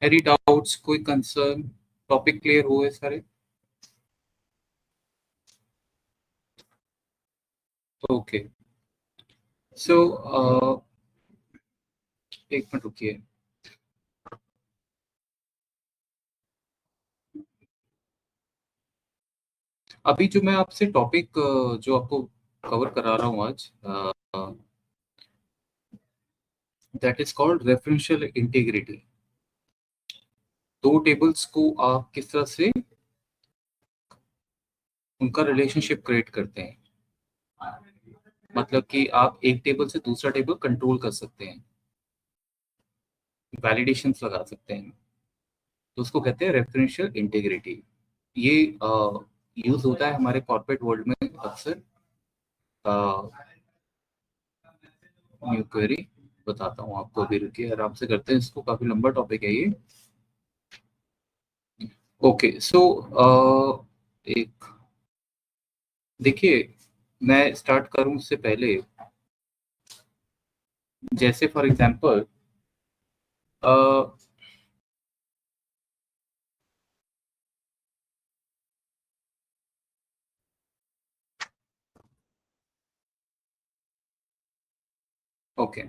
Any doubts, कोई concern? Topic clear हुए सारे? ओके, सो एक मिनट रुकिए। अभी जो मैं आपसे टॉपिक जो आपको कवर करा रहा हूँ आज, that is called referential integrity. दो टेबल्स को आप किस तरह से उनका रिलेशनशिप क्रिएट करते हैं, मतलब कि आप एक टेबल से दूसरा टेबल कंट्रोल कर सकते हैं, वैलिडेशंस लगा सकते हैं, तो उसको कहते हैं रेफरेंशियल इंटीग्रिटी। ये यूज होता है हमारे कॉर्पोरेट वर्ल्ड में अक्सर। न्यू क्वेरी बताता हूँ आपको, अभी रुकिए, आराम से करते हैं इसको, काफी लंबा टॉपिक है ये। ओके, सो एक देखिए, मैं स्टार्ट करूं उससे पहले, जैसे फॉर एग्जांपल ओके,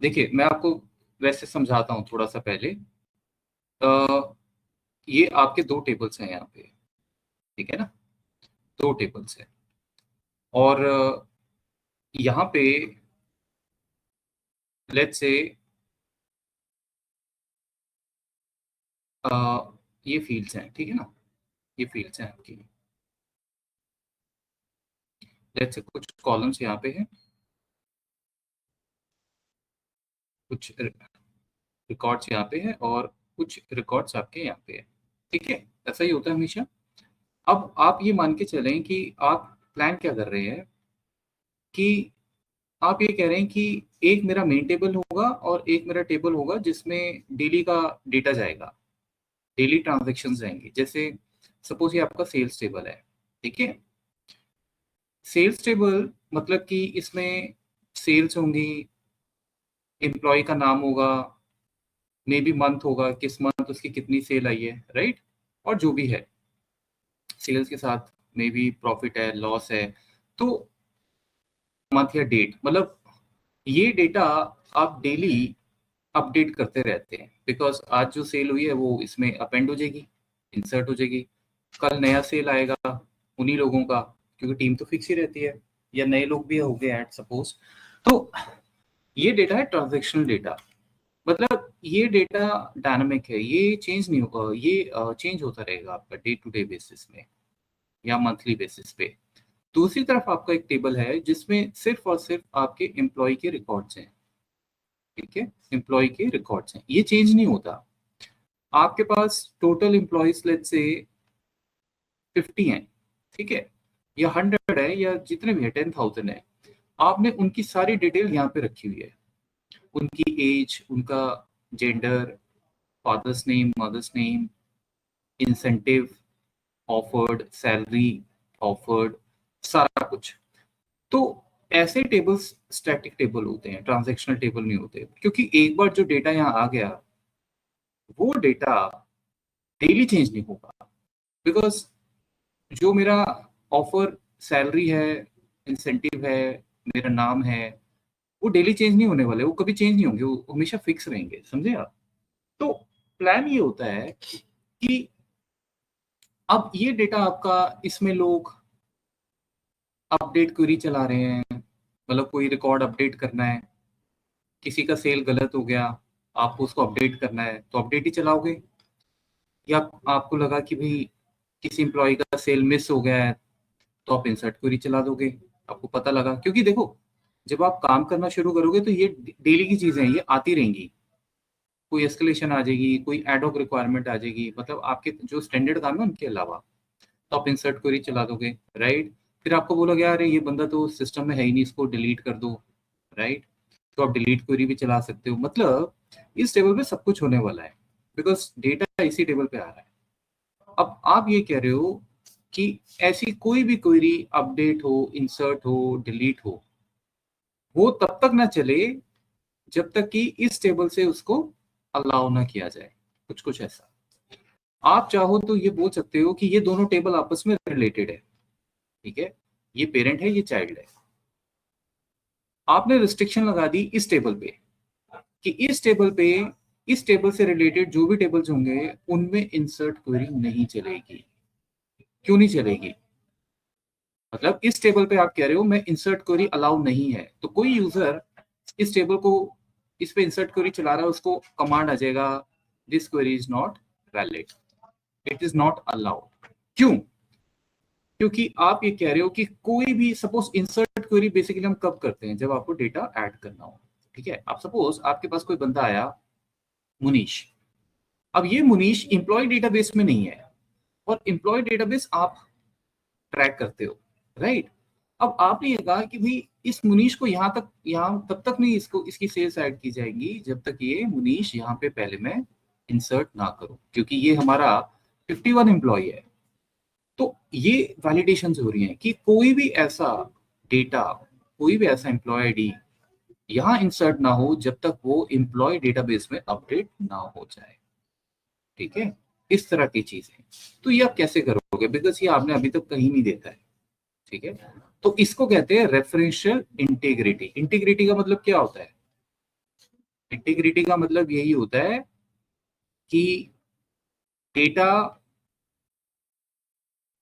देखिए मैं आपको वैसे समझाता हूँ थोड़ा सा पहले। अ, ये आपके दो टेबल्स हैं यहाँ पे, ठीक है ना? दो टेबल्स हैं, और यहाँ पे लेट्स से ये फील्ड्स हैं, ठीक है ना? ये फील्ड्स हैं आपकी, लेट्स से कुछ कॉलम्स यहाँ पे हैं, कुछ रिकॉर्ड्स यहाँ पे हैं, और कुछ रिकॉर्ड्स आपके यहाँ पे है, ठीक है? ऐसा ही होता है हमेशा। अब आप ये मान के चलें कि आप प्लान क्या कर रहे हैं, कि आप ये कह रहे हैं कि एक मेरा मेन टेबल होगा और एक मेरा टेबल होगा जिसमें डेली का डेटा जाएगा, डेली ट्रांजैक्शंस जाएंगे। जैसे सपोज ये आपका सेल्स टेबल है, ठीक है? सेल्स टेबल मतलब कि इसमें सेल्स होंगी, एम्प्लॉय का नाम होगा, मे बी मंथ होगा, किस मंथ उसकी कितनी सेल आई है, राइट? और जो भी है सेल्स के साथ, मे बी प्रॉफिट है, लॉस है, तो मंथ या डेट, मतलब ये डेटा आप डेली अपडेट करते रहते हैं, बिकॉज आज जो सेल हुई है वो इसमें अपेंड हो जाएगी, इंसर्ट हो जाएगी। कल नया सेल आएगा उन्हीं लोगों का, क्योंकि टीम तो फिक्स ही रहती है, या नए लोग भी हो गए ऐड सपोज। तो ये डेटा है ट्रांजेक्शनल डेटा, मतलब ये डेटा डायनामिक है, ये चेंज नहीं होगा, ये चेंज होता रहेगा आपका डे टू डे बेसिस में या मंथली बेसिस पे। दूसरी तरफ आपका एक टेबल है जिसमें सिर्फ और सिर्फ आपके एम्प्लॉय के रिकॉर्ड्स हैं, ठीक है? एम्प्लॉय के रिकॉर्ड्स हैं, ये चेंज नहीं होता। आपके पास टोटल एम्प्लॉयज लेट्स से 50 हैं, ठीक है, या 100 है, या जितने भी है 10,000 है, आपने उनकी सारी डिटेल यहाँ पे रखी हुई है, उनकी एज, उनका gender, father's name, mother's name, incentive offered, salary offered, सारा कुछ। तो ऐसे टेबल्स स्टैटिक टेबल होते हैं, ट्रांजैक्शनल टेबल नहीं होते, क्योंकि एक बार जो डेटा यहाँ आ गया, वो डेटा डेली चेंज नहीं होगा, बिकॉज जो मेरा ऑफर, सैलरी है, इंसेंटिव है, मेरा नाम है, वो डेली चेंज नहीं होने वाले, वो कभी चेंज नहीं होंगे, वो हमेशा फिक्स रहेंगे, समझे आप? तो प्लान ये होता है कि अब ये डेटा आपका, इसमें लोग अपडेट क्वेरी चला रहे हैं, मतलब कोई रिकॉर्ड अपडेट करना है, किसी का सेल गलत हो गया, आपको उसको अपडेट करना है, तो अपडेट ही चलाओगे। या आपको लगा कि भाई किसी एम्प्लॉय का सेल मिस हो गया है, तो आप इंसर्ट क्वेरी चला दोगे, आपको पता लगा। क्योंकि देखो, जब आप काम करना शुरू करोगे तो ये डेली की चीजें हैं, ये आती रहेंगी, कोई एस्केलेशन आ जाएगी, कोई एडॉक रिक्वायरमेंट आ जाएगी, मतलब आपके जो स्टैंडर्ड काम है उनके अलावा, तो आप इंसर्ट क्वेरी चला दोगे, राइट? फिर आपको बोला गया अरे ये बंदा तो सिस्टम में है ही नहीं, इसको डिलीट कर दो, राइट? तो आप डिलीट क्वेरी भी चला सकते हो। मतलब इस टेबल पे सब कुछ होने वाला है, बिकॉज डेटा इसी टेबल पे आ रहा है। अब आप ये कह रहे हो कि ऐसी कोई भी क्वेरी अपडेट हो, इंसर्ट हो, डिलीट हो, वो तब तक ना चले जब तक कि इस टेबल से उसको अलाउ ना किया जाए, कुछ कुछ ऐसा। आप चाहो तो ये बोल सकते हो कि ये दोनों टेबल आपस में रिलेटेड है, ठीक है, ये पेरेंट है, ये चाइल्ड है। आपने रिस्ट्रिक्शन लगा दी इस टेबल पे कि इस टेबल से रिलेटेड जो भी टेबल्स होंगे उनमें इंसर्ट क्वेरी नहीं चलेगी। क्यों नहीं चलेगी? मतलब इस टेबल पे आप कह रहे हो मैं इंसर्ट क्वेरी अलाउ नहीं है, तो कोई यूजर इस टेबल को, इस पे इंसर्ट क्वेरी चला रहा है, उसको कमांड आ जाएगा this query is not valid, it is not allowed. क्यों? क्योंकि आप ये कह रहे हो कि कोई भी, सपोज इंसर्ट क्वेरी बेसिकली हम कब करते हैं, जब आपको डेटा ऐड करना हो, ठीक है। आप सपोज आपके पास कोई बंदा आया मुनीश, अब ये मुनीश एम्प्लॉय डेटाबेस में नहीं है और एम्प्लॉय डेटाबेस आप ट्रैक करते हो, राइट। अब आपने ये कहा कि भाई इस मुनीश को यहाँ तब तक नहीं इसको इसकी सेल्स ऐड की जाएगी जब तक ये मुनीश यहाँ पे पहले मैं इंसर्ट ना करूं, क्योंकि ये हमारा 51 एम्प्लॉय है। तो ये वैलिडेशन हो रही है कि कोई भी ऐसा डेटा, कोई भी ऐसा एम्प्लॉय आईडी यहाँ इंसर्ट ना हो जब तक वो एम्प्लॉय डेटाबेस में अपडेट ना हो जाए, ठीक है। इस तरह की चीजें, तो ये आप कैसे करोगे, बिकॉज ये आपने अभी तक कहीं नहीं देखा है, ठीक है। तो इसको कहते हैं रेफरेंशियल इंटीग्रिटी। इंटीग्रिटी का मतलब क्या होता है? इंटीग्रिटी का मतलब यही होता है कि डेटा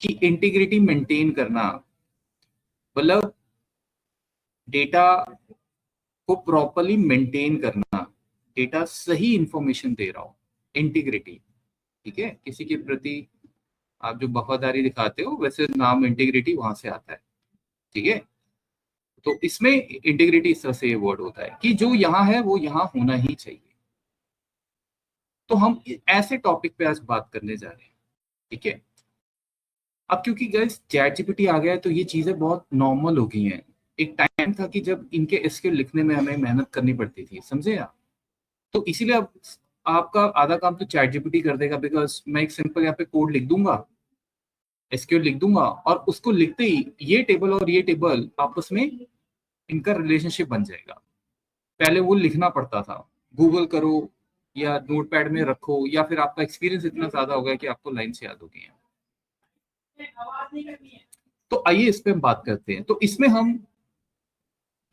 की इंटीग्रिटी मेंटेन करना, मतलब डेटा को प्रॉपरली मेंटेन करना, डेटा सही इंफॉर्मेशन दे रहा हो, इंटीग्रिटी, ठीक है। किसी के प्रति आप जो वफादारी दिखाते हो, वैसे नाम इंटीग्रिटी वहां से आता है, ठीक है। तो इसमें इंटीग्रिटी इस तरह से ये वर्ड होता है कि जो यहाँ है वो यहाँ होना ही चाहिए। तो हम ऐसे टॉपिक पे आज बात करने जा रहे हैं, ठीक है। अब क्योंकि गाइस चैट जीपीटी आ गया है तो ये चीजें बहुत नॉर्मल हो गई हैं। एक टाइम था कि जब इनके एसक्यूएल लिखने में हमें मेहनत करनी पड़ती थी, समझे आप? तो इसीलिए अब आपका आधा काम तो चैट जीपीटी कर देगा, बिकॉज मैं एक सिंपल यहाँ पे कोड लिख दूंगा, एसक्यूएल लिख दूंगा, और उसको लिखते ही ये टेबल और ये टेबल आपस में इनका रिलेशनशिप बन जाएगा। पहले वो लिखना पड़ता था, गूगल करो या नोटपैड में रखो, या फिर आपका एक्सपीरियंस इतना ज्यादा हो गया कि आपको लाइन से याद हो गई है। तो आइए इस पे हम बात करते हैं। तो इसमें हम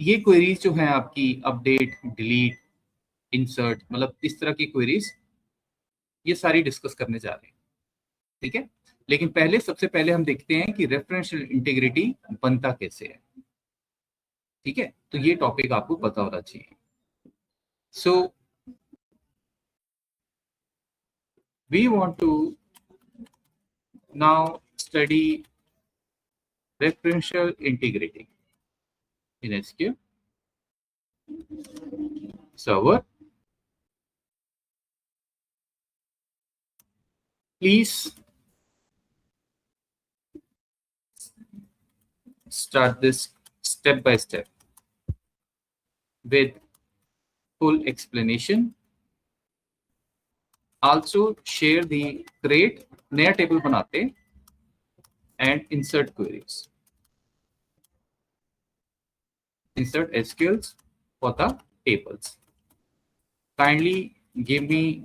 ये क्वेरीज जो है आपकी अपडेट, डिलीट, इंसर्ट, मतलब इस तरह की क्वेरीज ये सारी डिस्कस करने जा रहे हैं, ठीक है। लेकिन पहले, सबसे पहले हम देखते हैं कि रेफरेंशियल इंटीग्रिटी बनता कैसे है, ठीक है। तो ये टॉपिक आपको पता होना चाहिए। So we want to now study referential integrity in SQL Server. Please start this step by step with full explanation. Also share the create नया टेबल बनाते and insert queries. Insert SQLs for the tables. Kindly give me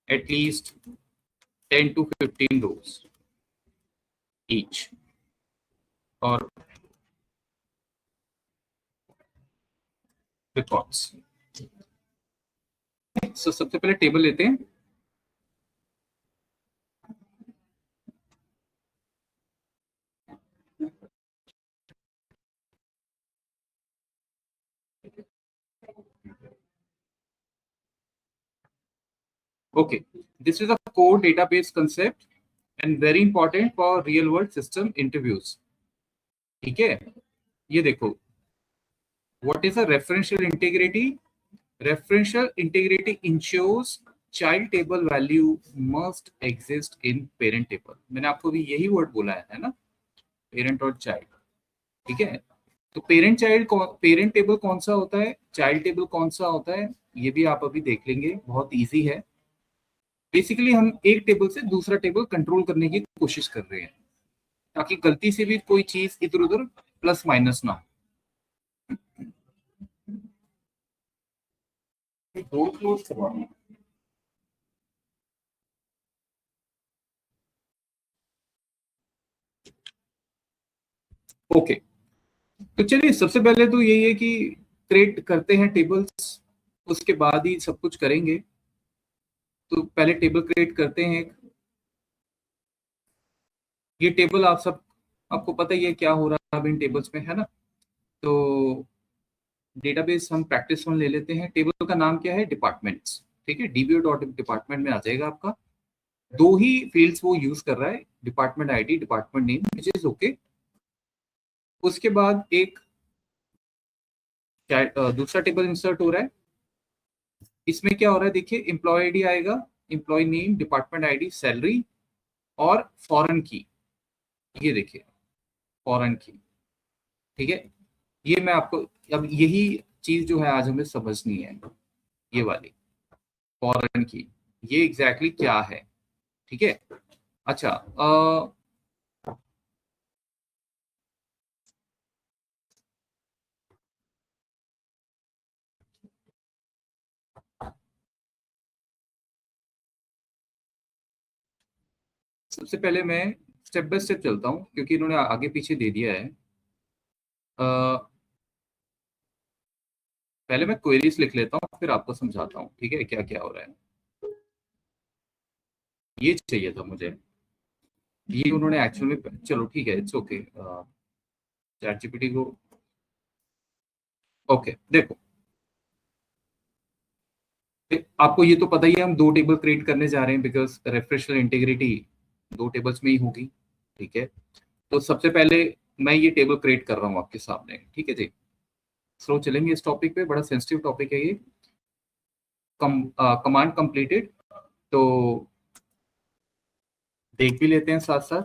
at least 10 to 15 rows each or records. So सबसे पहले table लेते हैं। Okay, this is a core database concept and very important for real world system interviews. ठीक है, ये देखो, what is a referential integrity? Referential integrity ensures child table value must exist in parent table. मैंने आपको भी यही word बोला है ना, पेरेंट और चाइल्ड, ठीक है। तो पेरेंट टेबल कौन सा होता है, चाइल्ड टेबल कौन सा होता है, ये भी आप अभी देख लेंगे, बहुत इजी है। बेसिकली हम एक टेबल से दूसरा टेबल कंट्रोल करने की कोशिश कर रहे हैं ताकि गलती से भी कोई चीज इधर उधर प्लस माइनस ना हो। डोर क्लोज करवाना है। ओके, तो चलिए सबसे पहले तो यही है कि क्रिएट करते हैं टेबल्स, उसके बाद ही सब कुछ करेंगे। तो पहले टेबल क्रिएट करते हैं। ये टेबल आप सब, आपको पता ही है क्या हो रहा है अब इन टेबल्स में, है ना। तो डेटाबेस हम प्रैक्टिस वन ले लेते हैं। टेबल का नाम क्या है? डिपार्टमेंट्स। ठीक है, डीबीओ डॉट डिपार्टमेंट में आ जाएगा आपका। दो ही फील्ड्स वो यूज कर रहा है, department ID, department name, which is okay. उसके बाद एक दूसरा टेबल इंसर्ट हो रहा है। इसमें क्या हो रहा है देखिए, एम्प्लॉय आईडी आएगा, employee name, department ID, salary और फॉरेन की। ये देखिए फॉरेन की, ठीक है। ये मैं आपको, अब यही चीज जो है आज हमें समझनी है, ये वाली फॉरेन की, ये एग्जैक्टली क्या है। ठीक है। अच्छा, सबसे पहले मैं स्टेप बाय स्टेप चलता हूँ क्योंकि इन्होंने आगे पीछे दे दिया है। पहले मैं क्वेरीज लिख लेता हूँ, फिर आपको समझाता हूँ, ठीक है, क्या क्या हो रहा है। ये चाहिए था मुझे, ये उन्होंने एक्चुअल में, चलो ठीक है, इट्स ओके। चैट जीपीटी को, ओके देखो, आपको ये तो पता ही है, हम दो टेबल क्रिएट करने जा रहे हैं बिकॉज रेफरेंशियल इंटीग्रिटी दो टेबल्स में ही होगी। ठीक है, तो सबसे पहले मैं ये टेबल क्रिएट कर रहा हूँ आपके सामने, ठीक है जी। स्लो चलेंगे इस टॉपिक पे, बड़ा सेंसिटिव टॉपिक है ये। कमांड कंप्लीटेड, तो देख भी लेते हैं साथ साथ।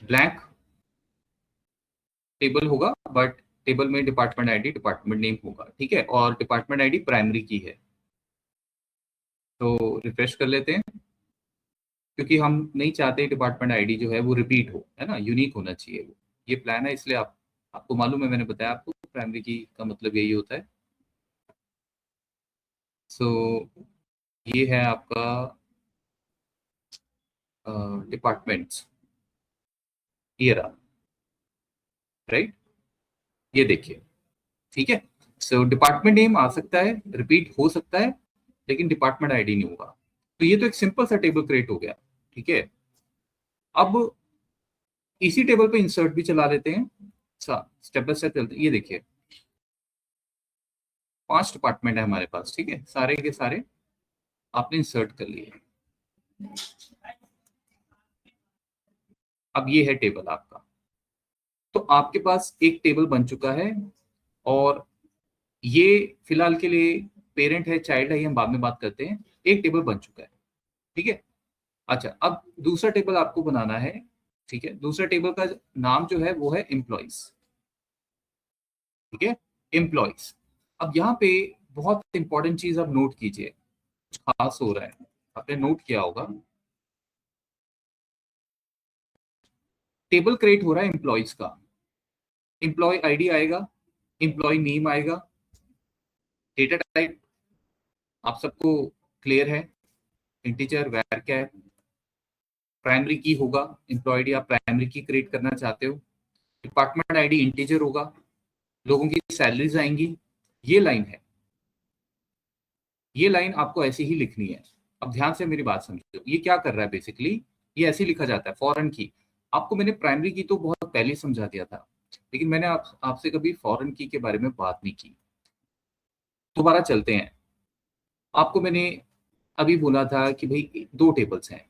ब्लैंक टेबल होगा, बट टेबल में डिपार्टमेंट आईडी, डिपार्टमेंट नेम होगा, ठीक है, और डिपार्टमेंट आईडी प्राइमरी की है। तो रिफ्रेश कर लेते हैं, क्योंकि हम नहीं चाहते डिपार्टमेंट आईडी जो है वो रिपीट हो, है ना, यूनिक होना चाहिए वो। ये प्लान है, इसलिए आपको मालूम है, मैंने बताया आपको प्राइमरी की का मतलब यही होता है। सो ये है आपका डिपार्टमेंट्स, ये रहा, राइट। ये देखिए, ठीक है। सो डिपार्टमेंट नेम आ सकता है, रिपीट हो सकता है, लेकिन डिपार्टमेंट आईडी नहीं होगा। तो ये तो एक सिंपल सा टेबल क्रिएट हो गया, ठीक है। अब इसी टेबल पे इंसर्ट भी चला लेते हैं, स्टेप बाय स्टेप चलते हैं। ये देखिए 5 डिपार्टमेंट है हमारे पास, ठीक है, सारे के सारे आपने इंसर्ट कर लिए। अब ये है टेबल आपका। तो आपके पास एक टेबल बन चुका है, और ये फिलहाल के लिए पेरेंट है, चाइल्ड है, ये हम बाद में बात करते हैं। एक टेबल बन चुका है, ठीक है। अच्छा, अब दूसरा टेबल आपको बनाना है, ठीक है। दूसरा टेबल का नाम जो है वो है एम्प्लॉइज, ठीक है, एम्प्लॉइज। अब यहाँ पे बहुत इंपॉर्टेंट चीज आप नोट कीजिए, कुछ खास हो रहा है, आपने नोट किया होगा। टेबल क्रिएट हो रहा है एम्प्लॉइज का, एम्प्लॉय आईडी आएगा, एम्प्लॉय नेम आएगा, डेटा टाइप आप सबको क्लियर है, इंटीजर वैर क्या है, प्राइमरी की होगा, एम्प्लॉय आईडी आप प्राइमरी की क्रिएट करना चाहते हो, डिपार्टमेंट आईडी इंटीजर होगा, लोगों की सैलरीज आएंगी। ये लाइन है, ये लाइन आपको ऐसी ही लिखनी है। अब ध्यान से मेरी बात समझो, ये क्या कर रहा है बेसिकली, ये ऐसे लिखा जाता है फॉरेन की। आपको मैंने प्राइमरी की तो बहुत पहले ही समझा दिया था, लेकिन मैंने आपसे कभी फॉरेन की के बारे में बात नहीं की। दोबारा चलते हैं। आपको मैंने अभी बोला था कि भाई दो टेबल्स हैं,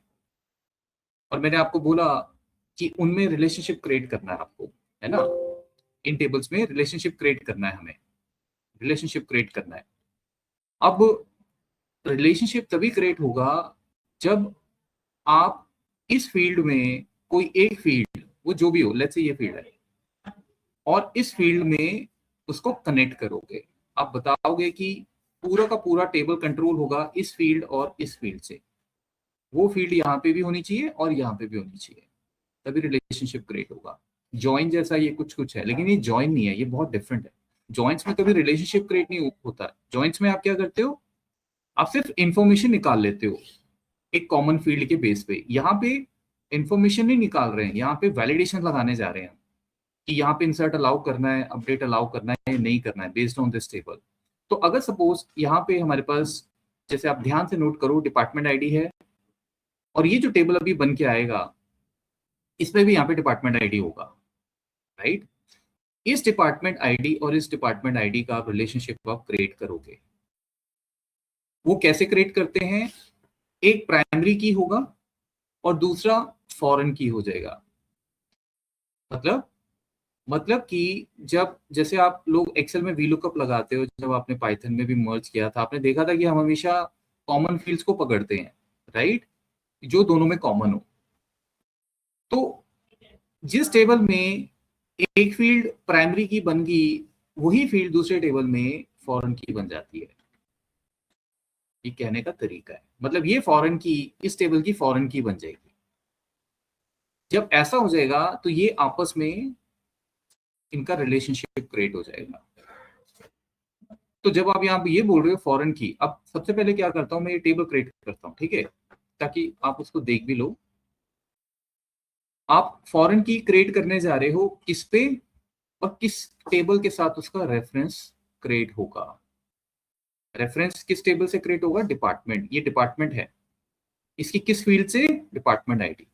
और मैंने आपको बोला कि उनमें रिलेशनशिप क्रिएट करना है आपको, है ना। इन टेबल्स में रिलेशनशिप क्रिएट करना है हमें, रिलेशनशिप क्रिएट करना है। अब रिलेशनशिप तभी क्रिएट होगा जब आप इस फील्ड में कोई एक फील्ड, वो जो भी हो, लेट्स से ये फील्ड है, और इस फील्ड में उसको कनेक्ट करोगे। आप बताओगे कि पूरा का पूरा टेबल कंट्रोल होगा इस फील्ड और इस फील्ड से, वो फील्ड यहाँ पे भी होनी चाहिए और यहाँ पे भी होनी चाहिए, तभी रिलेशनशिप क्रिएट होगा। जॉइन जैसा ये कुछ कुछ है, लेकिन ये जॉइन नहीं है, ये बहुत डिफरेंट है। जॉइंट्स में कभी रिलेशनशिप क्रिएट नहीं होता। जॉइंट्स में आप क्या करते हो, आप सिर्फ इंफॉर्मेशन निकाल लेते हो एक कॉमन फील्ड के बेस पे। यहाँ पे इंफॉर्मेशन नहीं निकाल रहे हैं, यहाँ पे वैलिडेशन लगाने जा रहे हैं कि यहाँ पे इंसर्ट अलाउ करना है, अपडेट अलाउ करना है, नहीं करना है, बेस्ड ऑन दिस टेबल। तो अगर सपोज यहाँ पे हमारे पास, जैसे आप ध्यान से नोट करो, डिपार्टमेंट आईडी है, और ये जो टेबल अभी बन के आएगा इसमें भी यहाँ पे डिपार्टमेंट आईडी होगा, राइट। इस डिपार्टमेंट आईडी और इस डिपार्टमेंट आईडी का आप रिलेशनशिप आप क्रिएट करोगे। वो कैसे क्रिएट करते हैं, एक प्राइमरी की होगा और दूसरा फॉरेन की हो जाएगा। मतलब कि जब, जैसे आप लोग एक्सेल में वीलुकअप लगाते हो, जब आपने पाइथन में भी मर्ज किया था, आपने देखा था कि हम हमेशा कॉमन फील्ड्स को पकड़ते हैं, राइट, जो दोनों में कॉमन हो। तो जिस टेबल में एक फील्ड प्राइमरी की बन गई, वही फील्ड दूसरे टेबल में फॉरेन की बन जाती है। ये कहने का तरीका है, मतलब ये फॉरेन की इस टेबल की फॉरेन की बन जाएगी। जब ऐसा हो जाएगा तो ये आपस में इनका रिलेशनशिप क्रिएट हो जाएगा। तो जब आप यहाँ पे ये बोल रहे हो फॉरेन की, अब सबसे पहले क्या करता हूँ मैं, ये टेबल क्रिएट करता हूँ, ठीक है, ताकि आप उसको देख भी लो। आप फॉरेन की क्रिएट करने जा रहे हो किस पे, और किस टेबल के साथ उसका रेफरेंस क्रिएट होगा। रेफरेंस किस टेबल से क्रिएट होगा, डिपार्टमेंट, ये डिपार्टमेंट है, इसकी किस फील्ड से, डिपार्टमेंट आईडी।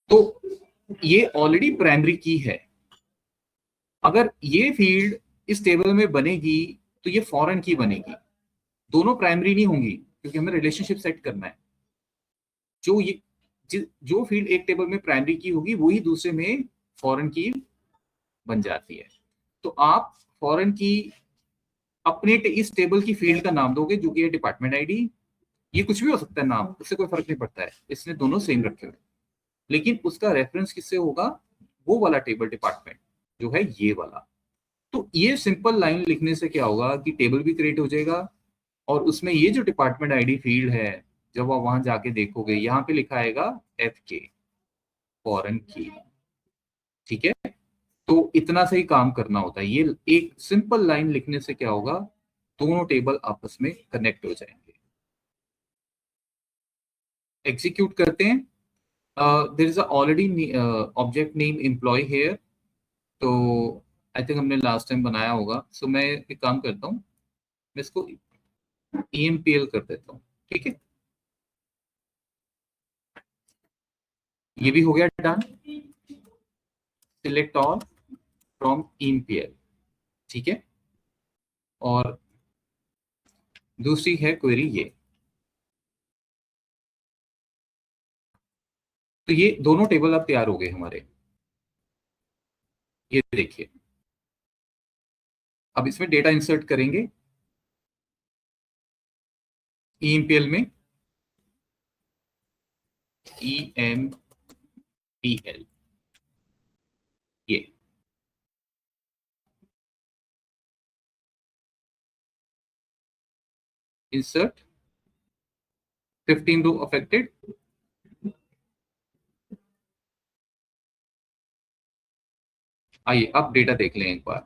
तो ये ऑलरेडी प्राइमरी की है, अगर ये फील्ड इस टेबल में बनेगी तो ये फॉरेन की बनेगी। दोनों प्राइमरी नहीं होंगी क्योंकि हमें रिलेशनशिप सेट करना है। जो फील्ड एक टेबल में प्राइमरी की होगी वही दूसरे में फॉरेन की बन जाती है। तो आप फॉरेन की अपने इस टेबल की फील्ड का नाम दोगे, जो कि है डिपार्टमेंट आईडी। ये कुछ भी हो सकता है नाम, उससे कोई फर्क नहीं पड़ता है, इसने दोनों सेम रखे हुए, लेकिन उसका रेफरेंस किससे होगा, वो वाला टेबल डिपार्टमेंट जो है ये वाला। तो ये सिंपल लाइन लिखने से क्या होगा कि टेबल भी क्रिएट हो जाएगा, और उसमें ये जो डिपार्टमेंट आईडी फील्ड है, जब आप वहां जाके देखोगे यहाँ पे लिखा आएगा FK, फॉरेन की, ठीक है। तो इतना सही काम करना होता है। ये एक सिंपल लाइन लिखने से क्या होगा, दोनों टेबल आपस में कनेक्ट हो जाएंगे। एग्जीक्यूट करते हैं। There is already object name employee here, तो आई थिंक हमने लास्ट टाइम बनाया होगा। सो मैं एक काम करता हूँ, मैं इसको EMPL कर देता हूँ, ठीक है। ये भी हो गया done. Select all from EMPL, ठीक है। और दूसरी है क्वेरी ये, तो ये दोनों टेबल अब तैयार हो गए हमारे। ये देखिए, अब इसमें डेटा इंसर्ट करेंगे EMPL में, EMPL, ये इंसर्ट 15 रो अफेक्टेड। आइए अब डेटा देख लें एक बार,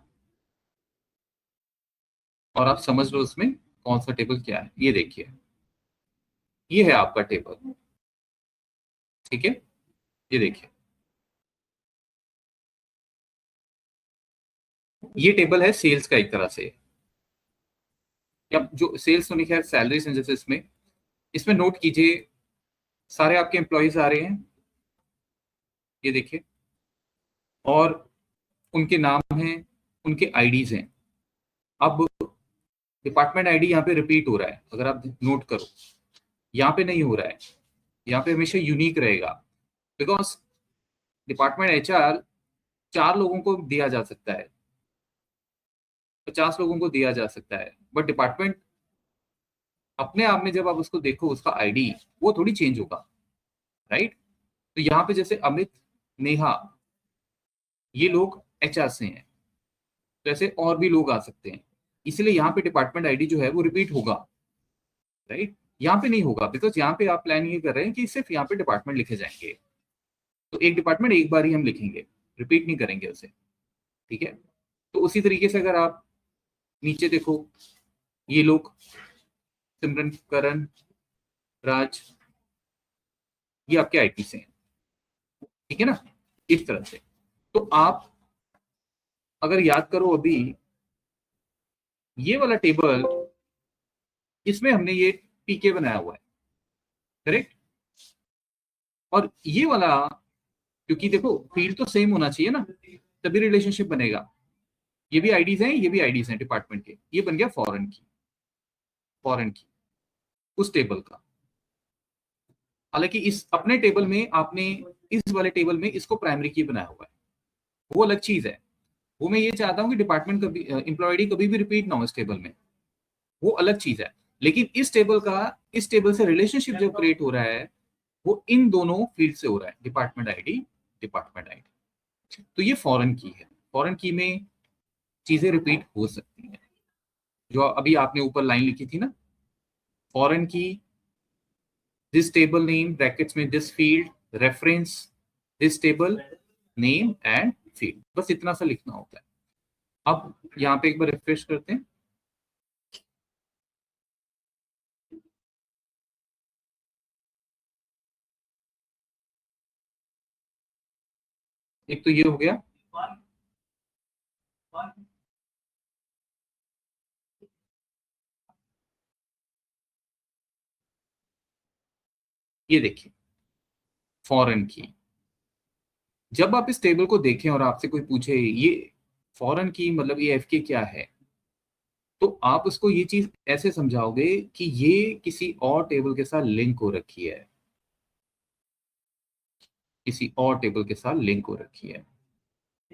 और आप समझ लो उसमें कौन सा टेबल क्या है। ये देखिए, ये है आपका टेबल, ठीक है। ये देखिए, ये टेबल है सेल्स का एक तरह से। अब जो सेल्स तो नहीं, खैर सैलरीज हैं जैसे इसमें, इसमें नोट कीजिए सारे आपके एम्प्लॉयज आ रहे हैं, ये देखिए, और उनके नाम हैं, उनके आईडीज हैं। अब डिपार्टमेंट आईडी यहाँ पे रिपीट हो रहा है, अगर आप नोट करो, यहाँ पे नहीं हो रहा है, यहाँ पे हमेशा यूनिक रहेगा, बिकॉज डिपार्टमेंट HR 4 लोगों को दिया जा सकता है, 50 लोगों को दिया जा सकता है, बट डिपार्टमेंट अपने आप में जब आप उसको देखो, उसका आईडी वो थोड़ी चेंज होगा, राइट। तो यहाँ पे जैसे अमित, नेहा, ये लोग HR से हैं, तो ऐसे और भी लोग आ सकते हैं, इसलिए यहाँ पे डिपार्टमेंट आईडी जो है वो रिपीट होगा, राइट। यहाँ पे नहीं होगा, बिकॉज यहाँ पे आप प्लान ये कर रहे हैं कि सिर्फ यहाँ पे डिपार्टमेंट लिखे जाएंगे, तो एक डिपार्टमेंट एक बार ही हम लिखेंगे, रिपीट नहीं करेंगे उसे, ठीक है। तो उसी तरीके से अगर आप नीचे देखो, ये लोग सिमरन, करण, राज, ये आपके आईटी से हैं, ठीक है ना, इस तरह से। तो आप अगर याद करो अभी, ये वाला टेबल, इसमें हमने ये पीके बनाया हुआ है, करेक्ट। और ये वाला, क्योंकि देखो फील्ड तो सेम होना चाहिए ना, तभी रिलेशनशिप बनेगा। ये भी आईडीज हैं, ये भी आईडीज हैं डिपार्टमेंट के, ये बन गया फॉरेन की, फॉरेन की उस टेबल का। हालांकि इस अपने टेबल में आपने, इस वाले टेबल में इसको प्राइमरी की बनाया हुआ है, वो अलग चीज है। वो मैं ये चाहता हूं कि डिपार्टमेंट कभी, एम्प्लॉयडी कभी भी रिपीट ना हो इस टेबल में, वो अलग चीज है। लेकिन इस टेबल का, इस टेबल से रिलेशनशिप जो क्रिएट हो रहा है, वो इन दोनों फील्ड से हो रहा है, डिपार्टमेंट आईडी, डिपार्टमेंट आईडी। तो ये फॉरेन की है, फॉरेन की में चीजें रिपीट हो सकती हैं। जो अभी आपने ऊपर लाइन लिखी थी ना, फॉरेन की, दिस टेबल नेम ब्रैकेट्स में this field reference this table name and field, बस इतना सा लिखना होता है। अब यहाँ पे एक बार रिफ्रेश करते हैं। एक तो ये हो गया, ये देखिए फॉरेन की। जब आप इस टेबल को देखें और आपसे कोई पूछे ये फॉरेन की मतलब ये एफ के क्या है, तो आप उसको ये चीज ऐसे समझाओगे कि ये किसी और टेबल के साथ लिंक हो रखी है, किसी और टेबल के साथ लिंक हो रखी है,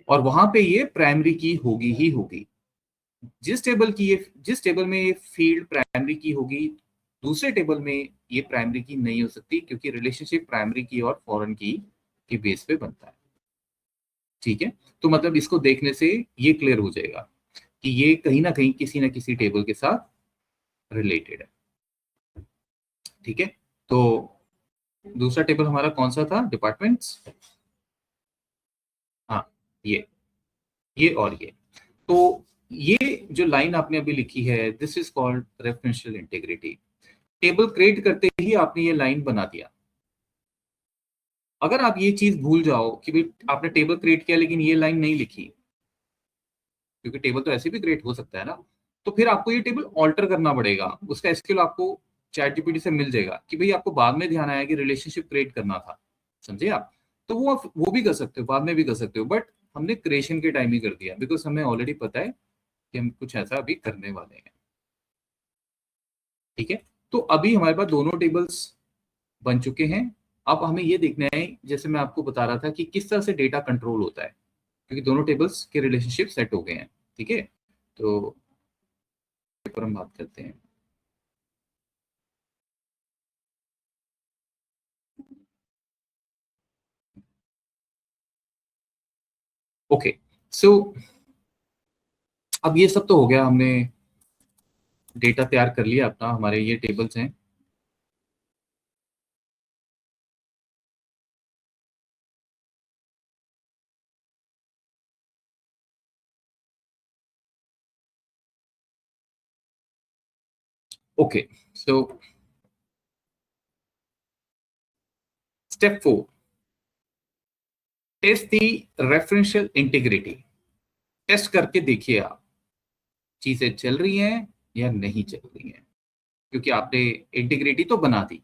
और वहां पे ये प्राइमरी की होगी ही होगी। जिस टेबल में ये फील्ड प्राइमरी की होगी, दूसरे टेबल में ये प्राइमरी की नहीं हो सकती, क्योंकि रिलेशनशिप प्राइमरी की और फॉरेन की के बेस पे बनता है, ठीक है। तो मतलब इसको देखने से ये क्लियर हो जाएगा कि ये कहीं ना कहीं किसी ना किसी टेबल के साथ रिलेटेड है, ठीक है। तो दूसरा टेबल हमारा कौन सा था, डिपार्टमेंट्स, हाँ, ये और ये। तो ये जो लाइन आपने अभी लिखी है, this is called referential integrity. Table create करते ही आपने ये लाइन बना दिया। अगर आप ये चीज भूल जाओ कि भाई आपने टेबल क्रिएट किया लेकिन ये लाइन नहीं लिखी, क्योंकि टेबल तो ऐसे भी क्रिएट हो सकता है ना, तो फिर आपको ये टेबल ऑल्टर करना पड़ेगा। उसका एसक्यूएल आपको चैट जीपीटी से मिल जाएगा कि भाई आपको बाद में ध्यान आया कि रिलेशनशिप क्रिएट करना था, समझे आप। तो वो भी कर सकते हो, बाद में भी कर सकते हो, बट हमने क्रिएशन के टाइम ही कर दिया, बिकॉज हमें ऑलरेडी पता है कि हम कुछ ऐसा अभी करने वाले हैं, ठीक है। तो अभी हमारे पास दोनों टेबल्स बन चुके हैं। अब हमें ये देखना है, जैसे मैं आपको बता रहा था कि किस तरह से डेटा कंट्रोल होता है, क्योंकि दोनों टेबल्स के रिलेशनशिप सेट हो गए हैं, ठीक है। तो पर हम बात करते हैं। ओके, सो अब ये सब तो हो गया, हमने डेटा तैयार कर लिया अपना, हमारे ये टेबल्स हैं। ओके, सो स्टेप 4, टेस्ट दी रेफरेंशियल इंटीग्रिटी। टेस्ट करके देखिए आप चीजें चल रही हैं या नहीं चल रही हैं, क्योंकि आपने इंटीग्रिटी तो बना दी,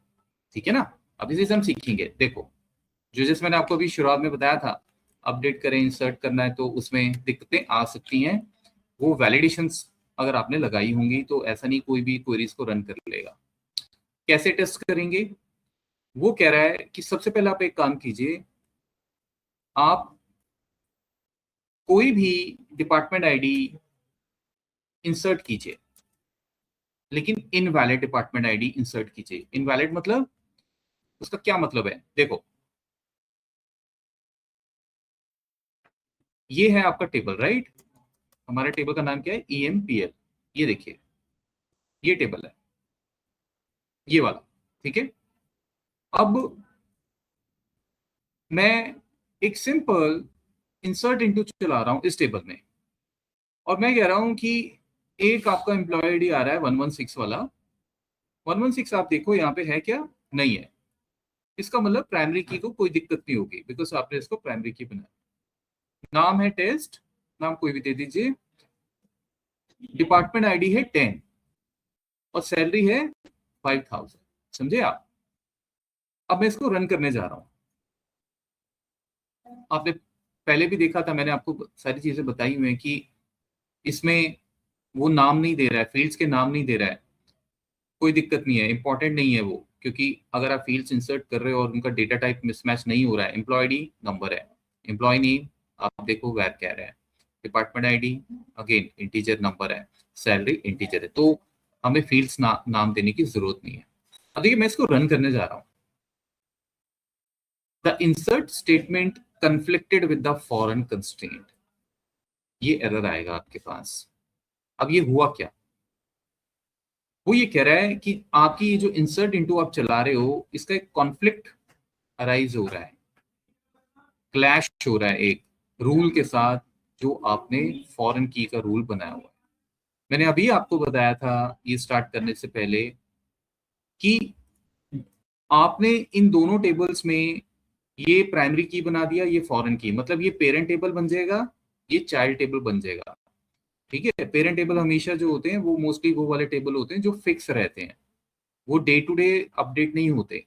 ठीक है ना। अब इसी से हम सीखेंगे। देखो, जो जैसे मैंने आपको अभी शुरुआत में बताया था, अपडेट करें, इंसर्ट करना है, तो उसमें दिक्कतें आ सकती हैं। वो वैलिडेशंस अगर आपने लगाई होंगी, तो ऐसा नहीं कोई भी क्वेरीज को रन कर लेगा। कैसे टेस्ट करेंगे, वो कह रहा है कि सबसे पहले आप एक काम कीजिए, आप कोई भी डिपार्टमेंट आईडी इंसर्ट कीजिए, लेकिन इनवैलिड डिपार्टमेंट आईडी इंसर्ट कीजिए। इनवैलिड मतलब, उसका क्या मतलब है, देखो ये है आपका टेबल, राइट। हमारे टेबल का नाम क्या है, EMPL। ये देखिए, ये टेबल है, ये वाला, ठीक है। अब मैं एक सिंपल इंसर्ट इनटू चला रहा हूं इस टेबल में, और मैं कह रहा हूं कि एक आपका एम्प्लॉय आईडी आ रहा है 116 वाला, 116 आप देखो यहाँ पे है क्या, नहीं है। इसका मतलब प्राइमरी की को कोई दिक्कत नहीं होगी, बिकॉज आपने इसको प्राइमरी की बनाया। नाम है टेस्ट, नाम कोई भी दे दीजिए। डिपार्टमेंट आईडी है 10 और सैलरी है 5000। समझे आप? अब मैं इसको रन करने जा रहा हूं। आपने पहले भी देखा था, मैंने आपको सारी चीजें बताई हुई हैं कि इसमें वो नाम नहीं दे रहा है, फील्ड्स के नाम नहीं दे रहा है। कोई दिक्कत नहीं है, इंपॉर्टेंट नहीं है वो, क्योंकि अगर आप फील्ड्स इंसर्ट कर रहे हो और उनका डेटा टाइप मिसमैच नहीं हो रहा है। एम्प्लॉय आईडी नंबर है, एम्प्लॉय नेम आप देखो वैर कह रहा है, department ID again integer number है, सैलरी इंटीजर है, तो हमें फील्ड्स नाम देने की जरूरत नहीं है। अब देखिए मैं इसको रन करने जा रहा हूँ। The insert statement conflicted with the foreign constraint, ये एरर आएगा आपके पास। अब ये हुआ क्या? वो ये कह रहा है कि आपकी ये जो इंसर्ट इनटू आप चला रहे हो, इसका एक कॉन्फ्लिक्ट अराइज हो रहा है, क्लैश हो रहा है एक रूल के साथ जो आपने फॉरेन की का रूल बनाया हुआ है। मैंने अभी आपको बताया था ये स्टार्ट करने से पहले कि आपने इन दोनों टेबल्स में ये प्राइमरी की बना दिया, ये फॉरेन की, मतलब ये पेरेंट टेबल बन जाएगा, ये चाइल्ड टेबल बन जाएगा। ठीक है, पेरेंट टेबल हमेशा जो होते हैं वो मोस्टली वो वाले टेबल होते हैं जो फिक्स रहते हैं, वो डे टू डे अपडेट नहीं होते।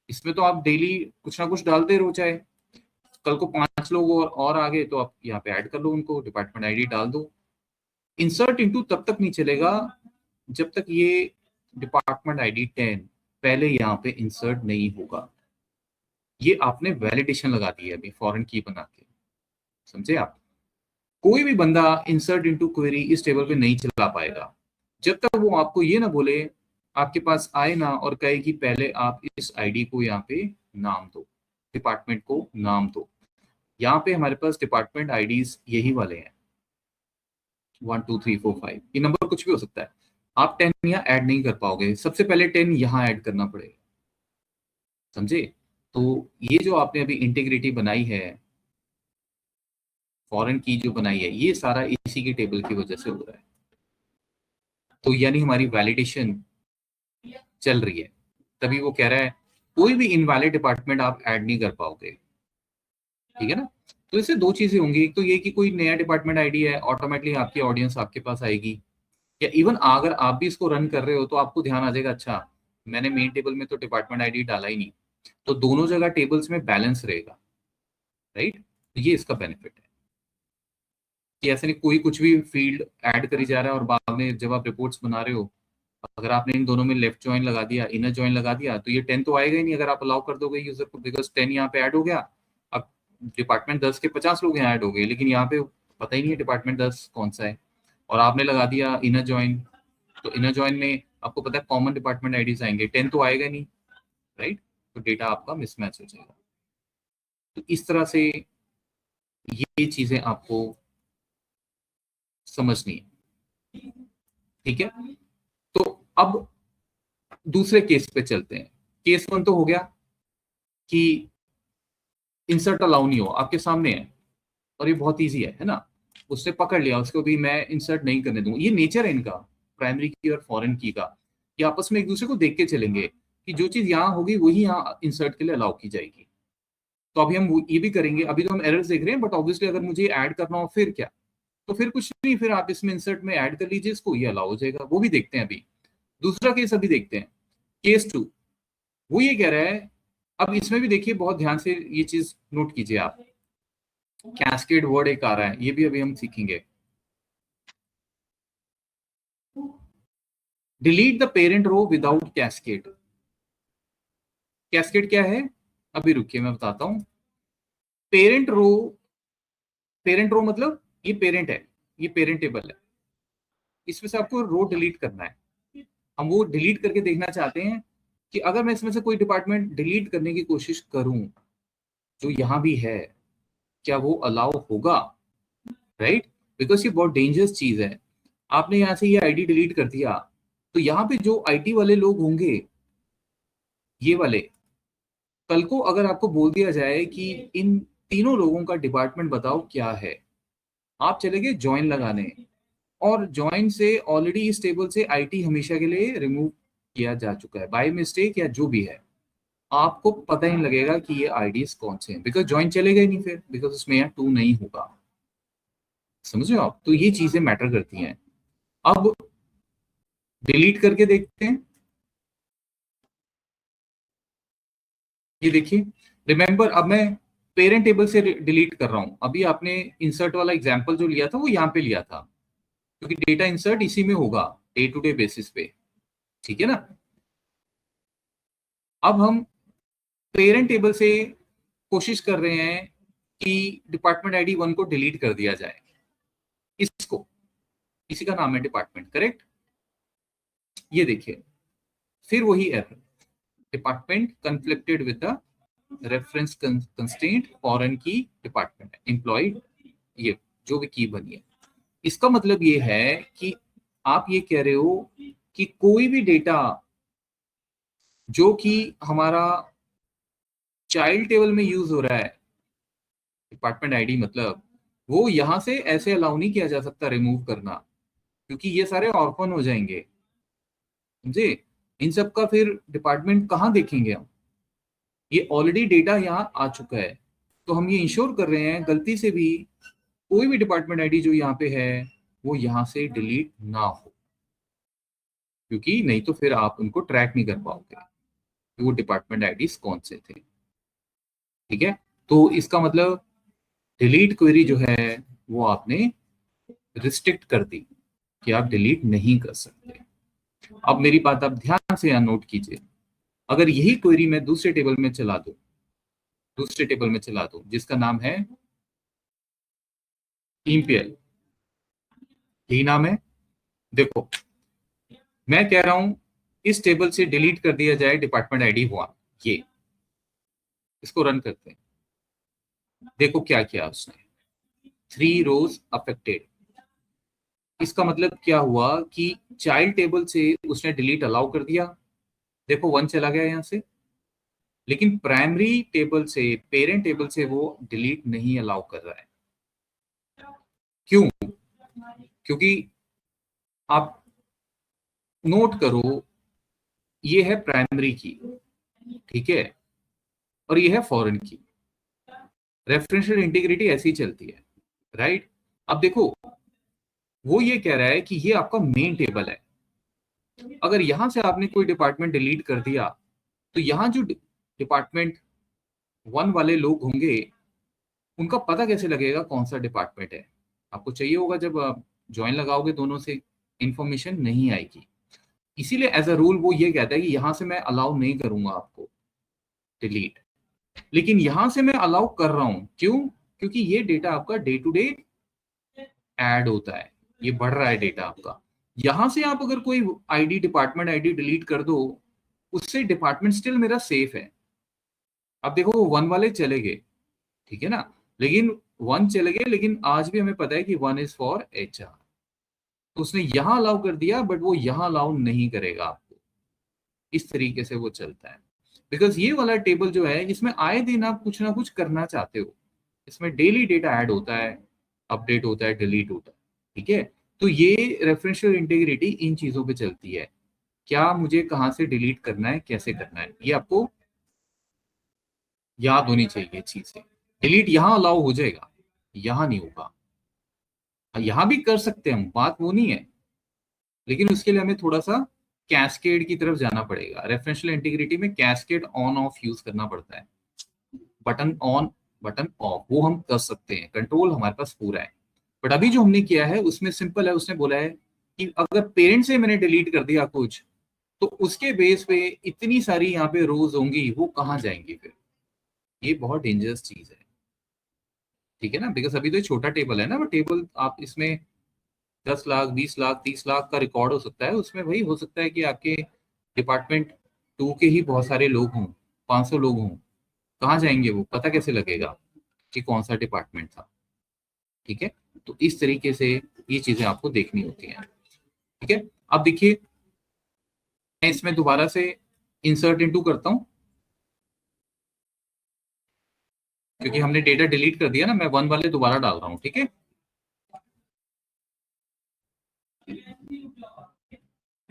इसमें तो आप डेली कुछ ना कुछ डालते रहो, चाहे कल को 5 लोग और आ गए तो आप यहाँ पे ऐड कर लो उनको, डिपार्टमेंट आईडी डाल दो। इंसर्ट इनटू तब तक नहीं चलेगा जब तक ये डिपार्टमेंट आईडी 10 पहले यहाँ पे इंसर्ट नहीं होगा। ये आपने वैलिडेशन लगा दी है अभी फॉरेन की बना के। समझे आप? कोई भी बंदा इंसर्ट इनटू क्वेरी इस टेबल पे नहीं चला पाएगा जब तक वो आपको ये ना बोले, आपके पास आए ना और कहे कि पहले आप इस आईडी को यहाँ पे नाम दो, डिपार्टमेंट को नाम दो। यहाँ पे हमारे पास डिपार्टमेंट आईडीज यही वाले हैं, 1 2 3 4 5, ये नंबर कुछ भी हो सकता है। आप 10 यहाँ ऐड नहीं कर पाओगे, सबसे पहले 10 यहाँ ऐड करना पड़ेगा। समझे? तो ये जो आपने अभी इंटीग्रिटी बनाई है, फॉरेन की जो बनाई है, ये सारा इसी के टेबल की वजह से हो रहा है। तो यानी हमारी वैलिडेशन चल रही है, तभी वो कह रहा है कोई भी इनवैलिड डिपार्टमेंट आप ऐड नहीं कर पाओगे। ठीक है ना? तो इससे दो चीजें होंगी, एक तो ये कि कोई नया डिपार्टमेंट आईडी है, ऑटोमेटिकली आपकी ऑडियंस आपके पास आएगी, या इवन अगर आप भी इसको रन कर रहे हो तो आपको ध्यान आ जाएगा, अच्छा मैंने मेन टेबल में तो डिपार्टमेंट आईडी डाला ही नहीं, तो दोनों जगह टेबल्स में बैलेंस रहेगा। राइट? तो ये इसका बेनिफिट है कि ऐसे नहीं कोई कुछ भी फील्ड ऐड करी जा रहा है और बाद में जब आप रिपोर्ट्स बना रहे हो, अगर आपने इन दोनों में लेफ्ट ज्वाइन लगा दिया, इनर ज्वाइन लगा दिया, तो ये 10 तो आएगा ही नहीं अगर आप अलाउ कर दोगे यूजर को, बिकॉज 10 यहाँ पे ऐड हो गया। अब डिपार्टमेंट 10 के 50 लोग यहाँ ऐड हो गए, लेकिन यहाँ पे पता ही नहीं है डिपार्टमेंट 10 कौन सा है, और आपने लगा दिया इनर ज्वाइन, तो इनर ज्वाइन में आपको पता है कॉमन डिपार्टमेंट आईडीज आएंगे, 10 तो आएगा नहीं। राइट? तो डेटा आपका मिसमैच हो जाएगा। तो इस तरह से ये चीजें आपको समझनी है। ठीक है? तो अब दूसरे केस पे चलते हैं। केस 1 तो हो गया कि इंसर्ट अलाउ नहीं हो, आपके सामने है और ये बहुत इजी है ना, उसने पकड़ लिया, उसको भी मैं इंसर्ट नहीं करने दूंगा। ये नेचर है इनका, प्राइमरी की और फॉरेन की का, ये आपस में एक दूसरे को देख के चलेंगे कि जो चीज यहाँ होगी वही यहाँ इंसर्ट के लिए अलाउ की जाएगी। तो अभी हम ये भी करेंगे, अभी तो हम एरर्स देख रहे हैं, बट ऑब्वियसली अगर मुझे ऐड करना हो फिर क्या, तो फिर कुछ नहीं, फिर आप इसमें इंसर्ट में ऐड कर लीजिए इसको, ये अलाउ हो जाएगा। वो भी देखते हैं अभी। दूसरा केस अभी देखते हैं, केस 2। वो ये कह रहा है, अब इसमें भी देखिए बहुत ध्यान से ये चीज नोट कीजिए आप, कैस्केड वर्ड एक आ रहा है, ये भी अभी हम सीखेंगे। Delete the parent row without cascade. Cascade क्या है? अभी रुकिए मैं बताता हूं। पेरेंट रो, पेरेंट रो मतलब ये पेरेंट है, ये पेरेंट टेबल है, इसमें से आपको रो डिलीट करना है। हम वो डिलीट करके देखना चाहते हैं कि अगर मैं इसमें से कोई डिपार्टमेंट डिलीट करने की कोशिश करूं जो यहां भी है, क्या वो अलाउ होगा? राइट? बिकॉज ये बहुत डेंजरस चीज है। आपने यहां से ये आईडी डिलीट कर दिया, तो यहाँ पे जो आईटी वाले लोग होंगे, ये वाले, कल को अगर आपको बोल दिया जाए कि इन तीनों लोगों का डिपार्टमेंट बताओ क्या है, आप चले गए ज्वाइन लगाने, और ज्वाइन से ऑलरेडी इस टेबल से आईटी हमेशा के लिए रिमूव किया जा चुका है बाय मिस्टेक या जो भी है, आपको पता ही नहीं लगेगा कि ये आईडीज कौन से हैं, बिकॉज ज्वाइन चलेगा ही नहीं फिर, बिकॉज उसमें यहाँ टू नहीं होगा। समझ रहे हो आप? तो ये चीजें मैटर करती हैं। अब डिलीट करके देखते हैं। ये देखिए, रिमेंबर अब मैं पेरेंट टेबल से डिलीट कर रहा हूं। अभी आपने इंसर्ट वाला एग्जांपल जो लिया था वो यहाँ पे लिया था, क्योंकि डेटा इंसर्ट इसी में होगा डे टू डे बेसिस पे, ठीक है ना। अब हम पेरेंट टेबल से कोशिश कर रहे हैं कि डिपार्टमेंट आईडी 1 को डिलीट कर दिया जाए। इसको, इसी का नाम है डिपार्टमेंट, करेक्ट। ये देखिए, फिर वही error, department conflicted with the reference constraint foreign की डिपार्टमेंट एम्प्लॉय, ये जो भी की बनी है। इसका मतलब ये है कि आप ये कह रहे हो कि कोई भी डेटा जो कि हमारा चाइल्ड टेबल में यूज हो रहा है, डिपार्टमेंट आईडी मतलब, वो यहां से ऐसे अलाउ नहीं किया जा सकता रिमूव करना, क्योंकि ये सारे ऑर्फन हो जाएंगे, समझे। इन सब का फिर डिपार्टमेंट कहाँ देखेंगे हम? ये ऑलरेडी डेटा यहाँ आ चुका है, तो हम ये इंश्योर कर रहे हैं गलती से भी कोई भी डिपार्टमेंट आईडी जो यहाँ पे है वो यहाँ से डिलीट ना हो, क्योंकि नहीं तो फिर आप उनको ट्रैक नहीं कर पाओगे कि वो डिपार्टमेंट आईडीज कौन से थे, ठीक है। तो इसका मतलब डिलीट क्वेरी जो है वो आपने रिस्ट्रिक्ट कर दी कि आप डिलीट नहीं कर सकते। अब मेरी बात आप ध्यान से यहाँ नोट कीजिए। अगर यही क्वेरी मैं दूसरे टेबल में चला दूं, जिसका नाम है ईपीएल, यही नाम है। देखो, मैं कह रहा हूं इस टेबल से डिलीट कर दिया जाए डिपार्टमेंट आईडी 1, ये, इसको रन करते हैं। देखो क्या किया उसने, 3 रोज अफेक्टेड। इसका मतलब क्या हुआ कि चाइल्ड टेबल से उसने डिलीट अलाउ कर दिया, देखो 1 चला गया यहां से, लेकिन प्राइमरी टेबल से, पेरेंट टेबल से वो डिलीट नहीं अलाउ कर रहा है। क्यों? क्योंकि आप नोट करो, ये है प्राइमरी की, ठीक है, और ये है फॉरेन की। रेफरेंशियल इंटीग्रिटी ऐसी चलती है, राइट। अब देखो, वो ये कह रहा है कि ये आपका मेन टेबल है, अगर यहां से आपने कोई डिपार्टमेंट डिलीट कर दिया तो यहाँ जो डिपार्टमेंट 1 वाले लोग होंगे उनका पता कैसे लगेगा कौन सा डिपार्टमेंट है? आपको चाहिए होगा जब आप ज्वाइन लगाओगे दोनों से, इंफॉर्मेशन नहीं आएगी। इसीलिए एज अ रूल वो ये कहता है कि यहां से मैं अलाउ नहीं करूंगा आपको डिलीट, लेकिन यहां से मैं अलाउ कर रहा हूं। क्यों? क्योंकि ये डेटा आपका डे टू डे ऐड होता है, ये बढ़ रहा है डेटा आपका। यहां से आप अगर कोई आईडी, डिपार्टमेंट आईडी डिलीट कर दो, उससे डिपार्टमेंट स्टिल मेरा सेफ है। अब देखो, वो 1 वाले चले गए, ठीक है ना, लेकिन 1 चले गए, लेकिन आज भी हमें पता है कि 1 इज फॉर एचआर, तो उसने यहां अलाउ कर दिया, बट वो यहां अलाउ नहीं करेगा आपको। इस तरीके से वो चलता है, बिकॉज ये वाला टेबल जो है इसमें आए दिन आप कुछ ना कुछ करना चाहते हो, इसमें डेली डेटा ऐड होता है, अपडेट होता है, डिलीट होता है, ठीक है। तो ये रेफरेंशियल इंटीग्रिटी इन चीजों पे चलती है, क्या मुझे कहाँ से डिलीट करना है, कैसे करना है, ये आपको याद होनी चाहिए चीजें। डिलीट यहाँ अलाउ हो जाएगा, यहाँ नहीं होगा। यहाँ भी कर सकते हैं हम, बात वो नहीं है, लेकिन उसके लिए हमें थोड़ा सा कैस्केड की तरफ जाना पड़ेगा। रेफरेंशियल इंटीग्रिटी में कैस्केड ऑन ऑफ यूज करना पड़ता है, बटन ऑन बटन ऑफ वो हम कर सकते हैं, कंट्रोल हमारे पास पूरा है। बट अभी जो हमने किया है उसमें सिंपल है, उसने बोला है कि अगर पेरेंट से मैंने डिलीट कर दिया कुछ, तो उसके बेस पे इतनी सारी यहाँ पे रोज होंगी, वो कहाँ जाएंगी फिर? ये बहुत डेंजरस चीज है, ठीक है ना, बिकॉज अभी तो ये छोटा टेबल है ना, वो टेबल आप इसमें 10 लाख, 20 लाख, 30 लाख का रिकॉर्ड हो सकता है, उसमें वही हो सकता है कि आपके डिपार्टमेंट 2 के ही बहुत सारे लोग हों, 500 लोग हों, कहाँ जाएंगे वो? पता कैसे लगेगा कि कौन सा डिपार्टमेंट था? ठीक है, तो इस तरीके से ये चीजें आपको देखनी होती हैं, ठीक है। अब देखिए, मैं इसमें दोबारा से इंसर्ट इनटू करता हूं, क्योंकि हमने डेटा डिलीट कर दिया ना, मैं 1 वाले दोबारा डाल रहा हूं, ठीक है।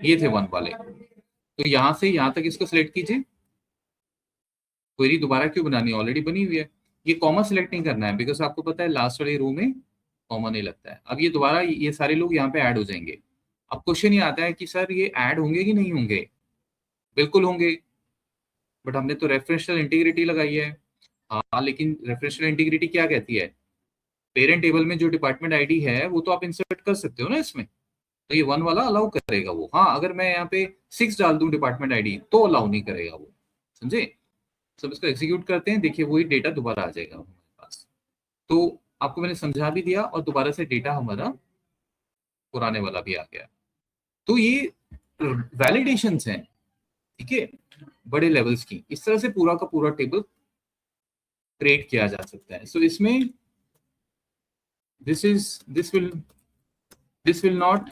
ये थे 1 वाले। तो यहां से यहां तक इसको सिलेक्ट कीजिए। क्वेरी दोबारा क्यों बनानी, ऑलरेडी बनी हुई है। ये कॉमा सिलेक्ट नहीं करना है, बिकॉज आपको पता है लास्ट वाली रो में कॉमा नहीं लगता है। अब ये दोबारा ये सारे लोग यहाँ पे ऐड हो जाएंगे। अब क्वेश्चन ये आता है कि सर ये ऐड होंगे कि नहीं होंगे। बिल्कुल होंगे, बट हमने तो रेफरेंशियल इंटीग्रिटी लगाई है। हाँ, लेकिन रेफरेंशियल इंटीग्रिटी क्या कहती है, पेरेंट टेबल में जो डिपार्टमेंट आईडी है वो तो आप इंसर्ट कर सकते हो ना इसमें, तो ये 1 वाला अलाउ करेगा वो। हाँ, अगर मैं यहाँ पे 6 डाल दूं डिपार्टमेंट आईडी तो अलाउ नहीं करेगा वो। समझे। सब इसको एग्जीक्यूट करते हैं, देखिए वही डेटा दोबारा आ जाएगा हमारे पास। तो आपको मैंने समझा भी दिया और दोबारा से डेटा हमारा पुराने वाला भी आ गया। तो ये वैलिडेशंस हैं, ठीक है, बड़े लेवल्स की। इस तरह से पूरा का पूरा टेबल क्रिएट किया जा सकता है। सो इसमें this will not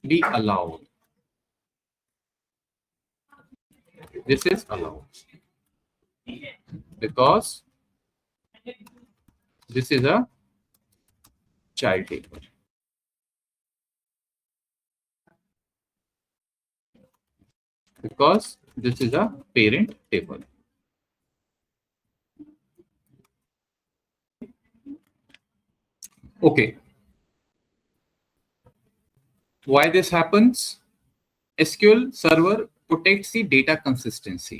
be allowed, this is allowed because this is a child table, because this is a parent table. Okay, why this happens? SQL server protects the data consistency,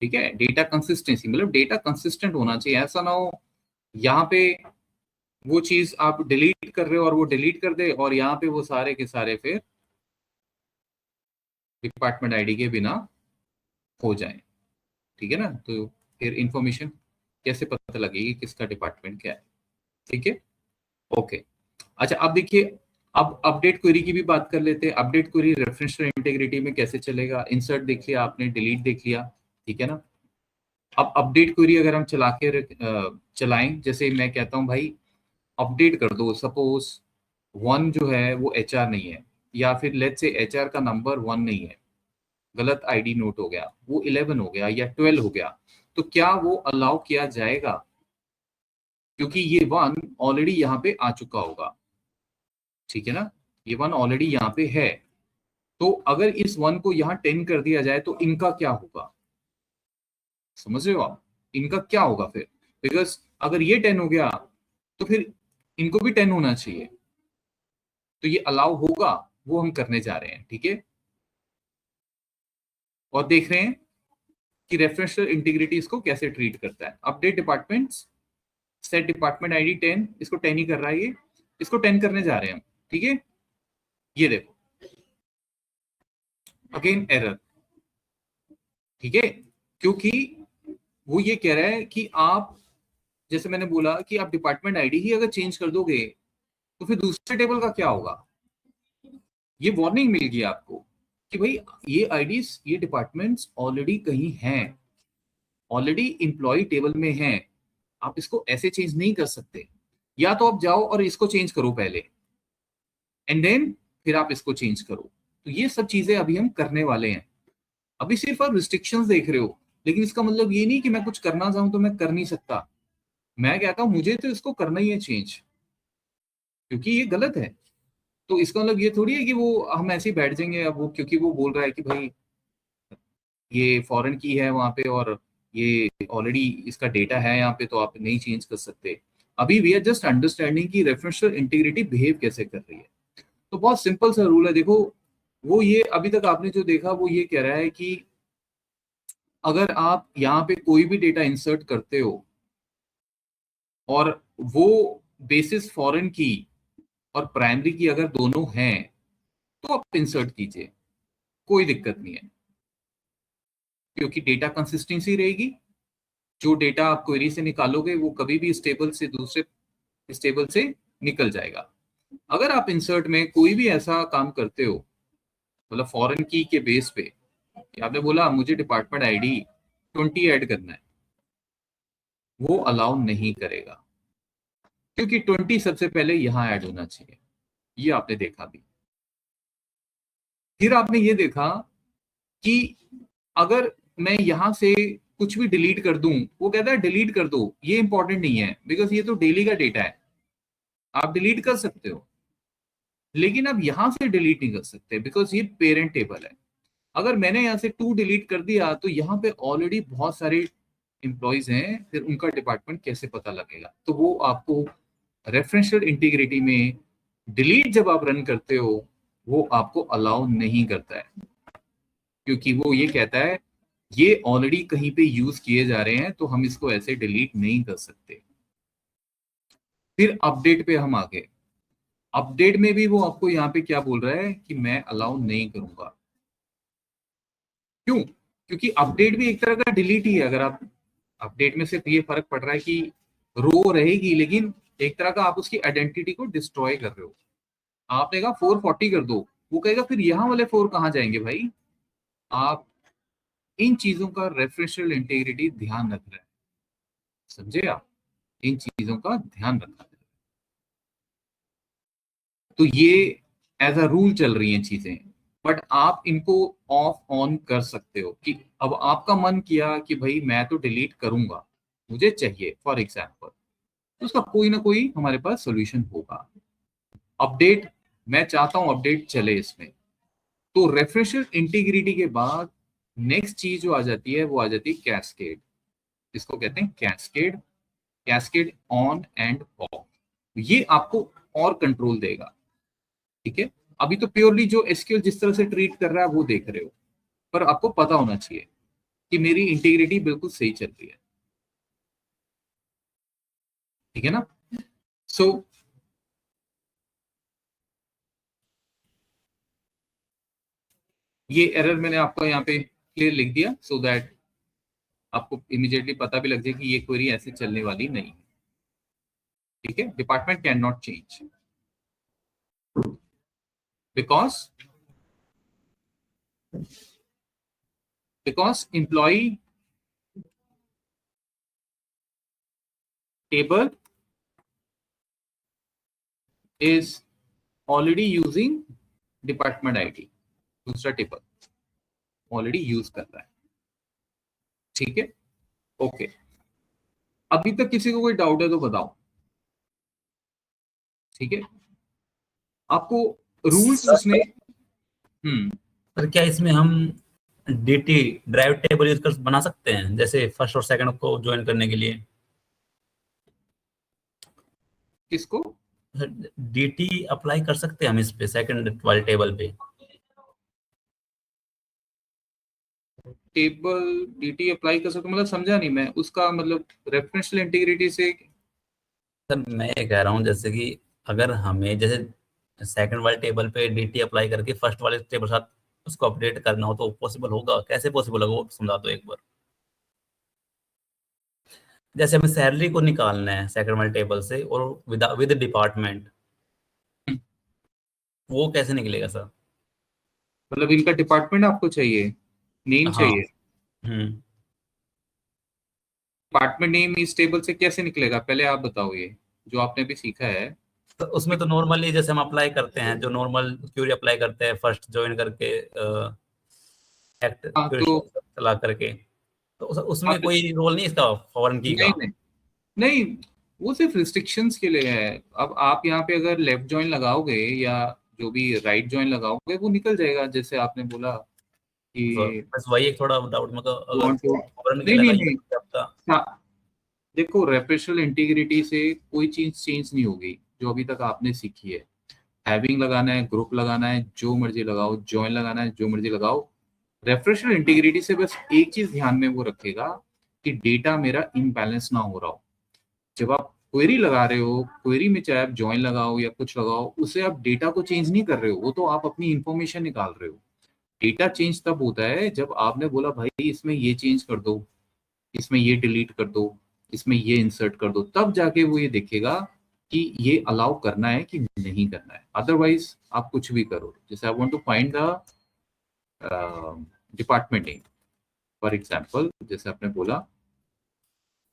ठीक है। Data consistency मतलब data consistent होना चाहिए, ऐसा ना हो यहाँ पे वो चीज आप डिलीट कर रहे हो और वो डिलीट कर दे और यहाँ पे वो सारे के सारे फिर डिपार्टमेंट आईडी के बिना हो जाए, ठीक है ना। तो फिर इंफॉर्मेशन कैसे पता लगेगी किसका डिपार्टमेंट क्या है, ठीक है। ओके, अच्छा अब देखिए, अब अपडेट क्वेरी की भी बात कर लेते हैं। अपडेट क्वेरी रेफरेंशियल इंटीग्रिटी में कैसे चलेगा। इंसर्ट देख लिया आपने, डिलीट देख लिया, ठीक है ना। अब अपडेट क्वेरी अगर हम चलाएं, जैसे मैं कहता हूं भाई अपडेट कर दो, सपोज 1 जो है वो HR नहीं है, या फिर लेट्स से HR का नंबर 1 नहीं है, गलत आईडी नोट हो गया, वो 11 हो गया या 12 हो गया, तो क्या वो अलाउ किया जाएगा, क्योंकि ये 1 ऑलरेडी यहाँ पे आ चुका होगा, ठीक है ना। ये 1 ऑलरेडी यहाँ पे है, तो अगर इस 1 को यहाँ 10 कर दिया जाए तो इनका क्या होगा, समझ रहे हो आप, इनका क्या होगा फिर। बिकॉज अगर ये 10 हो गया तो फिर इनको भी 10 होना चाहिए, तो ये अलाउ होगा, वो हम करने जा रहे हैं, ठीक है। और देख रहे हैं कि रेफरेंशियल इंटीग्रिटी इसको कैसे ट्रीट करता है। Update departments, set department ID 10, इसको 10 ही कर रहा है ये, इसको 10 करने जा रहे हैं हम, ठीक है। ये देखो अगेन एरर, ठीक है, क्योंकि वो ये कह रहा है कि आप, जैसे मैंने बोला कि आप डिपार्टमेंट आईडी ही अगर चेंज कर दोगे तो फिर दूसरे टेबल का क्या होगा। ये वार्निंग मिल गई आपको कि भाई ये आईडीज, ये डिपार्टमेंट्स ऑलरेडी कहीं हैं, ऑलरेडी एम्प्लॉय टेबल में हैं, आप इसको ऐसे चेंज नहीं कर सकते। या तो आप जाओ और इसको चेंज करो पहले, एंड देन फिर आप इसको चेंज करो। तो ये सब चीजें अभी हम करने वाले हैं। अभी सिर्फ आप रिस्ट्रिक्शंस देख रहे हो, लेकिन इसका मतलब ये नहीं कि मैं कुछ करना चाहूं तो मैं कर नहीं सकता। मैं कहता हूं मुझे तो इसको करना ही है चेंज, क्योंकि ये गलत है। तो इसका मतलब ये थोड़ी है कि वो हम ऐसे ही बैठ जाएंगे, अब वो क्योंकि वो बोल रहा है कि भाई ये फॉरेन की है वहां पे और ये ऑलरेडी इसका डेटा है यहाँ पे, तो आप नहीं चेंज कर सकते। अभी वी आर जस्ट अंडरस्टैंडिंग की रेफरेंशियल इंटीग्रिटी बिहेव कैसे कर रही है। तो बहुत सिंपल सा रूल है, देखो वो ये अभी तक आपने जो देखा वो ये कह रहा है कि अगर आप यहाँ पे कोई भी डेटा इंसर्ट करते हो और वो बेसिस फॉरेन की और प्राइमरी की अगर दोनों हैं तो आप इंसर्ट कीजिए, कोई दिक्कत नहीं है, क्योंकि डेटा कंसिस्टेंसी रहेगी। जो डेटा आप क्वेरी से निकालोगे वो कभी भी इस टेबल से दूसरे इस टेबल से निकल जाएगा। अगर आप इंसर्ट में कोई भी ऐसा काम करते हो, मतलब फॉरेन की के बेस पे, आपने बोला मुझे डिपार्टमेंट आईडी 20 ऐड करना है, वो अलाउ नहीं करेगा, क्योंकि 20 सबसे पहले यहां ऐड होना चाहिए। ये आपने देखा भी। फिर आपने ये देखा कि अगर मैं यहां से कुछ भी डिलीट कर दूं, वो कहता है डिलीट कर दो, ये इंपॉर्टेंट नहीं है, बिकॉज ये तो डेली का डेटा है, आप डिलीट कर सकते हो। लेकिन अब यहां से डिलीट नहीं कर सकते बिकॉज ये पेरेंट टेबल है। अगर मैंने यहाँ से 2 डिलीट कर दिया तो यहाँ पे ऑलरेडी बहुत सारे एम्प्लॉयज हैं, फिर उनका डिपार्टमेंट कैसे पता लगेगा? तो वो आपको रेफरेंशियल इंटीग्रिटी में डिलीट जब आप रन करते हो वो आपको अलाउ नहीं करता है, क्योंकि वो ये कहता है ये ऑलरेडी कहीं पे यूज किए जा रहे हैं तो हम इसको ऐसे डिलीट नहीं कर सकते। फिर अपडेट पे हम आ गए। अपडेट में भी वो आपको यहाँ पे क्या बोल रहा है कि मैं अलाउ नहीं करूंगा। क्यों? क्योंकि अपडेट भी एक तरह का डिलीट ही है। अगर आप अपडेट में सिर्फ ये फर्क पड़ रहा है कि रो रहेगी, लेकिन एक तरह का आप उसकी आइडेंटिटी को डिस्ट्रॉय कर रहे हो। आपने कहा 440 कर दो, वो कहेगा फिर यहाँ वाले 4 कहाँ जाएंगे भाई? आप इन चीजों का रेफरेंशियल इंटीग्रिटी ध्यान रख रहे हैं, समझे आप? इन चीजों का ध्यान रखना है। तो ये एज अ रूल चल रही हैं चीजें, बट आप इनको ऑफ ऑन कर सकते हो कि अब आपका मन किया कि भाई मैं तो डिलीट करूंगा, मुझे चाहिए फॉर एग्जाम्पल, तो उसका कोई ना कोई हमारे पास सोल्यूशन होगा। अपडेट, मैं चाहता हूं अपडेट चले इसमें, तो रेफरेंशियल इंटीग्रिटी के बाद नेक्स्ट चीज जो आ जाती है वो आ जाती है कैस्केड। इसको कहते हैं cascade. Cascade on end of, ये आपको और कंट्रोल देगा। ठीक है, अभी तो प्योरली जो एसक्यूएल जिस तरह से ट्रीट कर रहा है वो देख रहे हो, पर आपको पता होना चाहिए कि मेरी इंटीग्रिटी बिल्कुल सही चल रही है। ठीक है ना? सो ये एरर मैंने आपको यहाँ पे क्लियर लिख दिया सो दैट आपको इमीडिएटली पता भी लग जाए कि ये क्वेरी ऐसे चलने वाली नहीं है। ठीक है, department can not change because employee table is already using department ID. दूसरा टेबल ऑलरेडी यूज कर रहा है। ठीक है, ओके। अभी तक किसी को कोई डाउट है तो बताओ। ठीक है, आपको रूल्स सर उसने हम्म सर, क्या इसमें हम डीटी ड्राइव टेबल यूज कर बना सकते हैं, जैसे फर्स्ट और सेकंड को ज्वाइन करने के लिए? किसको? डीटी अप्लाई कर सकते हैं हम इस पे, सेकंड वाले टेबल पे? टेबल डीटी अप्लाई कर सकते हो? मतलब समझा नहीं मैं उसका मतलब। रेफरेंशियल इंटीग्रिटी से सर मैं ये कह रहा हूँ, जैसे कि अगर हमें जैसे सेकंड वाले टेबल पे डीटी अप्लाई करके फर्स्ट वाले टेबल साथ उसको अपडेट करना हो तो पॉसिबल होगा? कैसे पॉसिबल होगा वो समझा दो एक बार। जैसे हमें सैलरी को निकालना है सेकंड वाले टेबल से और विद विद डिपार्टमेंट, वो कैसे निकलेगा सर? मतलब इनका डिपार्टमेंट आपको चाहिए, नेम हाँ। चाहिए। हम्म। डिपार्टमेंट नेम इस टेबल से कैसे निकलेगा पहले आप बताओ, ये जो आपने भी सीखा है तो उसमें। उसमें तो नॉर्मली जैसे हम अप्लाई करते हैं, जो नॉर्मल क्यूरी अप्लाई करते हैं फर्स्ट ज्वाइन करके, एक्ट हाँ क्यूरी तो चला करके, तो हाँ उसमें तो कोई रोल नहीं इसका फॉरेन की नहीं का? नहीं नहीं, वो सिर्फ रिस्ट्रिक्शंस के लिए है। अब आप यहाँ पे अगर लेफ्ट जॉइन लगाओगे या जो भी राइट जॉइन लगाओगे वो निकल जाएगा, जैसे आपने बोला तो कि बस वही एक थोड़ा डाउट, मतलब अगर वांट टू। फॉरेन के नहीं नहीं लगाइए नहीं, तो आपका। हाँ, देखो रेफरेंशियल इंटीग्रिटी से कोई चीज चेंज नहीं होगी जो अभी तक आपने सीखी है। हैविंग लगाना है, ग्रुप लगाना है, जो मर्जी लगाओ, ज्वाइन लगाना है, जो मर्जी लगाओ। रेफरेंशियल इंटीग्रिटी से बस एक चीज ध्यान में वो रखेगा कि डेटा मेरा इनबैलेंस ना हो रहा हो। जब आप क्वेरी लगा रहे हो, क्वेरी में चाहे आप ज्वाइन लगाओ या कुछ लगाओ, उससे आप डेटा को चेंज नहीं कर रहे हो, वो तो आप अपनी इंफॉर्मेशन निकाल रहे हो। डेटा चेंज तब होता है जब आपने बोला भाई इसमें ये चेंज कर दो, इसमें ये डिलीट कर दो, इसमें ये इंसर्ट कर दो, तब जाके वो ये देखेगा कि ये अलाउ करना है कि नहीं करना है। अदरवाइज आप कुछ भी करो, जैसे I want to find the department name for example, जैसे आपने बोला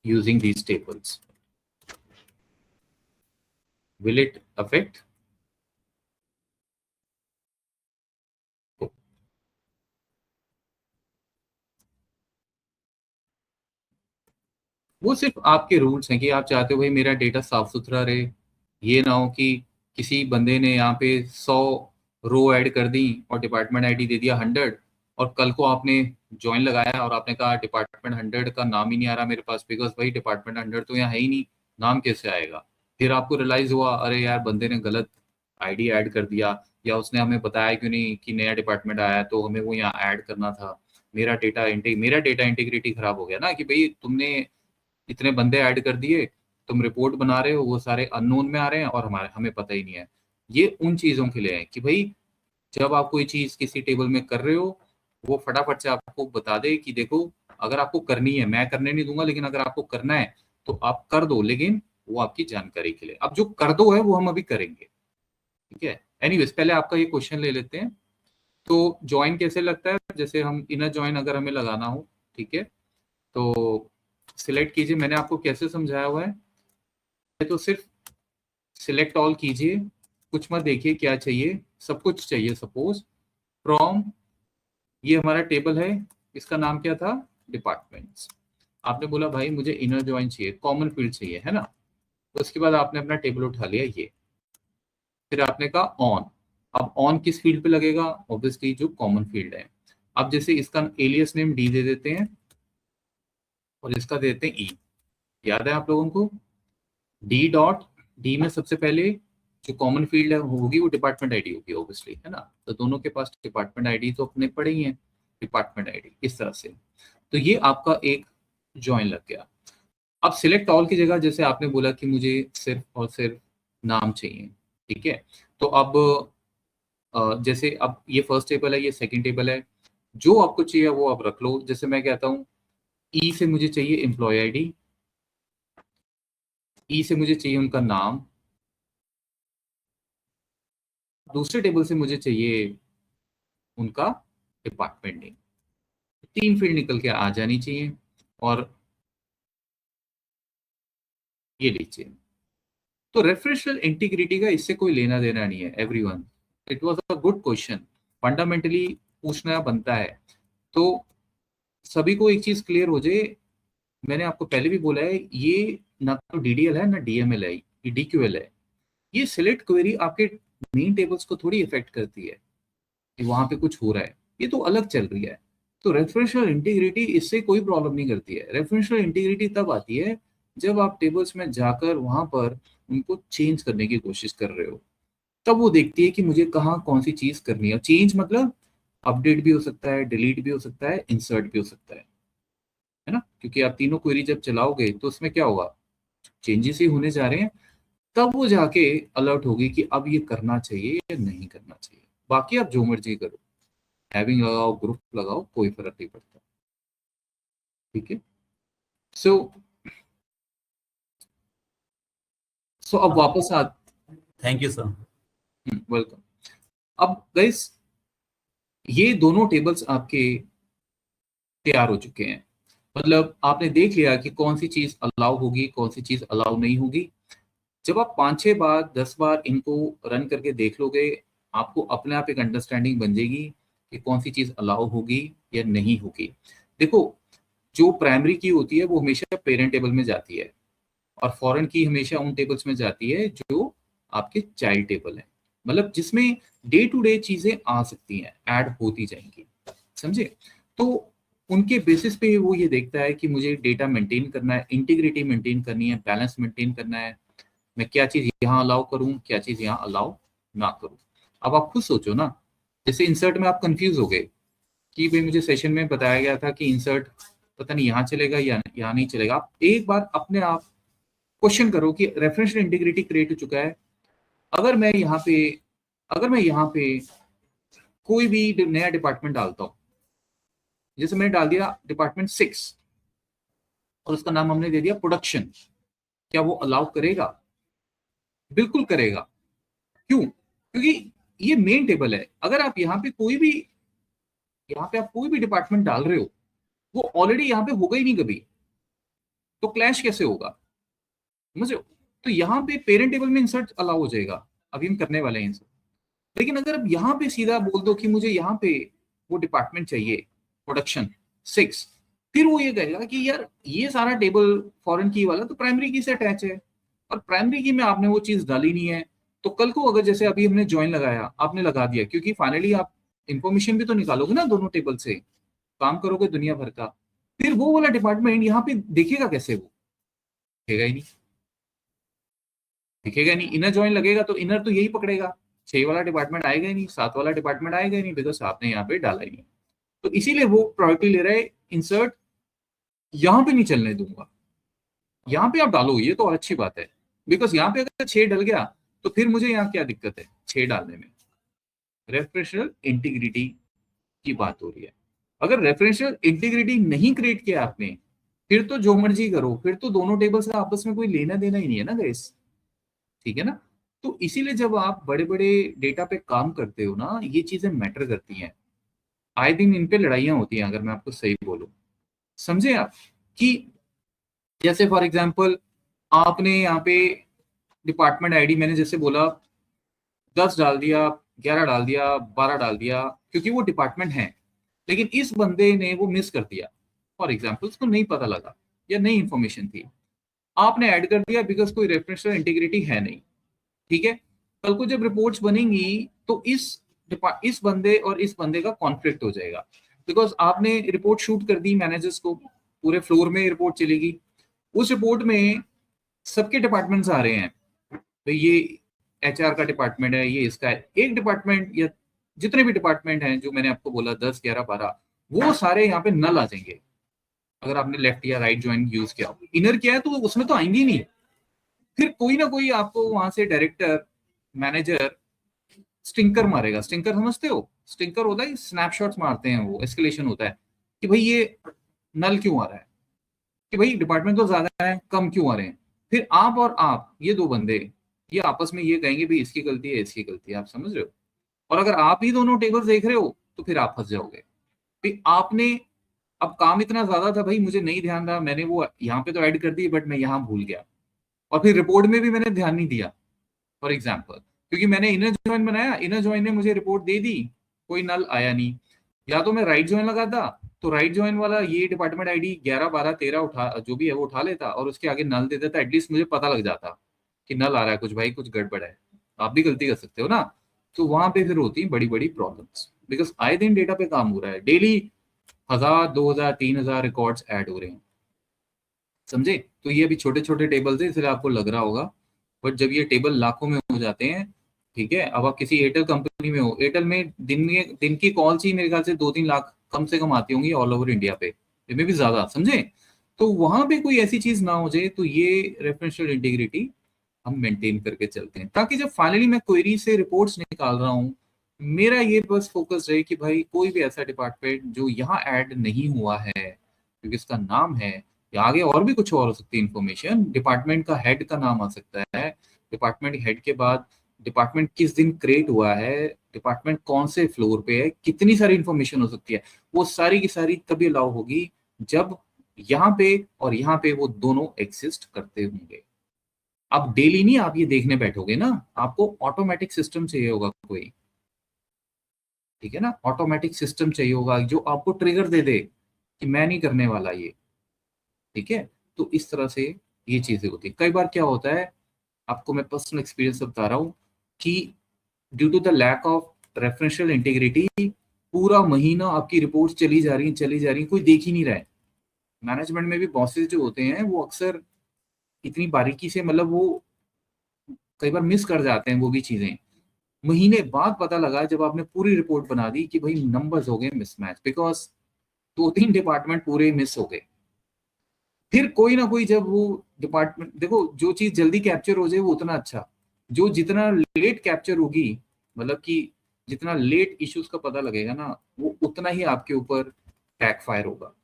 using these tables, will it affect? वो सिर्फ आपके रूल्स हैं कि आप चाहते हो भाई मेरा डेटा साफ सुथरा रहे। ये ना हो कि किसी बंदे ने यहाँ पे 100 रो ऐड कर दी और डिपार्टमेंट आईडी दे दिया 100, और कल को आपने ज्वाइन लगाया और आपने कहा डिपार्टमेंट 100 का नाम ही नहीं आ रहा मेरे पास, बिकॉज भाई डिपार्टमेंट 100 तो यहाँ है ही नहीं, नाम कैसे आएगा? फिर आपको रियलाइज हुआ अरे यार बंदे ने गलत आईडी ऐड कर दिया, या उसने हमें बताया क्यों नहीं कि नया डिपार्टमेंट आया तो हमें वो यहाँ ऐड करना था। मेरा डेटा इंटीग्रिटी खराब हो गया ना, कि भाई तुमने इतने बंदे ऐड कर दिए, तुम रिपोर्ट बना रहे हो, वो सारे अननोन में आ रहे हैं और हमें पता ही नहीं है। ये उन चीजों के लिए है कि भाई जब आप कोई चीज किसी टेबल में कर रहे हो, वो फटाफट से आपको बता दे कि देखो अगर आपको करनी है, मैं करने नहीं दूंगा, लेकिन अगर आपको करना है तो आप कर दो, लेकिन वो आपकी जानकारी के लिए। अब जो कर दो है वो हम अभी करेंगे, ठीक है। एनीवेज पहले आपका ये क्वेश्चन ले लेते हैं। तो ज्वाइन कैसे लगता है? जैसे हम इनर ज्वाइन अगर हमें लगाना हो, ठीक है, तो सिलेक्ट कीजिए। मैंने आपको कैसे समझाया हुआ है, तो सिर्फ सिलेक्ट ऑल कीजिए, कुछ मत देखिए क्या चाहिए, सब कुछ चाहिए। सपोज फ्रॉम, ये हमारा टेबल है, इसका नाम क्या था? डिपार्टमेंट्स। आपने बोला भाई मुझे इनर ज्वाइन चाहिए, कॉमन फील्ड चाहिए, है ना? तो उसके बाद आपने अपना टेबल उठा लिया ये, फिर आपने कहा ऑन। अब ऑन किस फील्ड पे लगेगा? ऑब्वियसली जो कॉमन फील्ड है। अब जैसे इसका एलियस नेम डी दे देते हैं और इसका दे देते हैं ई। याद है आप लोगों को? डी डॉट, डी में सबसे पहले जो कॉमन फील्ड है होगी वो डिपार्टमेंट आईडी होगी ऑब्वियसली, है ना? तो दोनों के पास डिपार्टमेंट आईडी तो अपने पड़े ही हैं, डिपार्टमेंट आईडी इस तरह से। तो ये आपका एक ज्वाइन लग गया। अब सिलेक्ट ऑल की जगह जैसे आपने बोला कि मुझे सिर्फ और सिर्फ नाम चाहिए, ठीक है, तो अब जैसे अब ये फर्स्ट टेबल है, ये सेकंड टेबल है, जो आपको चाहिए वो आप रख लो। जैसे मैं कहता हूँ ई से मुझे चाहिए एम्प्लॉय आईडी, ई से मुझे चाहिए उनका नाम, दूसरे टेबल से मुझे चाहिए उनका डिपार्टमेंट नेम। 3 फील्ड निकल के आ जानी चाहिए। और ये लीजिए, तो रेफरेंशियल इंटीग्रिटी का इससे कोई लेना देना नहीं है everyone. It was a good question, fundamentally पूछना बनता है। तो सभी को एक चीज क्लियर हो जाए, मैंने आपको पहले भी बोला है, ये ना तो डीडीएल है ना डीएमएल है, ये डीक्यूएल है। ये सिलेक्ट क्वेरी आपके मेन टेबल्स को थोड़ी इफेक्ट करती है कि वहां पे कुछ हो रहा है, ये तो अलग चल रही है। तो रेफरेंशियल इंटीग्रिटी इससे कोई प्रॉब्लम नहीं करती है। रेफरेंशियल इंटीग्रिटी तब आती है जब आप टेबल्स में जाकर वहां पर उनको चेंज करने की कोशिश कर रहे हो, तब वो देखती है कि मुझे कहाँ कौन सी चीज करनी है। चेंज मतलब अपडेट भी हो सकता है, डिलीट भी हो सकता है, इंसर्ट भी हो सकता है ना? क्योंकि आप तीनों क्वेरी जब चलाओगे तो उसमें क्या होगा, चेंजेस ही होने जा रहे हैं। तब वो जाके अलर्ट होगी कि अब ये करना चाहिए या नहीं करना चाहिए। बाकी आप जो मर्जी करो, हैविंग लगाओ, ग्रुप लगाओ, कोई फर्क नहीं पड़ता, ठीक है। सो अब वापस आ, थैंक यू सर। वेलकम। अब गाइस ये दोनों टेबल्स आपके तैयार हो चुके हैं। मतलब आपने देख लिया कि कौन सी चीज अलाउ होगी, कौन सी चीज अलाउ नहीं होगी। जब आप 5-6 बार 10 बार इनको रन करके देख लोगे, आपको अपने आप एक अंडरस्टैंडिंग बन जाएगी कि कौन सी चीज अलाउ होगी या नहीं होगी। देखो, जो प्राइमरी की होती है वो हमेशा पेरेंट टेबल में जाती है, और फॉरेन की हमेशा उन टेबल्स में जाती है जो आपके चाइल्ड टेबल है, मतलब जिसमें डे टू डे चीजें आ सकती हैं, ऐड होती जाएंगी, समझे? तो उनके बेसिस पे वो ये देखता है कि मुझे डेटा मेंटेन करना है, इंटीग्रिटी मेंटेन करनी है, बैलेंस मेंटेन करना है, मैं क्या चीज यहाँ अलाउ करूँ, क्या चीज यहाँ अलाउ ना करूँ। अब आप खुद सोचो ना, जैसे इंसर्ट में आप कंफ्यूज हो गए कि भाई मुझे सेशन में बताया गया था कि इंसर्ट पता नहीं यहाँ चलेगा या यहाँ नहीं चलेगा। आप एक बार अपने आप क्वेश्चन करो कि रेफरेंशियल इंटीग्रिटी क्रिएट हो चुका है, अगर मैं यहाँ पे कोई भी नया डिपार्टमेंट डालता हूँ, जैसे मैंने डाल दिया डिपार्टमेंट 6 और उसका नाम हमने दे दिया प्रोडक्शन, क्या वो अलाउ करेगा? बिल्कुल करेगा। क्यों? क्योंकि ये मेन टेबल है। अगर आप यहाँ पे आप कोई भी डिपार्टमेंट डाल रहे हो, वो ऑलरेडी यहाँ पे होगा ही नहीं कभी, तो क्लैश कैसे होगा, समझ रहे हो? तो यहाँ पे पेरेंट टेबल में इंसर्ट अलाउ हो जाएगा, अभी हम करने वाले हैं इंसर्ट। लेकिन अगर आप यहाँ पे सीधा बोल दो कि मुझे यहाँ पे वो डिपार्टमेंट चाहिए प्रोडक्शन 6, फिर वो ये कहेगा कि यार ये सारा टेबल फॉरेन की वाला तो प्राइमरी की से अटैच है, और प्राइमरी की में आपने वो चीज डाली नहीं है, तो कल को अगर जैसे अभी हमने ज्वाइन लगाया, आपने लगा दिया, क्योंकि फाइनली आप इंफॉर्मेशन भी तो निकालोगे ना दोनों टेबल से, काम करोगे दुनिया भर का, फिर वो वाला डिपार्टमेंट यहाँ पे देखेगा कैसे? वो दिखेगा ही नहीं, दिखेगा नहीं। इनर ज्वाइन लगेगा तो इनर तो यही पकड़ेगा, 6 वाला डिपार्टमेंट आएगा ही नहीं, 7 वाला डिपार्टमेंट आएगा ही नहीं, बिकॉज आपने यहाँ पे डाला ही नहीं। तो इसीलिए वो प्रायोरिटी ले रहे, इंसर्ट यहाँ पे नहीं चलने दूंगा, यहाँ पे आप डालो, ये तो और अच्छी बात है, बिकॉज यहाँ पे अगर 6 डल गया तो फिर मुझे यहाँ क्या दिक्कत है 6 डालने में? रेफरेंशियल इंटीग्रिटी की बात हो रही है। अगर रेफरेंशियल इंटीग्रिटी नहीं क्रिएट किया आपने, फिर तो जो मर्जी करो, फिर तो दोनों टेबल्स का आपस में कोई लेना देना ही नहीं है ना गाइस, ठीक है ना? तो इसीलिए जब आप बड़े बड़े डेटा पे काम करते हो ना, ये चीजें मैटर करती हैं। आए दिन इन पे लड़ाइयां होती हैं, अगर मैं आपको सही बोलूं, समझे आप? कि जैसे फॉर एग्जांपल आपने यहाँ पे डिपार्टमेंट आईडी मैंने जैसे बोला 10 डाल दिया, 11 डाल दिया, 12 डाल दिया, क्योंकि वो डिपार्टमेंट है। लेकिन इस बंदे ने वो मिस कर दिया, फॉर एग्जाम्पल उसको नहीं पता लगा या नई इंफॉर्मेशन थी, आपने ऐड कर दिया, बिकॉज कोई रेफरेंशियल इंटीग्रिटी है नहीं, ठीक है? कल को जब रिपोर्ट्स बनेंगी तो इस बंदे और इस बंदे का कॉन्फ्लिक्ट हो जाएगा, बिकॉज आपने रिपोर्ट शूट कर दी मैनेजर्स को, पूरे फ्लोर में रिपोर्ट चलेगी, उस रिपोर्ट में सबके डिपार्टमेंट्स आ रहे हैं, तो ये एचआर का डिपार्टमेंट है, ये इसका है, एक डिपार्टमेंट या जितने भी डिपार्टमेंट हैं जो मैंने आपको बोला 10, 11, 12, वो सारे यहाँ पे नल आ जाएंगे अगर आपने लेफ्ट या राइट ज्वाइन यूज किया हो। इनर किया है तो उसमें तो आएंगे नहीं, फिर कोई ना कोई आपको वहां से डायरेक्टर, मैनेजर स्टिंकर मारेगा। स्टिंकर समझते हो? स्टिंकर होता है, स्नैपशॉट्स मारते हैं, वो एस्केलेशन होता है कि भाई ये नल क्यों आ रहा है, कि भाई डिपार्टमेंट तो ज्यादा है, कम क्यों आ रहे हैं। फिर आप और आप, ये दो बंदे, ये आपस में ये कहेंगे भाई इसकी गलती है, इसकी गलती है, आप समझ रहे हो? और अगर आप ही दोनों टेबल देख रहे हो तो फिर आप फंस जाओगे। फिर आपने, अब काम इतना ज्यादा था भाई, मुझे नहीं ध्यान रहा, मैंने वो यहाँ पे तो ऐड कर दी, बट मैं यहाँ भूल गया, और फिर रिपोर्ट में भी मैंने ध्यान नहीं दिया, फॉर एग्जाम्पल, क्योंकि मैंने इनर ज्वाइन बनाया, इनर ज्वाइन ने मुझे रिपोर्ट दे दी, कोई नल आया नहीं, या तो मैं राइट ज्वाइन लगाता, तो राइट ज्वाइन वाला ये डिपार्टमेंट आईडी 11, 12, 13 उठा, जो भी है वो उठा लेता, और उसके आगे नल दे देता, एटलीस्ट मुझे पता लग जाता कि नल आ रहा है, कुछ भाई कुछ गड़बड़ है। आप भी गलती कर सकते हो ना, तो वहां पे फिर होती है बड़ी बड़ी प्रॉब्लम्स, बिकॉज आए दिन डेटा पे काम हो रहा है, डेली 1000, 2000, 3000 रिकॉर्ड्स ऐड हो रहे हैं, समझे? तो ये अभी छोटे छोटे टेबल्स है, इसलिए आपको लग रहा होगा, बट जब ये टेबल लाखों में हो जाते हैं, ठीक है? अब आप किसी एयरटेल कंपनी में हो, एयरटेल में दिन की कॉल्स ही मेरे ख्याल से 2-3 लाख कम से कम आती होंगी ऑल ओवर इंडिया पे, इनमें भी ज्यादा, समझे? तो वहां पे कोई ऐसी चीज ना हो जाए, तो ये रेफरेंशियल इंटीग्रिटी हम मेंटेन करके चलते हैं, ताकि जब फाइनली मैं क्वेरी से रिपोर्ट्स निकाल रहा हूँ, मेरा ये बस फोकस रहे कि भाई कोई भी ऐसा डिपार्टमेंट जो यहाँ ऐड नहीं हुआ है, क्योंकि इसका नाम है, या आगे और भी कुछ और हो सकती है इंफॉर्मेशन, डिपार्टमेंट का हेड का नाम आ सकता है, डिपार्टमेंट हेड के बाद डिपार्टमेंट किस दिन क्रिएट हुआ है, डिपार्टमेंट कौन से फ्लोर पे है, कितनी सारी इंफॉर्मेशन हो सकती है, वो सारी की सारी तभी अलाउ होगी जब यहाँ पे और यहाँ पे वो दोनों एग्जिस्ट करते होंगे। अब डेली नहीं आप ये देखने बैठोगे ना, आपको ऑटोमेटिक सिस्टम चाहिए होगा कोई, ठीक है ना? ऑटोमेटिक सिस्टम चाहिए होगा जो आपको ट्रिगर दे दे कि मैं नहीं करने वाला ये, ठीक है? तो इस तरह से ये चीजें होती है। कई बार क्या होता है, आपको मैं पर्सनल एक्सपीरियंस से बता रहा हूँ कि due to the lack of referential integrity, पूरा महीना आपकी रिपोर्ट चली जा रही है, चली जा रही है, कोई देख ही नहीं रहा है। मैनेजमेंट में भी बॉसेस जो होते हैं वो अक्सर इतनी बारीकी से, मतलब वो कई बार मिस कर जाते हैं वो भी चीजें। महीने बाद पता लगा जब आपने पूरी रिपोर्ट बना दी कि भाई नंबर्स हो गए मिसमैच, बिकॉज 2-3 डिपार्टमेंट पूरे मिस हो गए। फिर कोई ना कोई, जब वो डिपार्टमेंट, देखो जो चीज जल्दी कैप्चर हो जाए वो उतना अच्छा, जो जितना लेट कैप्चर होगी, मतलब कि जितना लेट इश्यूज का पता लगेगा ना, वो उतना ही आपके ऊपर बैकफायर होगा,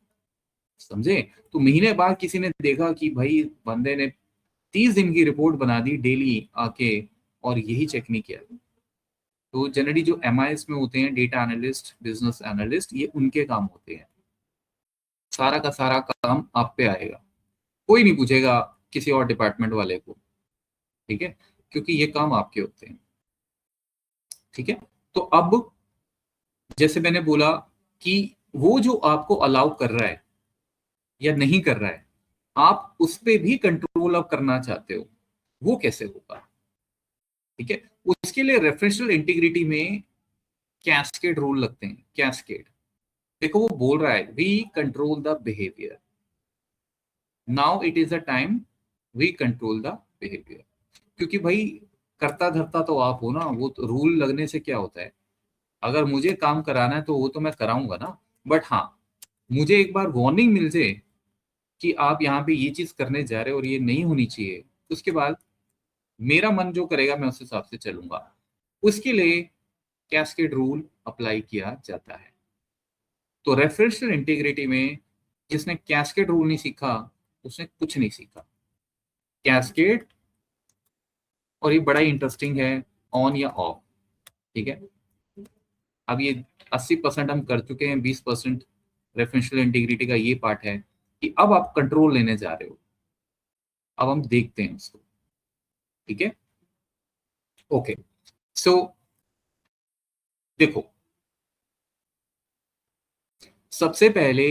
समझे? तो महीने बाद किसी ने देखा कि भाई बंदे ने 30 दिन की रिपोर्ट बना दी डेली आके, और यही चेक नहीं किया। तो जनरली जो MIS में होते हैं, डेटा एनालिस्ट, बिजनेस एनालिस्ट, ये उनके काम होते हैं, सारा का सारा काम आप पे आएगा, कोई नहीं पूछेगा किसी और डिपार्टमेंट वाले को, ठीक है? क्योंकि ये काम आपके होते हैं, ठीक है? तो अब जैसे मैंने बोला कि वो जो आपको अलाउ कर रहा है या नहीं कर रहा है, आप उस पर भी कंट्रोल अब करना चाहते हो, वो कैसे होगा? ठीक है, उसके लिए रेफरेंशियल इंटीग्रिटी में कैस्केड रूल लगते हैं। कैस्केड, देखो वो बोल रहा है we control the behaviour, now it is a time we control the behaviour. क्योंकि भाई करता धरता तो आप हो ना, वो तो रूल लगने से क्या होता है, अगर मुझे काम कराना है तो वो तो मैं कराऊंगा ना, बट हाँ मुझे एक बार वार्निंग मिल जाए कि आप यहाँ पे ये चीज करने जा रहे हो और ये नहीं होनी चाहिए, उसके बाद मेरा मन जो करेगा मैं उस हिसाब से चलूंगा। उसके लिए कैस्केड रूल अप्लाई किया जाता है। तो रेफरेंशियल इंटीग्रिटी में जिसने कैस्केड रूल नहीं सीखा उसने कुछ नहीं सीखा। कैस्केड, और ये बड़ा ही इंटरेस्टिंग है, ऑन या ऑफ। ठीक है, अब ये 80% हम कर चुके हैं, 20% रेफरेंशियल इंटीग्रिटी का ये पार्ट है कि अब आप कंट्रोल लेने जा रहे हो। अब हम देखते हैं उसको। ठीक है, ओके, सो देखो सबसे पहले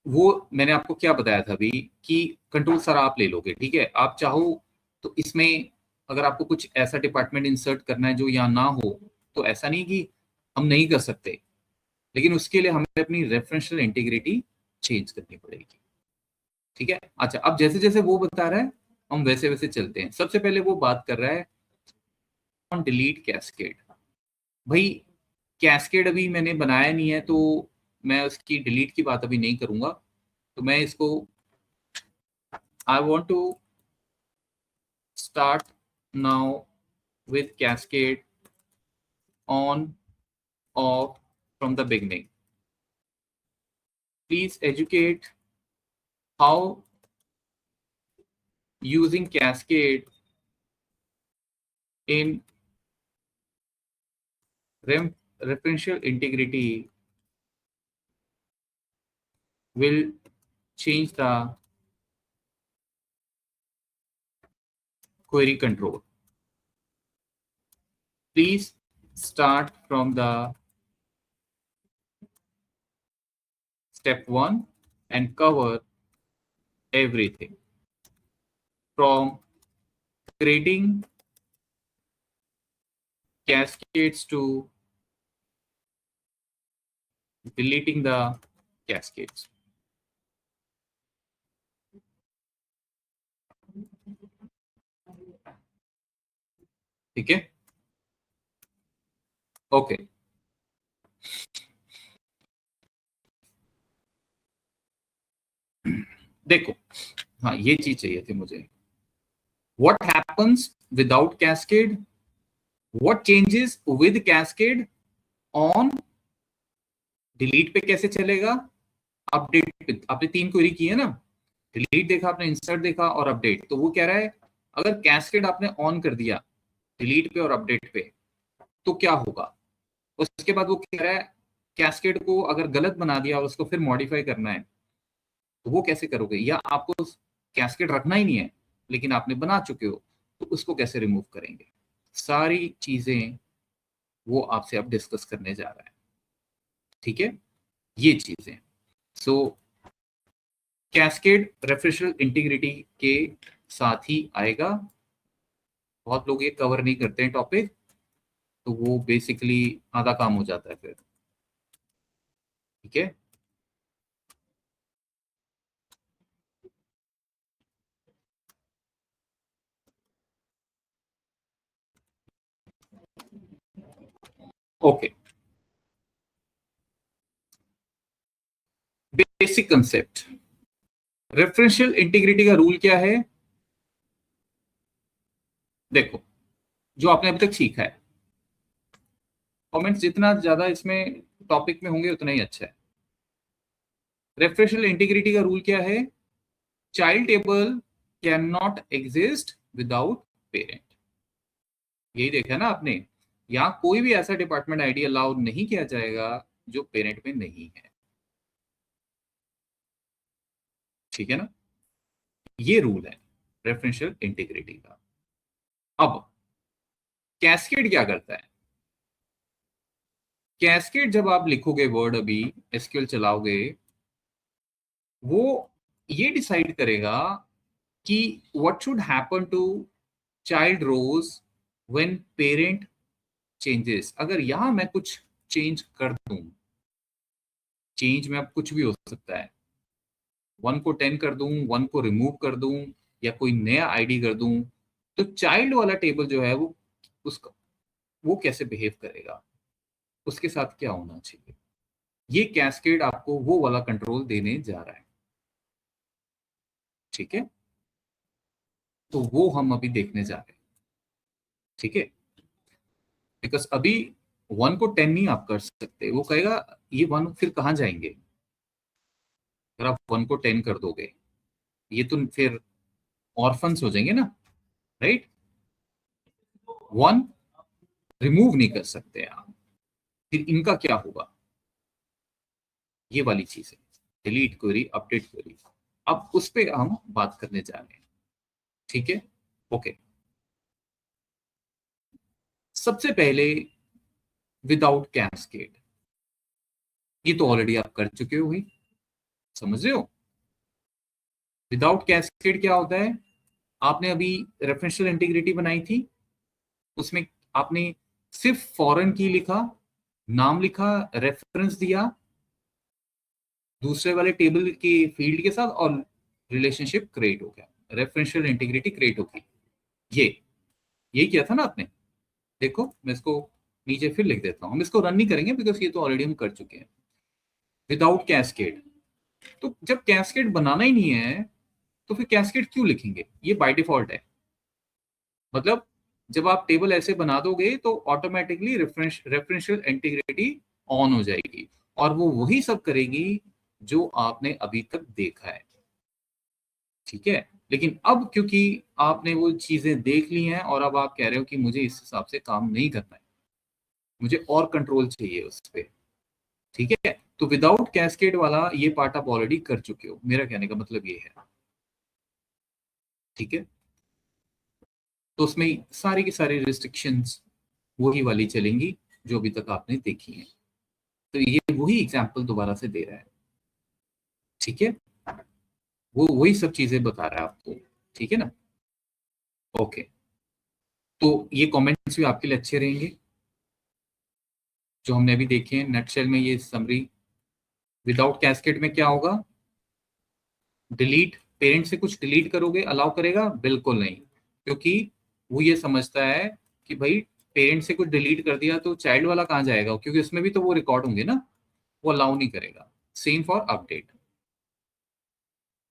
वो मैंने आपको क्या बताया था अभी कि कंट्रोल सारा आप ले लोगे। ठीक है, आप चाहो तो इसमें अगर आपको कुछ ऐसा डिपार्टमेंट इंसर्ट करना है जो यहाँ ना हो, तो ऐसा नहीं कि हम नहीं कर सकते, लेकिन उसके लिए हमें अपनी रेफरेंशियल इंटीग्रिटी चेंज करनी पड़ेगी। ठीक है, अच्छा अब जैसे जैसे वो बता रहा है हम वैसे वैसे चलते हैं। सबसे पहले वो बात कर रहा है ऑन डिलीट कैस्केड। भाई कैस्केड अभी मैंने बनाया नहीं है तो मैं उसकी डिलीट की बात अभी नहीं करूंगा, तो मैं इसको I want to start now with cascade on off from the beginning. Please educate how using cascade in referential integrity will change the query control. Please start from the step 1 and cover everything from creating cascades to deleting the cascades. ठीक है, okay, देखो हाँ ये चीज चाहिए थी मुझे। What happens without cascade? What changes with cascade? On delete पे कैसे चलेगा, अपडेट पे। आपने 3 क्वेरी की है ना, डिलीट देखा आपने, इंसर्ट देखा और अपडेट। तो वो कह रहा है अगर कैस्केड आपने ऑन कर दिया डिलीट पे और अपडेट पे तो क्या होगा। उसके बाद वो कह रहा है कैस्केड को अगर गलत बना दिया और उसको फिर मॉडिफाई करना है तो वो कैसे करोगे, या आपको कैस्केड रखना ही नहीं है लेकिन आपने बना चुके हो तो उसको कैसे रिमूव करेंगे। सारी चीजें वो आपसे अब डिस्कस करने जा रहा है। ठीक है, ये चीजें। सो कैस्केड रेफरेंशियल इंटीग्रिटी के साथ ही आएगा। बहुत लोग ये कवर नहीं करते हैं टॉपिक, तो वो बेसिकली आधा काम हो जाता है फिर। ठीक है, okay, basic concept. Referential integrity का रूल क्या है, देखो जो आपने अभी तक सीखा है, कमेंट्स जितना ज्यादा इसमें टॉपिक में होंगे उतना ही अच्छा है। रेफरेंशियल इंटीग्रिटी का रूल क्या है, child table can not exist without parent. यही देखा ना आपने, यहाँ कोई भी ऐसा डिपार्टमेंट आईडी अलाउड नहीं किया जाएगा जो पेरेंट में नहीं है। ठीक है ना, ये रूल है रेफरेंशियल इंटीग्रिटी का। अब कैस्केड क्या करता है, कैस्केड जब आप लिखोगे वर्ड, अभी एसक्यूएल चलाओगे, वो ये डिसाइड करेगा कि what should happen to child rows when parent changes, अगर यहां मैं कुछ चेंज कर दूं, चेंज में अब कुछ भी हो सकता है, 1 को 10 कर दूं, 1 को रिमूव कर दूं, या कोई नया आईडी कर दूं, तो चाइल्ड वाला टेबल जो है वो उसका वो कैसे बिहेव करेगा, उसके साथ क्या होना चाहिए, ये कैस्केड आपको वो वाला कंट्रोल देने जा रहा है। ठीक है, तो वो हम अभी देखने जा रहे हैं। ठीक है, बिकॉज अभी 1 को 10 नहीं आप कर सकते, वो कहेगा ये 1 फिर कहाँ जाएंगे, अगर आप 1 को 10 कर दोगे ये तो फिर ऑर्फन्स हो जाएंगे ना, राइट। 1 रिमूव नहीं कर सकते आप, फिर इनका क्या होगा, ये वाली चीज है, डिलीट क्वेरी, अपडेट क्वेरी। अब उस पर हम बात करने जा रहे हैं। ठीक है, ओके। सबसे पहले विदाउट कैस्केड, ये तो ऑलरेडी आप कर चुके हो, ही समझ रहे हो। विदाउट कैस्केड क्या होता है, आपने अभी रेफरेंशियल इंटीग्रिटी बनाई थी, उसमें आपने सिर्फ फॉरेन की लिखा, नाम लिखा, रेफरेंस दिया दूसरे वाले टेबल के फील्ड के साथ, और रिलेशनशिप क्रिएट हो गया, रेफरेंशियल इंटीग्रिटी क्रिएट होगी। ये किया था ना आपने। देखो मैं इसको नीचे फिर लिख देता हूं, हम इसको रन नहीं करेंगे बिकॉज ये तो ऑलरेडी हम कर चुके हैं। विदाउट कैस्केड, तो जब कैस्केड बनाना ही नहीं है तो फिर कैस्केड क्यों लिखेंगे, ये बाय डिफॉल्ट है। मतलब जब आप टेबल ऐसे बना दोगे तो ऑटोमेटिकली रेफरेंशियल इंटीग्रिटी ऑन हो जाएगी, और वो वही सब करेगी जो आपने अभी तक देखा है। ठीक है, लेकिन अब क्योंकि आपने वो चीजें देख ली हैं और अब आप कह रहे हो कि मुझे इस हिसाब से काम नहीं करना है, मुझे और कंट्रोल चाहिए उस पर। ठीक है, तो विदाउट कैस्केड वाला ये पार्ट आप ऑलरेडी कर चुके हो, मेरा कहने का मतलब ये है। ठीक है, तो उसमें सारी की सारी रिस्ट्रिक्शंस वही वाली चलेंगी जो अभी तक आपने देखी है। तो ये वही एग्जांपल दोबारा से दे रहा है। ठीक है, वो वही सब चीजें बता रहा है आपको। ठीक है ना, ओके। तो ये कमेंट्स भी आपके लिए अच्छे रहेंगे जो हमने अभी देखे हैं नटशेल में, ये समरी। विदाउट कैस्केड में क्या होगा, डिलीट, पेरेंट से कुछ डिलीट करोगे अलाउ करेगा, बिल्कुल नहीं, क्योंकि वो ये समझता है कि भाई पेरेंट से कुछ डिलीट कर दिया तो चाइल्ड वाला कहाँ जाएगा, क्योंकि उसमें भी तो वो रिकॉर्ड होंगे ना, वो अलाउ नहीं करेगा। सेम फॉर अपडेट,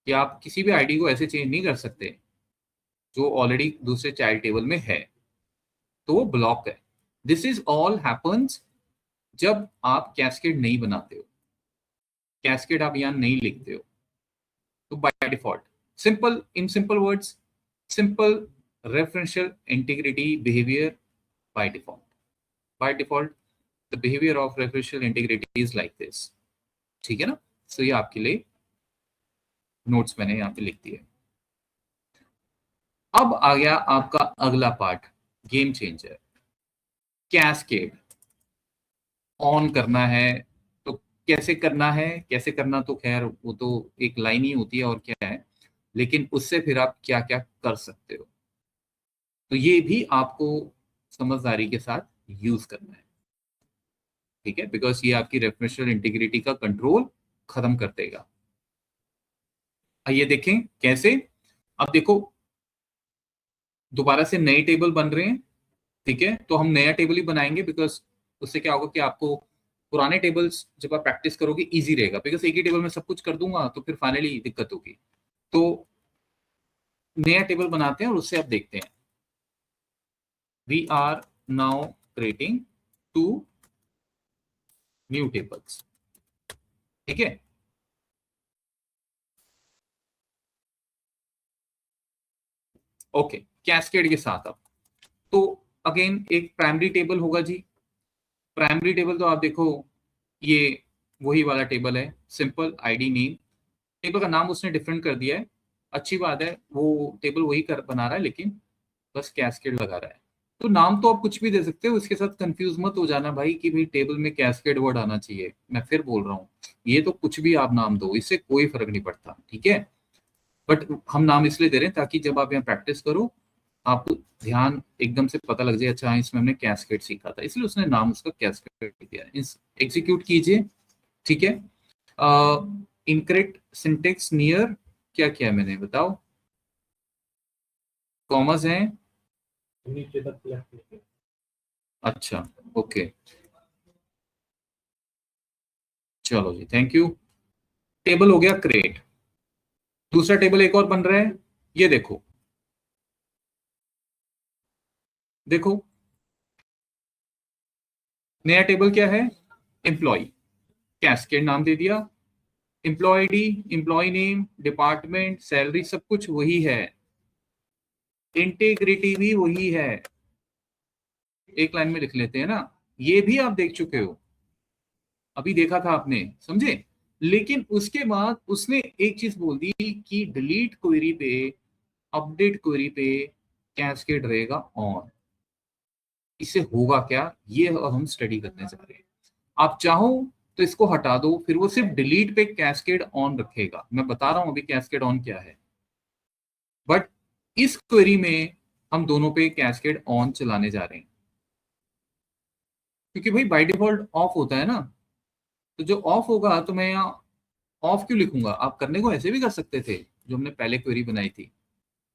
कि आप किसी भी आईडी को ऐसे चेंज नहीं कर सकते जो ऑलरेडी दूसरे चाइल्ड टेबल में है, तो वो ब्लॉक है। दिस इज ऑल हैपन्स जब आप कैस्केड नहीं बनाते हो, कैस्केड आप यहां नहीं लिखते हो, तो by default simple, in simple words, simple referential integrity behaviour by default the behavior of referential integrity is like this। ठीक है ना, सो ये आपके लिए नोट्स मैंने यहाँ पे लिख दिए। अब आ गया आपका अगला part, game changer. Cascade on करना है तो कैसे करना है, कैसे करना तो खैर वो तो एक लाइन ही होती है और क्या है, लेकिन उससे फिर आप क्या क्या कर सकते हो, तो ये भी आपको समझदारी के साथ यूज करना है। ठीक है, बिकॉज ये आपकी रेफरेंशियल इंटीग्रिटी का कंट्रोल खत्म कर देगा। आइए देखें कैसे। अब देखो दोबारा से नए टेबल बन रहे हैं। ठीक है, तो हम नया टेबल ही बनाएंगे, बिकॉज उससे क्या होगा कि आपको पुराने टेबल्स जब आप प्रैक्टिस करोगे इजी रहेगा, बिकॉज एक ही टेबल में सब कुछ कर दूंगा तो फिर फाइनली दिक्कत होगी। तो नया टेबल बनाते हैं और उससे आप देखते हैं। We are now creating 2 new tables. ठीक है, ओके, कैस्केड के साथ। अब तो अगेन एक प्राइमरी टेबल होगा जी। प्राइमरी टेबल तो आप देखो ये वही वाला टेबल है, सिंपल आईडी नेम, टेबल का नाम उसने डिफरेंट कर दिया है, अच्छी बात है, वो टेबल वही कर बना रहा है लेकिन बस कैस्केड लगा रहा है। तो नाम तो आप कुछ भी दे सकते हो, इसके साथ कंफ्यूज मत हो जाना भाई कि भाई टेबल में कैस्केड वर्ड आना चाहिए, मैं फिर बोल रहा हूँ ये तो कुछ भी आप नाम दो, इससे कोई फर्क नहीं पड़ता। ठीक है, बट हम नाम इसलिए दे रहे हैं ताकि जब आप यहाँ प्रैक्टिस करो आपको ध्यान एकदम से पता लग जाए, अच्छा इसमें हमने कैस्केड सीखा था, इसलिए उसने नाम उसका कैस्केड दिया। एग्जीक्यूट कीजिए, ठीक है। इनकरेक्ट सिंटेक्स नियर, क्या किया मैंने बताओ, कॉमर्स है, नीचे तक लेफ्ट। अच्छा ओके, चलो जी, थैंक यू। टेबल हो गया क्रिएट। दूसरा टेबल एक और बन रहा है, ये देखो, देखो नया टेबल क्या है, एम्प्लॉय, कैस्केड नाम दे दिया, employee ID, employee name, department, salary, सब कुछ वही है, इंटीग्रिटी भी वही है। एक लाइन में लिख लेते हैं ना, ये भी आप देख चुके हो, अभी देखा था आपने, समझे। लेकिन उसके बाद उसने एक चीज बोल दी कि डिलीट क्वेरी पे, अपडेट क्वेरी पे कैस्केड रहेगा ऑन। इससे होगा क्या, ये अब हम स्टडी करने जा रहे हैं। आप चाहो तो इसको हटा दो, फिर वो सिर्फ डिलीट पे कैस्केड ऑन रखेगा। मैं बता रहा हूं अभी कैस्केड ऑन क्या है, बट इस क्वेरी में हम दोनों पे कैस्केड ऑन चलाने जा रहे हैं, क्योंकि भाई बाय डिफॉल्ट ऑफ होता है ना, तो जो ऑफ होगा तो मैं यहाँ ऑफ क्यों लिखूंगा, आप करने को ऐसे भी कर सकते थे जो हमने पहले क्वेरी बनाई थी,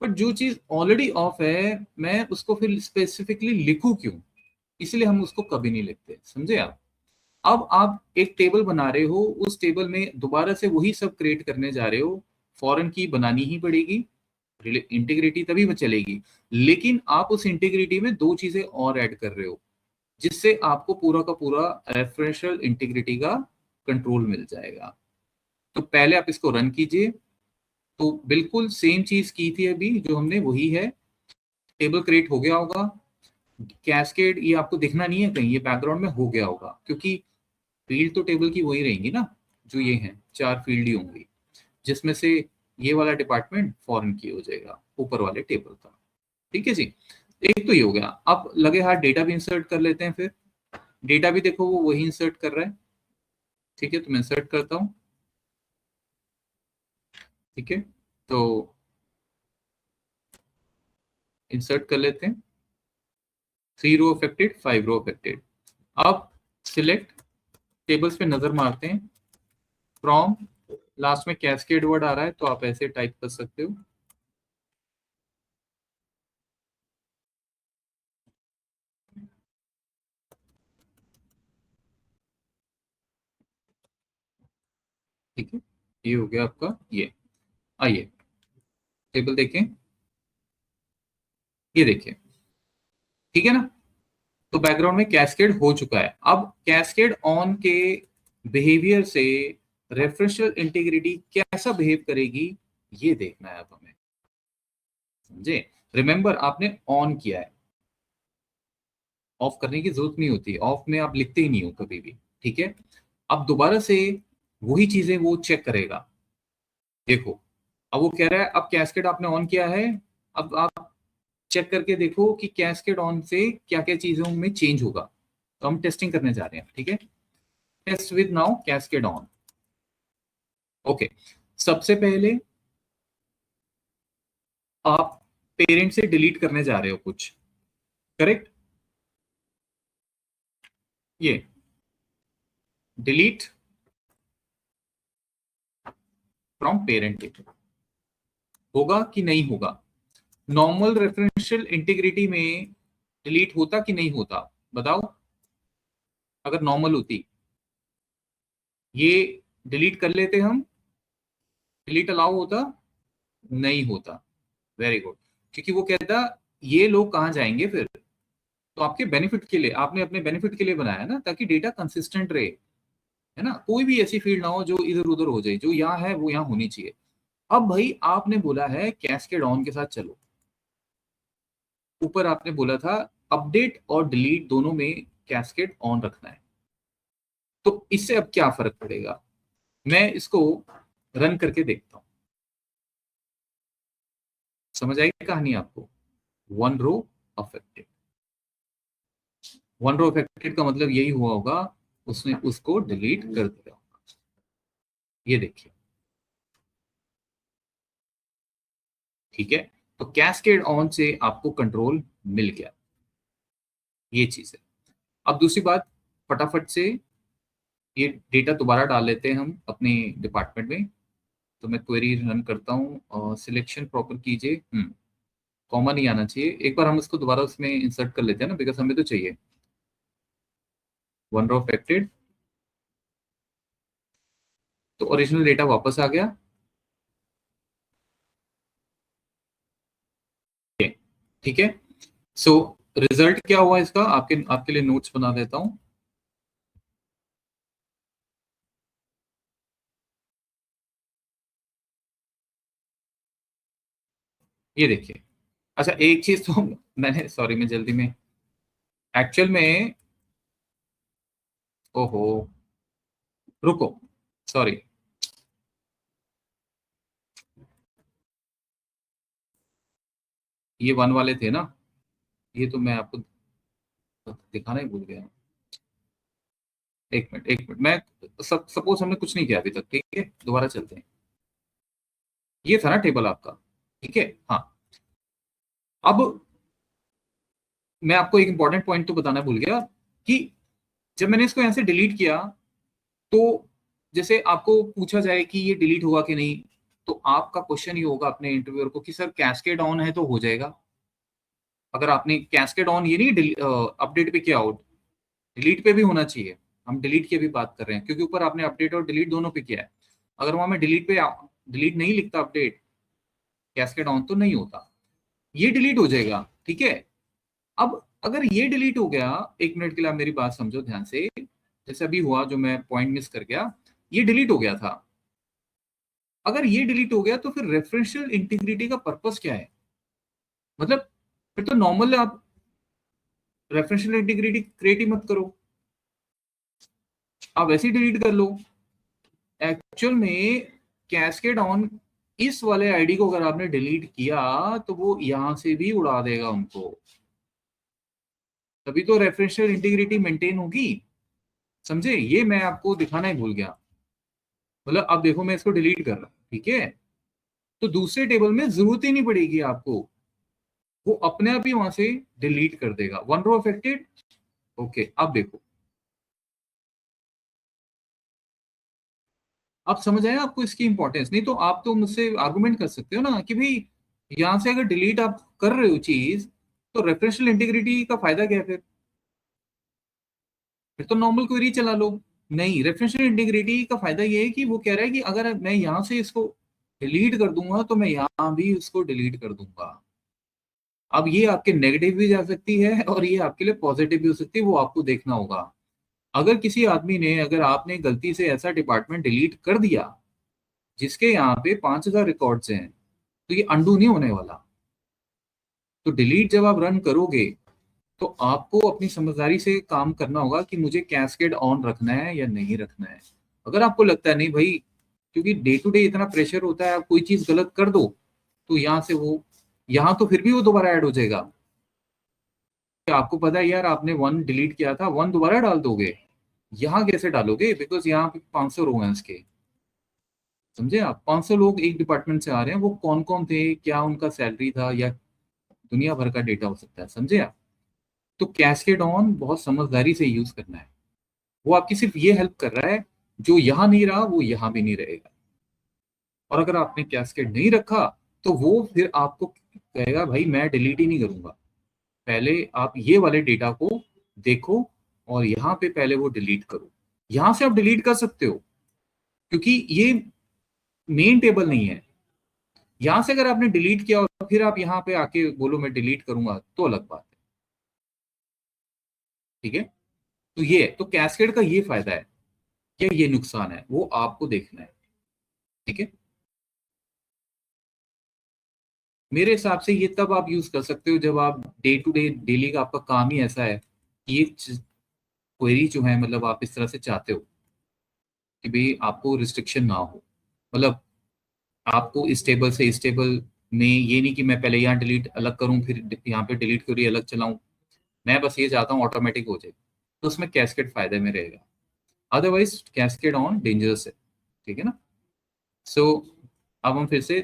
बट जो चीज ऑलरेडी ऑफ है मैं उसको फिर स्पेसिफिकली लिखूं क्यों, इसलिए हम उसको कभी नहीं लिखते, समझे आप। अब आप एक टेबल बना रहे हो, उस टेबल में दोबारा से वही सब क्रिएट करने जा रहे हो, फॉरेन की बनानी ही पड़ेगी, इंटीग्रिटी तभी वो चलेगी, लेकिन आप उस इंटीग्रिटी में दो चीजें और ऐड कर रहे हो, जिससे आपको पूरा का पूरा रेफरेंशियल इंटीग्रिटी का कंट्रोल मिल जाएगा। तो पहले आप इसको रन कीजिए, तो बिल्कुल सेम चीज की थी अभी जो हमने, वही है, टेबल क्रिएट हो गया होगा, कैस्केड ये आपको दिखना नहीं है कहीं, ये बैकग्राउंड में हो गया होगा, क्योंकि फील्ड तो टेबल की वही रहेंगी ना, जो ये हैं 4 फील्ड ही होंगी, जिसमें से ये वाला डिपार्टमेंट फॉरेन की हो जाएगा ऊपर वाले टेबल का, ठीक है जी। एक तो ये हो गया, अब लगे हाथ डेटा भी इंसर्ट कर लेते हैं, फिर डेटा भी देखो वो वही इंसर्ट कर रहा है, ठीक है, तो मैं इंसर्ट करता हूँ, ठीक है, तो इंसर्ट कर लेते हैं, 3 रो अफेक्टेड, 5 रो अफेक्टेड। अब सिलेक्ट टेबल्स पे नजर मारते हैं, फ्रॉम, लास्ट में कैस्केड वर्ड आ रहा है तो आप ऐसे टाइप कर सकते हो, ठीक है, ये हो गया आपका ये। आइए टेबल देखें, ये देखिए, ठीक है ना, तो बैकग्राउंड में कैस्केड हो चुका है। अब कैस्केड ऑन के बिहेवियर से रेफरेंशियल इंटीग्रिटी कैसा बिहेव करेगी, ये देखना है अब हमें, समझे। रिमेंबर आपने ऑन किया है, ऑफ करने की जरूरत नहीं होती, ऑफ में आप लिखते ही नहीं हो कभी भी, ठीक है। अब दोबारा से वही चीजें वो चेक करेगा, देखो, अब वो कह रहा है अब कैस्केड आपने ऑन किया है, अब आप चेक करके देखो कि कैस्केड ऑन से क्या क्या चीजों में चेंज होगा, तो हम टेस्टिंग करने जा रहे हैं, ठीक है। Test with now cascade on, okay. सबसे पहले आप पेरेंट से डिलीट करने जा रहे हो कुछ, करेक्ट, ये डिलीट फ्रॉम पेरेंट टेबल, होगा कि नहीं होगा, नॉर्मल रेफरेंशियल इंटीग्रिटी में डिलीट होता कि नहीं होता, बताओ। अगर नॉर्मल होती, ये डिलीट कर लेते हम, डिलीट अलाउ होता, नहीं होता, वेरी गुड, क्योंकि वो कहता ये लोग कहाँ जाएंगे फिर, तो आपके बेनिफिट के लिए, आपने अपने बेनिफिट के लिए बनाया ना, ताकि डेटा कंसिस्टेंट रहे, है ना, कोई भी ऐसी फील्ड ना हो जो इधर उधर हो जाए, जो यहाँ है वो यहाँ होनी चाहिए। अब भाई आपने बोला है कैस्केड ऑन के साथ चलो, ऊपर आपने बोला था अपडेट और डिलीट दोनों में कैस्केड ऑन रखना है, तो इससे अब क्या फर्क पड़ेगा, मैं इसको रन करके देखता हूं, समझ आई कहानी आपको। 1 रो अफेक्टेड, 1 रो अफेक्टेड का मतलब यही हुआ होगा, उसने उसको डिलीट कर दिया होगा, ये देखिए, ठीक है। तो कैस्केड ऑन से आपको कंट्रोल मिल गया, ये चीज है। अब दूसरी बात, फटाफट से ये डेटा दोबारा डाल लेते हैं हम अपने डिपार्टमेंट में। तो मैं क्वेरी रन करता हूँ और सिलेक्शन प्रॉपर कीजिए, कॉमा नहीं आना चाहिए। एक बार हम इसको दोबारा उसमें इंसर्ट कर लेते हैं ना, बिकॉज हमें तो चाहिए। वन रो अफेक्टेड, तो ओरिजिनल डेटा वापस आ गया। ठीक है, सो रिजल्ट क्या हुआ इसका, आपके आपके लिए नोट्स बना देता हूं। ये देखिए, अच्छा एक चीज तो मैंने, सॉरी मैं जल्दी में, एक्चुअल में, ओहो, रुको, सॉरी, ये वन वाले थे ना, ये तो मैं आपको दिखाना ही भूल गया। एक मिनट एक मिनट, मैं सपोज हमने कुछ नहीं किया अभी तक, ठीक है, दोबारा चलते हैं। ये था ना टेबल आपका, ठीक है, हाँ। अब मैं आपको एक इंपॉर्टेंट पॉइंट तो बताना भूल गया कि जब मैंने इसको यहां से डिलीट किया, तो जैसे आपको पूछा जाए कि ये डिलीट हुआ कि नहीं, तो आपका क्वेश्चन ये होगा अपने इंटरव्यूअर को कि सर कैस्केड ऑन है तो हो जाएगा। अगर आपने कैस्केड ऑन ये नहीं अपडेट पे किया हो, डिलीट पे भी होना चाहिए। हम डिलीट की भी बात कर रहे हैं क्योंकि ऊपर आपने अपडेट और डिलीट दोनों पे किया है। अगर वहां में डिलीट पे डिलीट नहीं लिखता अपडेट, कैस्केड ऑन तो नहीं होता, ये डिलीट हो जाएगा, ठीक है। अब अगर ये डिलीट हो गया, एक मिनट के लिए आप मेरी बात समझो ध्यान से, जैसे अभी हुआ जो मैं पॉइंट मिस कर गया, ये डिलीट हो गया था। अगर ये डिलीट हो गया तो फिर रेफरेंशियल इंटीग्रिटी का पर्पस क्या है? मतलब फिर तो नॉर्मल आप रेफरेंशियल इंटीग्रिटी क्रिएट ही मत करो, आप वैसे ही डिलीट कर लो। एक्चुअल में कैस्केड ऑन, इस वाले आईडी को अगर आपने डिलीट किया तो वो यहां से भी उड़ा देगा उनको, तभी तो रेफरेंशियल इंटीग्रिटी मेंटेन होगी। समझे, ये मैं आपको दिखाना ही भूल गया। मतलब अब देखो मैं इसको डिलीट कर रहा हूं, ठीक है, तो दूसरे टेबल में जरूरत ही नहीं पड़ेगी आपको, वो अपने आप ही वहां से डिलीट कर देगा। One row affected, okay. अब देखो, आप समझ आए आपको इसकी इंपॉर्टेंस? नहीं तो आप तो मुझसे आर्गुमेंट कर सकते हो ना कि भाई यहां से अगर डिलीट आप कर रहे हो चीज, तो रेफरेंशियल इंटीग्रिटी का फायदा क्या है? फिर तो नॉर्मल क्वेरी चला लो। नहीं, रेफरेंशियल इंटीग्रिटी का फायदा ये है कि वो कह रहा है कि अगर मैं यहां से इसको डिलीट कर दूंगा तो मैं यहां भी इसको डिलीट कर दूंगा। अब ये आपके नेगेटिव भी जा सकती है और ये आपके लिए पॉजिटिव भी हो सकती है, वो आपको देखना होगा। अगर किसी आदमी ने, अगर आपने गलती से ऐसा डिपार्टमेंट डिलीट कर दिया जिसके यहाँ पे 5,000 रिकॉर्ड्स हैं, तो ये अंडू नहीं होने वाला। तो डिलीट जब आप रन करोगे तो आपको अपनी समझदारी से काम करना होगा कि मुझे कैस्केड ऑन रखना है या नहीं रखना है। अगर आपको लगता है नहीं भाई, क्योंकि डे टू डे इतना प्रेशर होता है, आप कोई चीज गलत कर दो तो यहाँ से वो, यहाँ तो फिर भी वो दोबारा ऐड हो जाएगा। आपको पता है यार, आपने वन डिलीट किया था, वन दोबारा डाल दोगे, यहाँ कैसे डालोगे? बिकॉज यहाँ पे 500 रो हैं इसके। समझे आप, 500 लोग एक डिपार्टमेंट से आ रहे हैं, वो कौन कौन थे, क्या उनका सैलरी था, या दुनिया भर का डेटा हो सकता है। समझे आप? तो कैस्केड ऑन बहुत समझदारी से यूज करना है। वो आपकी सिर्फ ये हेल्प कर रहा है, जो यहां नहीं रहा वो यहां भी नहीं रहेगा। और अगर आपने कैस्केड नहीं रखा तो वो फिर आपको कहेगा भाई मैं डिलीट ही नहीं करूंगा, पहले आप ये वाले डेटा को देखो और यहाँ पे पहले वो डिलीट करो। यहां से आप डिलीट कर सकते हो क्योंकि ये मेन टेबल नहीं है। यहां से अगर आपने डिलीट किया और फिर आप यहाँ पे आके बोलो मैं डिलीट करूंगा तो अलग बात है, ठीक है। तो ये तो कैस्केड का ये फायदा है, या ये नुकसान है, वो आपको देखना है, ठीक है। मेरे हिसाब से ये तब आप यूज कर सकते हो जब आप डे टू डे, डेली का आपका काम ही ऐसा है कि ये क्वेरी जो है, मतलब आप इस तरह से चाहते हो कि भाई आपको रिस्ट्रिक्शन ना हो। मतलब आपको इस टेबल से इस टेबल में ये नहीं कि मैं पहले यहाँ डिलीट अलग करूं फिर यहाँ पे डिलीट क्वेरी अलग चलाऊं। मैं बस ये चाहता हूँ ऑटोमेटिक हो जाए, तो उसमें कैस्केड फायदे में रहेगा। अदरवाइज कैस्केड ऑन डेंजरस है, ठीक है ना। सो अब हम फिर से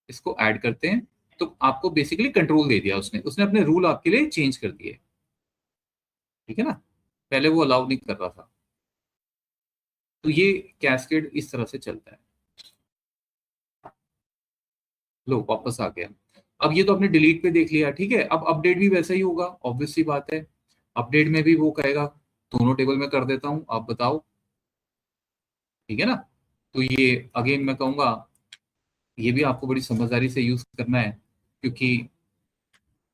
इसको ऐड करते हैं, तो आपको बेसिकली कंट्रोल दे दिया उसने उसने अपने रूल आपके लिए चेंज कर दिए। ठीक है ना, पहले वो अलाउ नहीं कर रहा था। तो ये कैस्केड इस तरह से चलता है। लो वापस आ गया। अब ये तो आपने डिलीट पे देख लिया, ठीक है। अब अपडेट भी वैसा ही होगा, ऑब्वियस सी बात है। अपडेट में भी वो कहेगा दोनों टेबल में कर देता हूं, आप बताओ। ठीक है ना। तो ये अगेन मैं कहूंगा ये भी आपको बड़ी समझदारी से यूज करना है, क्योंकि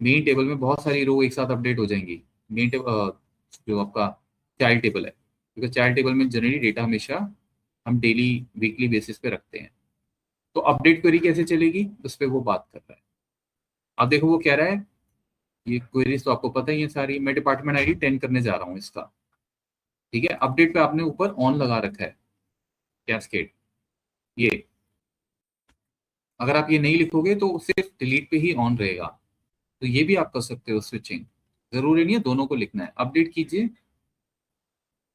मेन टेबल में बहुत सारी रो एक साथ अपडेट हो जाएंगी। मेन टेबल जो आपका चाइल्ड टेबल है, क्योंकि चाइल्ड टेबल में जनरली डेटा हमेशा हम डेली वीकली बेसिस पे रखते हैं। तो अपडेट क्वेरी कैसे चलेगी उस पर वो बात कर रहा है। अब देखो वो कह रहा है, ये क्वेरीज तो आपको पता ही है सारी, मैं डिपार्टमेंट आईडी 10 करने जा रहा हूँ इसका। ठीक है, अपडेट पे आपने ऊपर ऑन लगा रखा है कैस्केड। ये अगर आप ये नहीं लिखोगे तो सिर्फ डिलीट पे ही ऑन रहेगा। तो ये भी आप कर सकते हो स्विचिंग, जरूरी नहीं है दोनों को लिखना है। अपडेट कीजिए।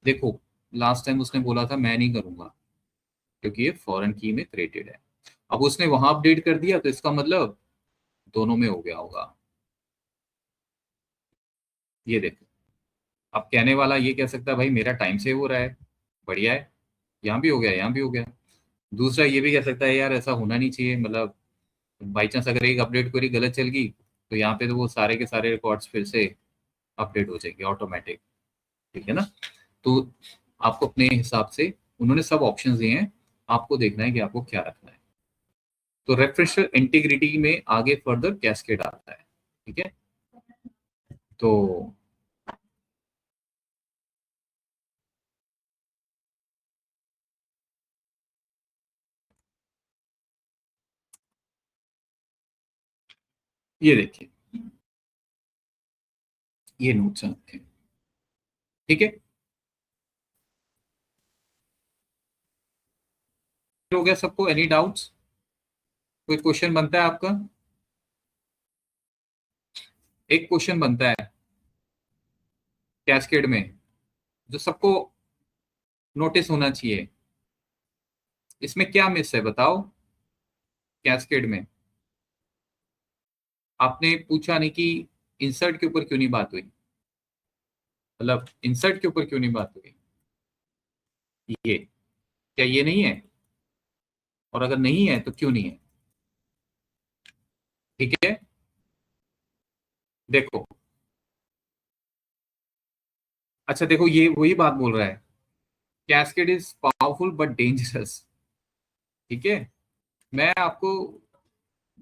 देखो लास्ट टाइम उसने बोला था मैं नहीं करूंगा, क्योंकि ये फॉरेन की में क्रिएटेड है। अब उसने वहां अपडेट कर दिया, तो इसका मतलब दोनों में हो गया होगा। ये देखो, अब कहने वाला ये कह सकता है भाई मेरा टाइम सेव हो रहा है, बढ़िया है, यहाँ भी हो गया यहाँ भी हो गया। दूसरा ये भी कह सकता है यार ऐसा होना नहीं चाहिए, मतलब बाई चांस अगर एक अपडेट क्वेरी गलत चल गई तो यहाँ पे तो वो सारे के सारे रिकॉर्ड्स फिर से अपडेट हो जाएंगे ऑटोमेटिक। ठीक है ना। तो आपको अपने हिसाब से उन्होंने सब ऑप्शंस दिए हैं, आपको देखना है कि आपको क्या रखना है। तो रेफ्रिजरेटर इंटीग्रिटी में आगे फर्दर कैस्केड आता है। ठीक है, तो ये देखिए ये नोट्स आते हैं। ठीक है, हो गया सबको? Any doubts? कोई क्वेश्चन बनता है आपका? एक क्वेश्चन बनता है कैस्केड में जो सबको नोटिस होना चाहिए, इसमें क्या मिस है बताओ? कैस्केड में आपने पूछा नहीं कि इंसर्ट के ऊपर क्यों नहीं बात हुई, मतलब इंसर्ट के ऊपर क्यों नहीं बात हुई? ये क्या ये नहीं है? और अगर नहीं है तो क्यों नहीं है? ठीक है, देखो। अच्छा देखो, ये वही बात बोल रहा है, cascade is powerful but dangerous. ठीक है, मैं आपको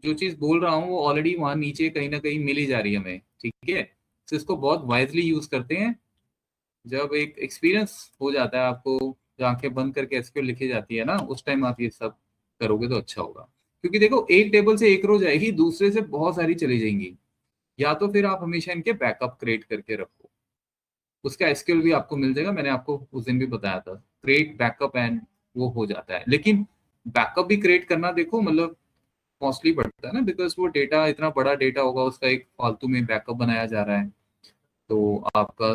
जो चीज बोल रहा हूँ वो ऑलरेडी वहां नीचे कहीं ना कहीं मिल ही जा रही है हमें। ठीक है, तो इसको बहुत वाइजली यूज करते हैं। जब एक एक्सपीरियंस हो जाता है आपको, जब आंखें बंद करके एसक्यूएल लिखी जाती है ना, उस टाइम आप ये सब करोगे तो अच्छा होगा। क्योंकि देखो एक टेबल से एक रो जाएगी, दूसरे से बहुत सारी चली जाएंगी। या तो फिर आप हमेशा इनके बैकअप क्रिएट करके रखो, उसका एसक्यूएल भी आपको मिल जाएगा। मैंने आपको उस दिन भी बताया था, क्रिएट बैकअप एंड वो हो जाता है। लेकिन बैकअप भी क्रिएट करना देखो मतलब कॉस्टली पड़ता है ना, बिकॉज वो डेटा इतना बड़ा डेटा होगा, उसका एक फालतू में बैकअप बनाया जा रहा है, तो आपका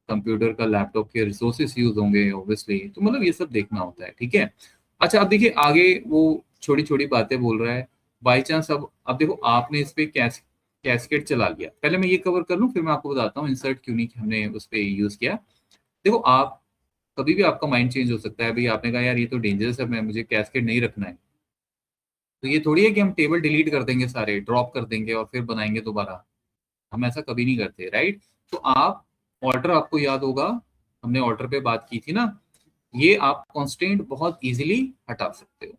कंप्यूटर का लैपटॉप के रिसोर्सेस यूज होंगे ऑब्वियसली, तो मतलब ये सब देखना होता है। ठीक है, अच्छा अब देखिए आगे वो छोटी छोटी बातें बोल रहा है। बाई चांस अब देखो आपने इस पे कैस्केड चला लिया, पहले मैं ये कवर कर लूं फिर मैं आपको बताता हूँ इंसर्ट क्यों नहीं हमने उस पर यूज किया। देखो आप कभी भी आपका माइंड चेंज हो सकता है। अभी आपने कहा यार ये तो डेंजरस है, मैं मुझे कैस्केड नहीं रखना है, तो ये थोड़ी है कि हम टेबल डिलीट कर देंगे, सारे ड्रॉप कर देंगे और फिर बनाएंगे दोबारा। हम ऐसा कभी नहीं करते, राइट। तो आप ऑल्टर, आपको याद होगा हमने ऑल्टर पे बात की थी ना, ये आप कांस्टेंट बहुत इजीली हटा सकते हो।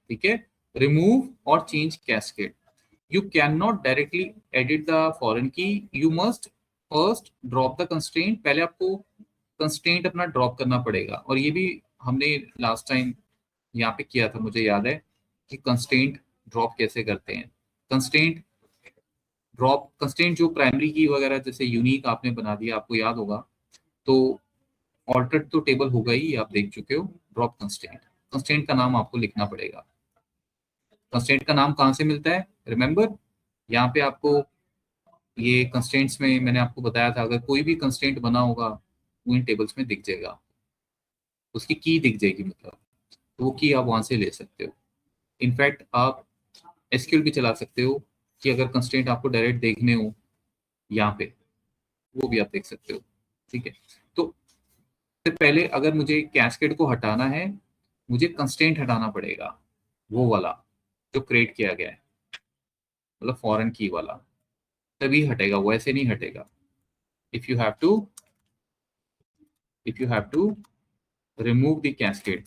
ठीक है, रिमूव और change cascade. You can not directly edit the foreign key, you must first drop the constraint. पहले आपको कंस्ट्रेंट अपना ड्रॉप करना पड़ेगा, और ये भी हमने लास्ट टाइम यहाँ पे किया था, मुझे याद है कि कंस्ट्रेंट ड्रॉप कैसे करते हैं। कंस्ट्रेंट ड्रॉप, कंस्ट्रेंट जो प्राइमरी की वगैरह जैसे यूनिक आपने बना दिया, आपको याद होगा, तो ऑल्टर्ड तो टेबल होगा ही, आप देख चुके हो। ड्रॉप कंस्ट्रेंट, कंस्ट्रेंट का नाम आपको लिखना पड़ेगा। कंस्ट्रेंट का नाम कहाँ से मिलता है रिमेंबर, यहाँ पे आपको ये कंस्ट्रेंट्स में मैंने आपको बताया था, अगर कोई भी कंस्ट्रेंट बना होगा वो इन टेबल्स में दिख जाएगा, उसकी की दिख जाएगी, मतलब तो वो की आप वहां से ले सकते हो। इनफैक्ट आप एसक्यूएल भी चला सकते हो कि अगर कंस्ट्रेंट आपको डायरेक्ट देखने हो यहाँ पे, वो भी आप देख सकते हो। ठीक है, तो सबसे पहले अगर मुझे कैस्केड को हटाना है, मुझे कंस्ट्रेंट हटाना पड़ेगा, वो वाला जो क्रिएट किया गया है, मतलब फॉरेन की वाला, तभी हटेगा, वैसे नहीं हटेगा। If you have to remove the cascade,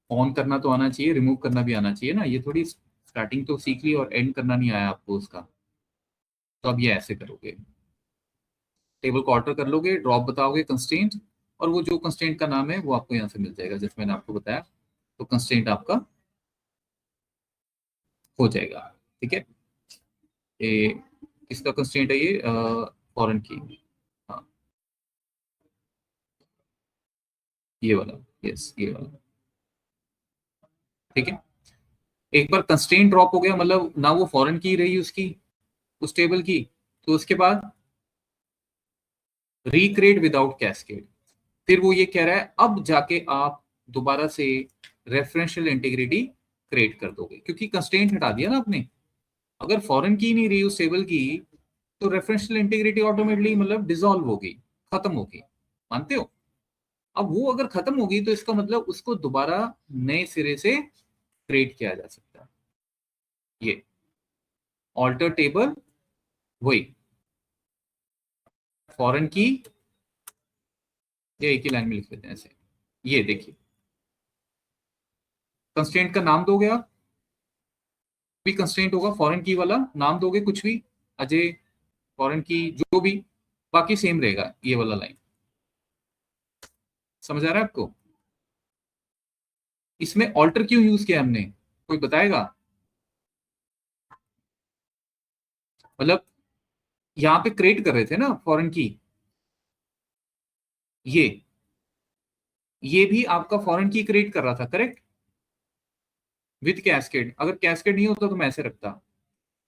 on करना तो आना चाहिए, रिमूव करना भी आना चाहिए ना। ये थोड़ी स्टार्टिंग तो सीख ली और एंड करना नहीं आया आपको उसका, तो अब ये ऐसे करोगे, टेबल को ऑल्टर कर लोगे, ड्रॉप बताओगे कंस्ट्रेंट, और वो जो कंस्ट्रेंट का नाम है वो आपको यहाँ से मिल जाएगा, जैसे मैंने आपको बताया। तो कंस्ट्रेंट आपका हो जाएगा। ठीक है, ये किसका कंस्ट्रेंट है? ये फॉरेन की, हाँ ये वाला, यस ये वाला। ठीक है, एक बार कंस्ट्रेंट ड्रॉप हो गया, मतलब ना वो फॉरेन की रही उसकी, उस टेबल की, तो उसके बाद रिक्रिएट विदाउट कैस्केड। फिर वो ये कह रहा है अब जाके आप दोबारा से रेफरेंशियल इंटीग्रिटी क्रिएट कर दोगे, क्योंकि कंस्ट्रेंट हटा दिया ना आपने। अगर फॉरेन की नहीं रही उस टेबल की, तो रेफरेंशियल इंटीग्रिटी ऑटोमेटिकली मतलब डिसॉल्व होगी, खत्म होगी, मानते हो? अब वो अगर खत्म होगी तो इसका मतलब उसको दोबारा नए सिरे से क्रिएट किया जा सकता है। ये ऑल्टर टेबल, वही फॉरेन की, ये एक ही लाइन में लिख लेते हैं ऐसे। ये देखिए, कंस्ट्रेंट का नाम दोगे आप, भी कंस्ट्रेंट होगा फॉरेन की वाला, नाम दोगे कुछ भी, अजय, फॉरेन की, जो भी, बाकी सेम रहेगा ये वाला लाइन। समझ आ रहा है आपको? इसमें ऑल्टर क्यों यूज किया हमने, कोई बताएगा? मतलब यहाँ पे क्रिएट कर रहे थे ना फॉरेन की, ये भी आपका फॉरेन की क्रिएट कर रहा था, करेक्ट, विद कैस्केड। अगर कैस्केड नहीं होता तो मैं ऐसे रखता।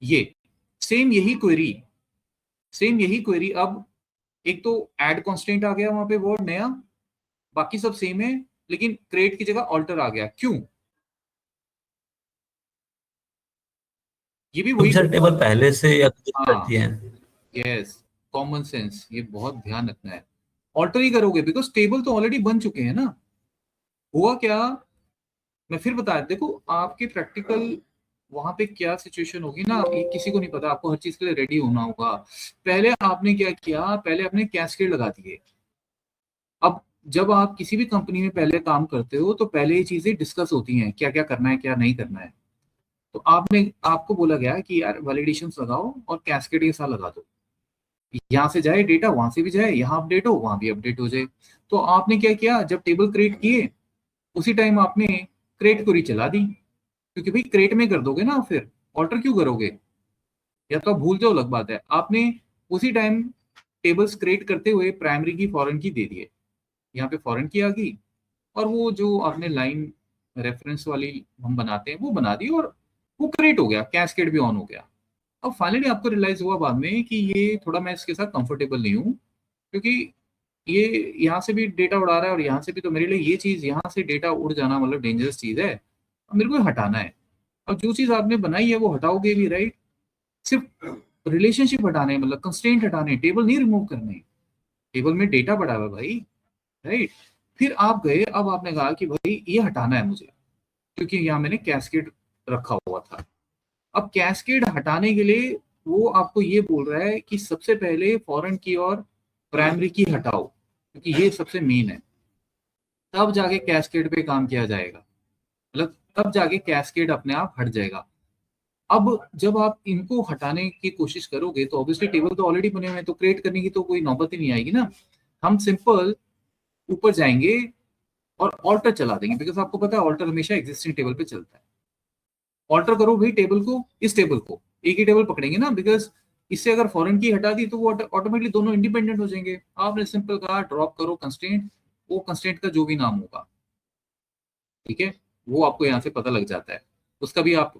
ये सेम यही क्वेरी, अब एक तो ऐड कांस्टेंट आ गया वहां पे वर्ड नया, बाकी सब सेम है, लेकिन क्रिएट की जगह ऑल्टर आ गया, क्यों? ये भी वही सर टेबल पहले से एग्जिस्ट हाँ, करती है। यस, कॉमन सेंस, ये बहुत ध्यान रखना है। ऑल्टर ही करोगे बिकॉज टेबल तो ऑलरेडी बन चुके हैं ना। हुआ क्या, मैं फिर बता, देखो आपके प्रैक्टिकल वहां पे क्या सिचुएशन होगी ना, ये किसी को नहीं पता, आपको हर चीज के लिए रेडी होना होगा। पहले आपने क्या किया, पहले आपने कैस्केड लगा दिए। अब जब आप किसी भी कंपनी में पहले काम करते हो तो पहले ये चीजें डिस्कस होती हैं, क्या क्या करना है क्या नहीं करना है। तो आपको बोला गया कि यार वैलिडेशन लगाओ और कैस्केड के साथ लगा दो, यहाँ से जाए डेटा, वहां से भी जाए, यहाँ अपडेट हो वहां भी अपडेट हो जाए। तो आपने क्या किया, जब टेबल क्रिएट किए उसी टाइम आपने क्रिएट क्वेरी चला दी, क्योंकि भाई क्रिएट में कर दोगे ना, फिर ऑल्टर क्यों करोगे? या तो आप भूल जाओ, अलग बात है। आपने उसी टाइम टेबल्स क्रिएट करते हुए प्राइमरी की फॉरेन की दे दिए, यहाँ पे फॉरेन की आ गई, और वो जो आपने लाइन रेफरेंस वाली हम बनाते हैं वो बना दी, और वो क्रिएट हो गया, कैस्केड भी ऑन हो गया। अब फाइनली आपको रियलाइज हुआ बाद में कि ये थोड़ा मैं इसके साथ कंफर्टेबल नहीं हूँ, क्योंकि ये यहाँ से भी डेटा उड़ा रहा है और यहाँ से भी, तो मेरे लिए ये चीज यहाँ से डेटा उड़ जाना मतलब डेंजरस चीज है, अब मेरे को हटाना है। अब जो चीज आपने बनाई है वो हटाओगे भी, राइट? सिर्फ रिलेशनशिप हटाने हैं, मतलब कंस्ट्रेंट हटाने, टेबल नहीं रिमूव करने। टेबल में डेटा पड़ा हुआ है भाई, राइट? फिर आप गए, अब आपने कहा कि भाई ये हटाना है मुझे, क्योंकि यहाँ मैंने कैस्केड रखा हुआ था। अब कैस्केड हटाने के लिए वो आपको ये बोल रहा है कि सबसे पहले फॉरेन की और प्राइमरी की हटाओ, क्योंकि ये सबसे मेन है, तब जाके कैस्केड पे काम किया जाएगा, मतलब तब जाके कैस्केड अपने आप हट जाएगा। अब जब आप इनको हटाने की कोशिश करोगे तो ऑब्वियसली टेबल तो ऑलरेडी बने हुए हैं, तो क्रिएट करने की तो कोई नौबत ही नहीं आएगी ना। हम सिंपल ऊपर जाएंगे और ऑल्टर चला देंगे, बिकॉज आपको पता है ऑल्टर हमेशा एग्जिस्टिंग टेबल पे चलता है। ऑल्टर करो भाई टेबल को, इस टेबल को, एक ही टेबल पकड़ेंगे ना, बिकॉज इससे अगर फॉरेन की हटा दी तो वो ऑटोमेटिकली दोनों इंडिपेंडेंट हो जाएंगे। आपने सिंपल कहा ड्रॉप करो कंस्ट्रेंट, वो कंस्ट्रेंट का जो भी नाम होगा, ठीक है, वो आपको यहाँ से पता लग जाता है। उसका भी आप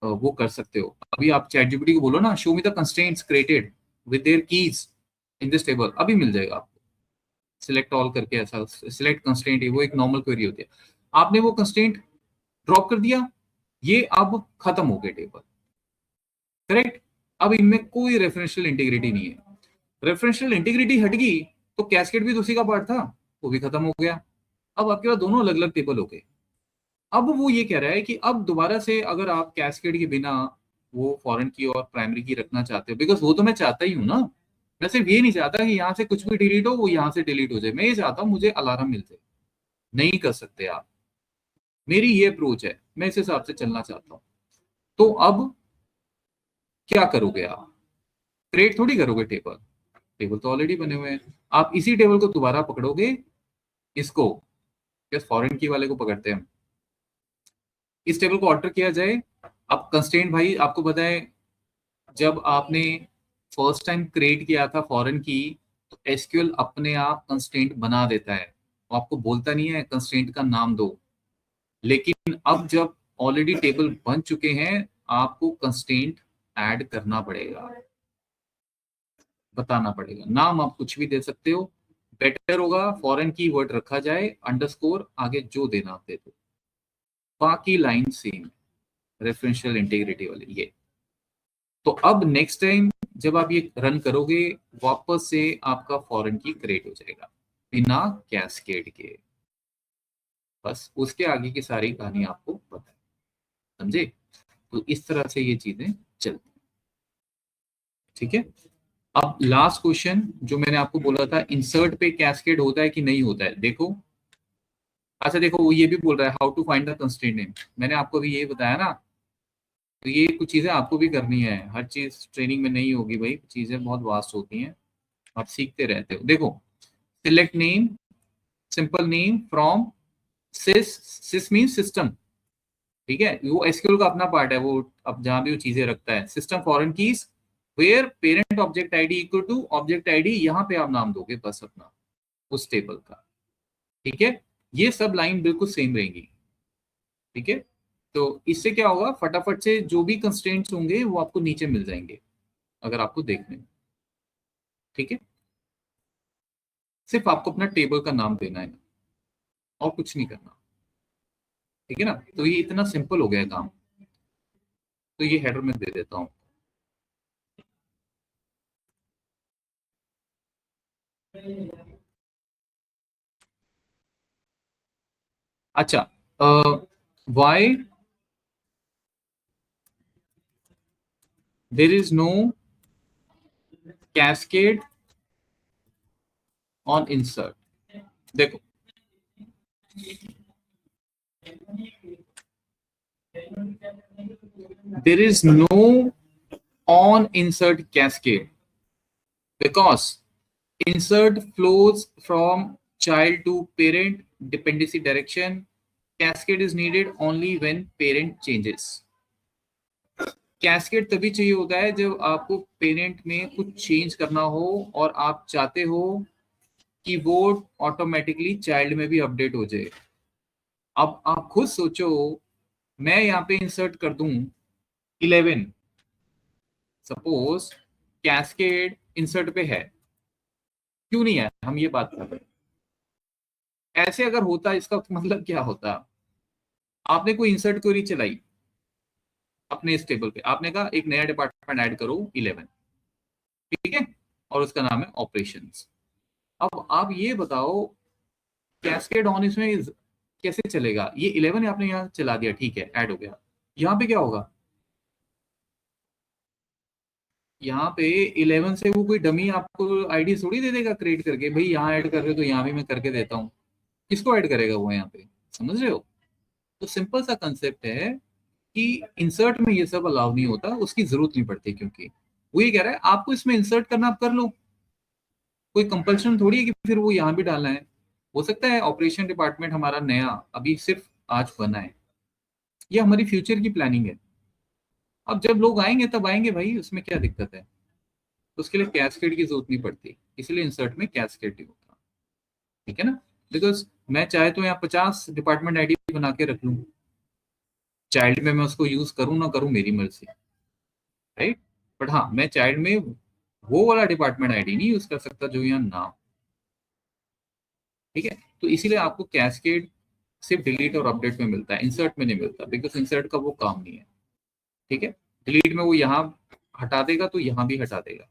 वो कर सकते हो। अभी आप चैट जीपीटी को बोलो ना, show me the constraints created with their keys in this table, अभी मिल जाएगा आपको। सिलेक्ट ऑल करके, ऐसा सिलेक्ट कंस्ट्रेंट, वो एक नॉर्मल क्वेरी होती है। आपने वो कंस्ट्रेंट ड्रॉप कर दिया, ये अब खत्म हो गए टेबल, करेक्ट। अब इनमें कोई रेफरेंशियल इंटीग्रिटी नहीं है। रेफरेंशियल इंटीग्रिटी हट गई तो कैस्केड भी तो उसी का पार्ट था, वो भी खत्म हो गया। अब आपके पास दोनों अलग अलग टेबल हो गए। अब वो ये कह रहा है कि अब दोबारा से अगर आप कैस्केड के बिना वो फॉरेन की और प्राइमरी की रखना चाहते हो, बिकॉज वो तो मैं चाहता ही हूँ ना, मैं सिर्फ ये नहीं चाहता कि यहाँ से कुछ भी डिलीट हो, वो यहाँ से डिलीट हो जाए। मैं ये चाहता हूँ मुझे अलार्म मिल जाए। नहीं कर सकते आप, मेरी ये अप्रोच है, मैं इस हिसाब से चलना चाहता हूँ। तो अब क्या करोगे आप? क्रिएट थोड़ी करोगे टेबल, टेबल तो ऑलरेडी बने हुए हैं। आप इसी टेबल को दोबारा पकड़ोगे, इसको फॉरेन की वाले को पकड़ते हैं हम, इस टेबल को ऑल्टर किया जाए। अब कंस्ट्रेंट भाई आपको पता है, जब आपने फर्स्ट टाइम क्रिएट किया था फॉरेन की, तो एसक्यूएल अपने आप कंस्ट्रेंट बना देता है, वो आपको बोलता नहीं है कंस्ट्रेंट का नाम दो। लेकिन अब जब ऑलरेडी टेबल बन चुके हैं, आपको कंस्ट्रेंट ऐड करना पड़ेगा, बताना पड़ेगा। नाम आप कुछ भी दे सकते हो, बेटर होगा फॉरेन की वर्ड रखा जाए, अंडरस्कोर आगे जो देना आप दे दो, बाकी लाइन सेम, रेफरेंशियल इंटीग्रिटी वाली ये। तो अब नेक्स्ट टाइम जब आप ये रन करोगे, वापस से आपका फॉरेन की क्रिएट हो जाएगा बिना कैस्केड के। बस उसके आगे की सारी कहानी आपको पता है, समझे? तो इस तरह से ये चीजें चलती हैं, ठीक है। अब लास्ट क्वेश्चन जो मैंने आपको बोला था, इंसर्ट पे कैस्केड होता है कि नहीं होता है, देखो। अच्छा देखो, वो ये भी बोल रहा है how to find the constraint name, मैंने आपको भी ये बताया ना। तो ये कुछ चीजें आपको भी करनी है, हर चीज ट्रेनिंग में नहीं होगी भाई, चीजें बहुत वास्ट होती हैं, आप सीखते रहते हो। देखो, select name, simple name from sys, sys mean system, ठीक है, वो एसक्यूएल का अपना पार्ट है, वो अब जहां भी वो चीजें रखता है। System foreign keys where parent object ID equal to object ID, यहाँ पे आप नाम दोगे बस अपना उस टेबल का, ठीक है। ये सब लाइन बिल्कुल सेम रहेंगी, ठीक है। तो इससे क्या होगा, फटाफट से जो भी कंस्ट्रेंट्स होंगे वो आपको नीचे मिल जाएंगे अगर आपको देखने में, ठीक है। सिर्फ आपको अपना टेबल का नाम देना है और कुछ नहीं करना, ठीक है ना। तो ये इतना सिंपल हो गया काम। तो ये हेडर में दे देता हूं। अच्छा, why there is no cascade on insert, देखो there is no on insert cascade because insert flows from child to parent dependency direction. Cascade is needed only when parent changes. Cascade तभी चाहिए होता है जब आपको पेरेंट में कुछ change करना हो और आप चाहते हो कि वो ऑटोमेटिकली चाइल्ड में भी अपडेट हो जाए। अब आप खुद सोचो, मैं यहाँ पे इंसर्ट कर दूं 11, सपोज कैस्केड इंसर्ट पे है, क्यों नहीं है, हम ये बात कर रहे हैं। ऐसे अगर होता इसका मतलब क्या होता, आपने कोई इंसर्ट क्वेरी चलाई अपने इस टेबल पे, आपने कहा एक नया डिपार्टमेंट ऐड करो 11, ठीक है, और उसका नाम है ऑपरेशंस। अब आप ये बताओ कैस्केड ऑन इसमें कैसे चलेगा? ये 11 आपने यहाँ चला दिया, ठीक है, ऐड हो गया, यहाँ पे क्या होगा? यहाँ पे 11 से वो कोई डमी आपको आईडी थोड़ी दे देगा क्रिएट करके, भाई यहाँ ऐड कर रहे हो तो यहाँ भी मैं करके देता हूँ। किसको ऐड करेगा वो यहाँ पे, समझ रहे हो? तो सिंपल सा कंसेप्ट है कि इंसर्ट में ये सब अलाउ नहीं होता, उसकी जरूरत नहीं पड़ती, क्योंकि वो ये कह रहा है आपको इसमें इंसर्ट करना आप कर लो, कोई कंपल्शन थोड़ी है कि फिर वो यहाँ भी डालना है। हो सकता है ऑपरेशन डिपार्टमेंट हमारा नया अभी सिर्फ आज बना है, ये हमारी फ्यूचर की प्लानिंग है। अब जब लोग आएंगे तब आएंगे भाई, उसमें क्या दिक्कत है? तो उसके लिए कैस्केड की जरूरत नहीं पड़ती, इसलिए इंसर्ट में कैस्केड नहीं होता, ठीक है ना। बिकॉज मैं चाहे तो यहाँ 50 डिपार्टमेंट आईडी बना के रख लूँ, चाइल्ड में मैं उसको यूज करूँ ना करूँ मेरी मर्जी, राइट। बट हाँ, मैं चाइल्ड में वो वाला डिपार्टमेंट आईडी नहीं यूज कर सकता जो यहाँ नाम, ठीक है। तो इसीलिए आपको कैस्केड सिर्फ डिलीट और अपडेट में मिलता है, इंसर्ट में नहीं मिलता, बिकॉज इंसर्ट का वो काम नहीं है। ठीक है, डिलीट में वो यहाँ हटा देगा तो यहाँ भी हटा देगा।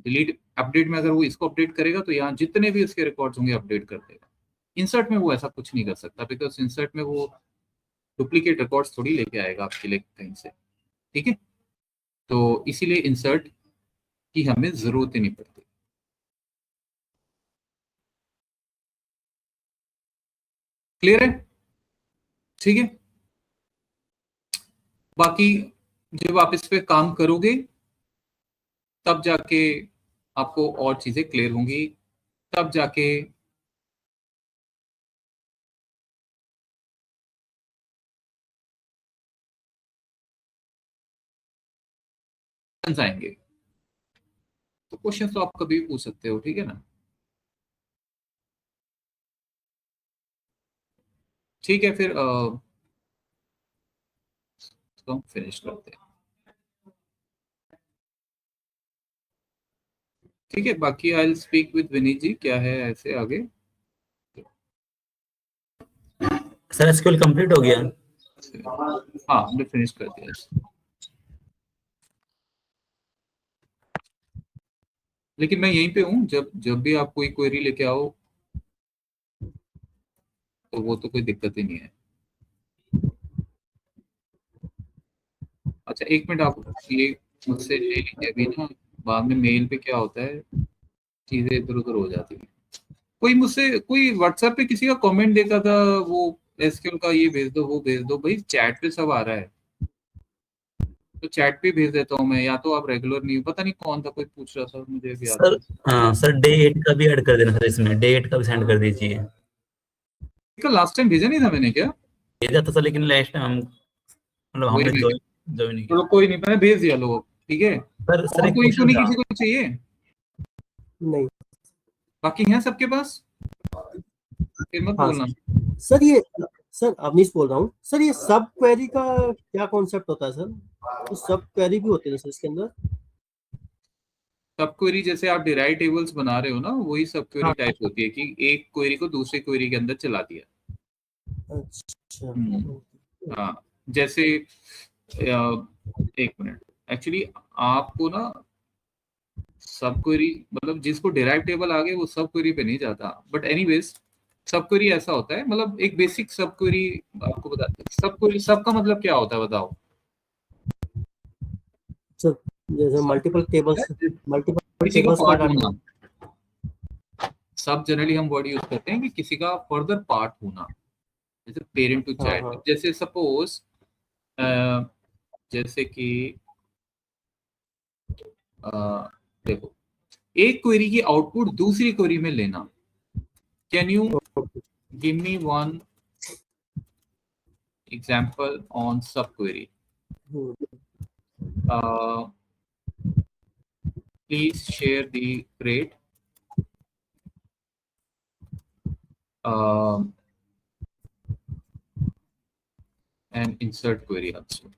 डिलीट अपडेट में अगर वो इसको अपडेट करेगा तो यहाँ जितने भी उसके रिकॉर्ड्स होंगे अपडेट कर देगा। इंसर्ट में वो ऐसा कुछ नहीं कर सकता, बिकॉज इंसर्ट में वो डुप्लीकेट रिकॉर्ड्स थोड़ी लेके आएगा आपके लिए कहीं से। ठीक है, तो इसीलिए इंसर्ट की हमें जरूरत ही नहीं पड़ती। क्लियर है? ठीक है, बाकी जब आप इस पे काम करोगे तब जाके आपको और चीजें क्लियर होंगी, तब जाके आएंगे। तो क्वेश्चन तो आप कभी भी पूछ सकते हो, ठीक है ना? ठीक है, फिर तो हम फिनिश करते हैं। ठीक है, बाकी I will speak with Vineet ji, क्या है ऐसे आगे। सर एसक्यूएल कंप्लीट हो गया? हाँ, हमने फिनिश कर दिया। लेकिन मैं यहीं पे हूँ, जब जब भी आप कोई क्वेरी लेके आओ तो वो तो कोई दिक्कत ही नहीं है। अच्छा, एक मिनट, आप ये मुझसे ले लीजिए अभी ना, बाद में मेल पे क्या होता है, चीजें इधर उधर हो जाती है। कोई मुझसे कोई व्हाट्सएप पे किसी का कमेंट देखा था, वो एसक्यूएल का ये भेज दो वो भेज दो, भाई चैट पे सब आ रहा है, तो चैट पे भेज देता हूँ मैं, या तो आप रेगुलर नहीं, पता नहीं कौन था, कोई पूछ रहा था, मुझे भी याद सर नहीं। हाँ सर, डे 8 का भी ऐड कर देना सर, इसमें डे 8 का भी सेंड कर दीजिए। लास्ट टाइम भेजा नहीं था मैंने क्या? भेजा था सर, लेकिन लास्ट टाइम हम मतलब वही हमने भेजा। ज्वाइन नहीं चलो किया। कोई नहीं, मैंने भेज दिया लोग। ठीक है, सर और एक कोई तो क्वेश्चन नहीं, था। किसी को चाहिए? नहीं। बाकी हैं सबके पास, फिर मत हाँ बोलना। सर, ये सर अवनीश बोल रहा हूँ सर, ये सब क्वेरी का क्या कॉन्सेप्ट होता है सर? तो सब क्वेरी भी होती है सर इसके अंदर? सब क्वेरी जैसे आप डिराइव टेबल्स बना रहे हो ना, वही सब क्वेरी हाँ। टाइप होती है कि एक क्वेरी को दूसरी क्वेरी के अंदर चला दिया। अच्छा। हाँ, जैसे एक मिनट, एक्चुअली आपको ना सब क्वेरी मतलब जिसको डिराइव टेबल आ गए वो सब क्वेरी पे नहीं जाता, बट एनीवेज सब क्वेरी ऐसा होता है, मतलब एक बेसिक सब क्वेरी आपको बताते हैं। सब क्वेरी, सब का मतलब क्या होता है बताओ? सर जैसे सब का मल्टीपल मतलब होता टेबल्स, है मल्टीपल किसी का टेबल्स का पार्ट डाटा। होना। सब जनरली हम वर्ड यूज करते हैं कि किसी का फर्दर पार्ट होना, जैसे पेरेंट टू हाँ हाँ। चाइल्ड। जैसे सपोज जैसे कि अ, देखो, एक क्वेरी की आउटपुट दूसरी क्वेरी में लेना। Can you give me one example on sub query? Please share the grade and insert query also.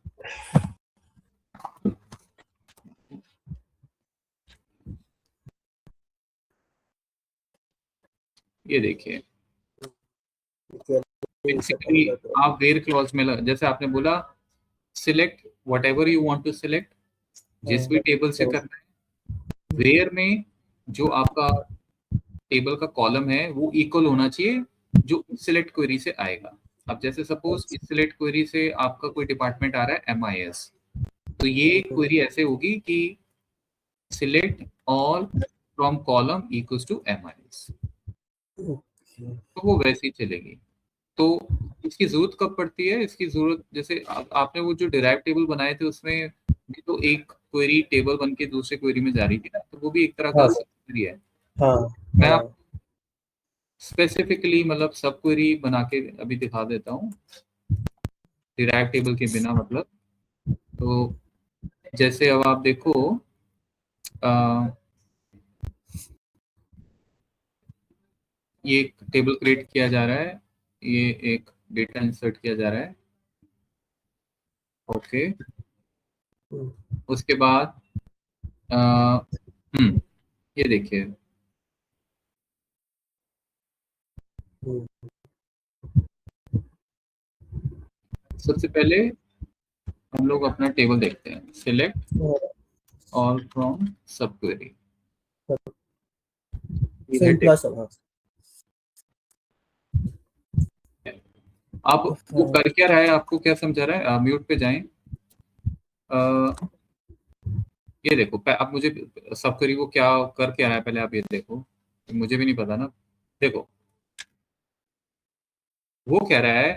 ये देखिए, बेसिकली आप वेयर क्लॉज में जैसे आपने बोला select whatever you want to select, जिस भी टेबल से करना है। वेयर में जो आपका टेबल का कॉलम है वो इक्वल होना चाहिए जो सिलेक्ट क्वेरी से आएगा। अब जैसे सपोज इस सिलेक्ट क्वेरी से आपका कोई डिपार्टमेंट आ रहा है MIS, तो ये क्वेरी ऐसे होगी कि select all from column equals to MIS, तो वो वैसे ही चलेगी। तो इसकी जरूरत कब पड़ती है? इसकी जरूरत जैसे आपने वो जो डिराइव टेबल बनाए थे उसमें भी तो एक क्वेरी टेबल बन के दूसरे क्वेरी में जा रही थी ना, तो वो भी एक तरह का हाँ सब क्वेरी है। हाँ मैं हाँ। आप स्पेसिफिकली मतलब सब क्वेरी बना के अभी दिखा देता हूँ डिराइव टेबल के बिना, मतलब तो जैसे अब आप देखो ये एक टेबल क्रिएट किया जा रहा है, ये एक डेटा इंसर्ट किया जा रहा है। ओके, उसके बाद ये देखिए, सबसे पहले हम लोग अपना टेबल देखते हैं, सिलेक्ट ऑल फ्रॉम सब क्वेरी, सेम प्लस होगा। अब वो कर क्या रहा है, आपको क्या समझा रहा है, म्यूट पे जाएं। ये देखो, अब मुझे सब क्वेरी वो क्या कर क्या रहा है, पहले आप ये देखो, मुझे भी नहीं पता ना। देखो वो कह रहा है,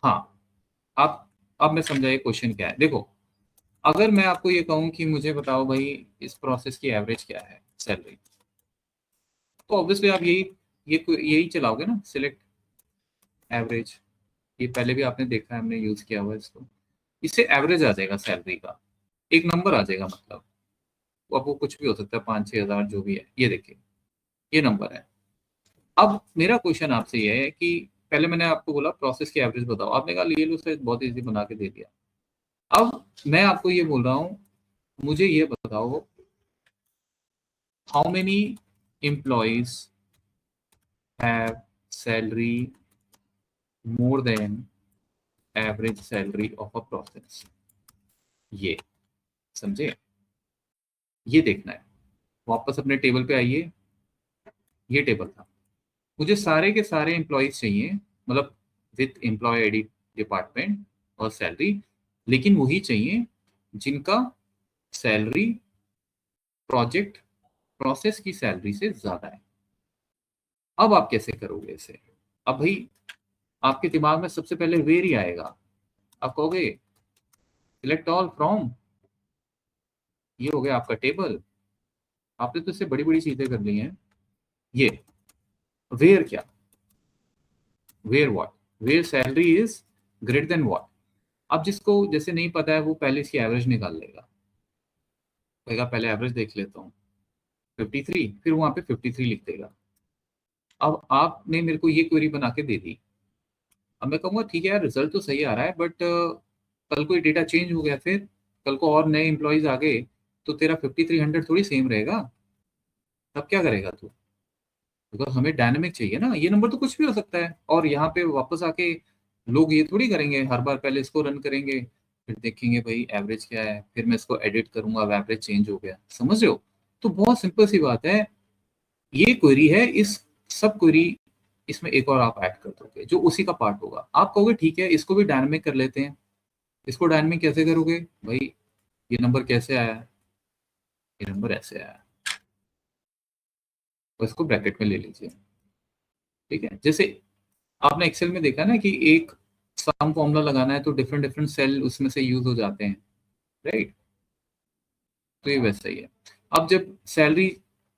हाँ अब मैं समझा ये क्वेश्चन क्या है। देखो अगर मैं आपको ये कहूं कि मुझे बताओ भाई इस प्रोसेस की एवरेज क्या है सैलरी, तो ऑब्वियसली आप यही चलाओगे ना, सिलेक्ट एवरेज। ये पहले भी आपने देखा है, हमने यूज किया हुआ है इसको। इससे एवरेज आ जाएगा सैलरी का, एक नंबर आ जाएगा, मतलब अब वो कुछ भी हो सकता है, 5-6 हज़ार जो भी है। ये देखिए ये नंबर है। अब मेरा क्वेश्चन आपसे ये है कि पहले मैंने आपको बोला प्रोसेस की एवरेज बताओ, आपने कहा ले लो सर, बहुत इजी बना के दे दिया। अब मैं आपको ये बोल रहा हूँ, मुझे ये बताओ how many employees have salary more than average salary of a process. ये समझे, ये देखना है। वापस अपने टेबल पे आइए, ये टेबल था, मुझे सारे के सारे एम्प्लॉयज चाहिए, मतलब विथ एम्प्लॉय आईडी, डिपार्टमेंट और सैलरी, लेकिन वही चाहिए जिनका सैलरी प्रोजेक्ट प्रोसेस की सैलरी से ज्यादा है। अब आप कैसे करोगे इसे? अब भाई आपके दिमाग में सबसे पहले वेर ही आएगा, आप कहोगे सिलेक्ट ऑल फ्रॉम, ये हो गया आपका टेबल। आपने तो इससे बड़ी बड़ी चीजें कर ली हैं। ये वेर क्या, where what, where salary is greater than what. अब जिसको जैसे नहीं पता है वो पहले इसकी एवरेज निकाल लेगा, कहेगा पहले एवरेज देख लेता हूँ 53, फिर वहां पे 53 लिख देगा। अब आपने मेरे को ये क्वेरी बना के दे दी, अब मैं कहूँगा ठीक है यार रिजल्ट तो सही आ रहा है, बट कल को ये डेटा चेंज हो गया, फिर कल को और नए एम्प्लॉयज आ गए, तो तेरा 5300 थोड़ी सेम रहेगा, तब क्या करेगा तू? बिकॉज हमें डायनेमिक चाहिए ना, ये नंबर तो कुछ भी हो सकता है। और यहाँ पे वापस आके लोग ये थोड़ी करेंगे, हर बार पहले इसको रन करेंगे, फिर देखेंगे भाई एवरेज क्या है, फिर मैं इसको एडिट करूंगा, अब एवरेज चेंज हो गया, समझ रहे हो? तो बहुत सिंपल सी बात है, ये क्वेरी है, इस सब क्वेरी इसमें एक और आप ऐड कर दोगे जो उसी का पार्ट होगा। आप कहोगे ठीक है इसको भी डायनेमिक कर लेते हैं, इसको डायनेमिक कैसे करोगे भाई? ये नंबर कैसे आया, ये नंबर ऐसे आया, तो इसको ब्रैकेट में ले लीजिए, ठीक है। जैसे आपने एक्सेल में देखा ना कि एक सम फॉर्मूला लगाना है तो डिफरेंट डिफरेंट सेल उसमें से यूज हो जाते हैं, राइट? तो ये वैसा ही है। अब जब सैलरी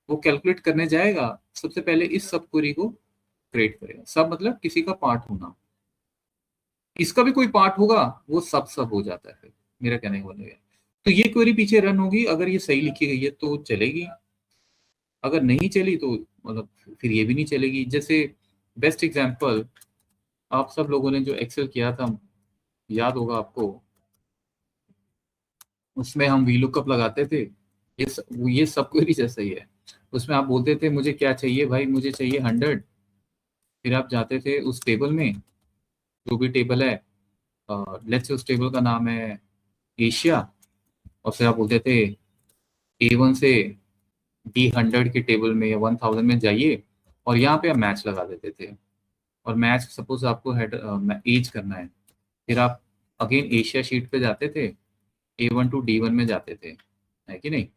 वो कैलकुलेट करने जाएगा, सबसे पहले इस सब क्वेरी को क्रिएट करेगा। सब मतलब किसी का पार्ट होना, इसका भी कोई पार्ट होगा, वो सब सब हो जाता है फिर, मेरा कहने का मतलब है। तो ये क्वेरी पीछे रन होगी, अगर ये सही लिखी गई है तो चलेगी, अगर नहीं चली तो मतलब फिर ये भी नहीं चलेगी। जैसे बेस्ट एग्जांपल, आप सब लोगों ने जो एक्सेल किया था याद होगा आपको, उसमें हम वी लुकअप लगाते थे, ये सब क्वेरी जैसा ही है। उसमें आप बोलते थे मुझे क्या चाहिए भाई, मुझे चाहिए 100, फिर आप जाते थे उस टेबल में, जो भी टेबल है, लेट्स से उस टेबल का नाम है एशिया, और फिर आप बोलते थे A1 से D100 के टेबल में या 1000 में जाइए, और यहाँ पे आप मैच लगा देते थे। और मैच सपोज आपको हेड एज करना है, फिर आप अगेन एशिया शीट पे जाते थे, A1 टू D1 में जाते थे, है कि नहीं?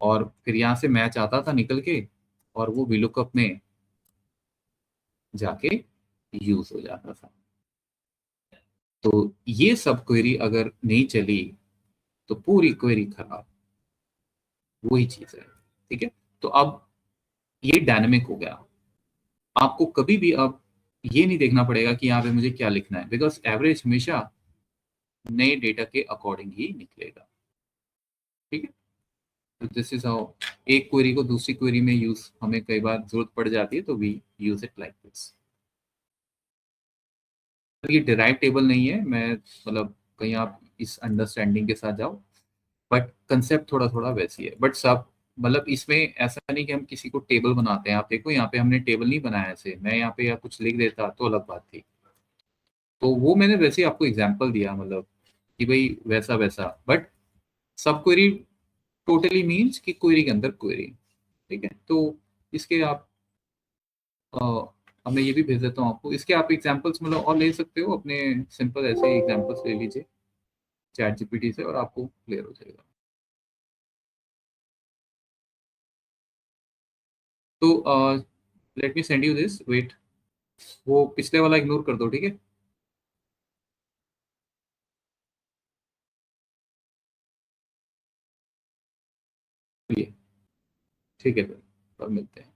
और फिर यहाँ से मैच आता था निकल के, और वो VLOOKUP में जाके यूज हो जाता था। तो ये सब क्वेरी अगर नहीं चली तो पूरी क्वेरी खराब, वही चीज है, ठीक है। तो अब ये डायनेमिक हो गया, आपको कभी भी अब ये नहीं देखना पड़ेगा कि यहाँ पे मुझे क्या लिखना है, बिकॉज एवरेज हमेशा नए डेटा के अकॉर्डिंग ही निकलेगा, ठीक है। तो दिस इज हाउ एक क्वेरी को दूसरी क्वेरी में यूज हमें कई बार जरूरत पड़ जाती है, तो we use it like this. ये डिराइव टेबल नहीं है, मैं मतलब कहीं आप इस अंडरस्टैंडिंग के साथ जाओ, बट कंसेप्ट थोड़ा थोड़ा वैसी है। बट सब मतलब इसमें ऐसा नहीं कि हम किसी को टेबल बनाते हैं। आप देखो यहाँ पे हमने टेबल नहीं बनाया, ऐसे मैं यहाँ पे या कुछ लिख देता तो अलग बात थी। तो वो मैंने वैसे ही आपको एग्जांपल दिया, मतलब कि भाई वैसा वैसा, बट सब क्वेरी टोटली मीन्स कि क्वेरी के अंदर क्वेरी। ठीक है, तो इसके आप अब मैं ये भी भेज देता हूँ आपको, इसके आप एग्जांपल्स मतलब और ले सकते हो अपने, सिंपल ऐसे एग्जांपल्स ले लीजिए चैट जीपीटी से और आपको क्लियर हो जाएगा। तो let me send you this, wait, वो पिछले वाला इग्नोर कर दो, ठीक है। ये ठीक है, फिर और मिलते हैं।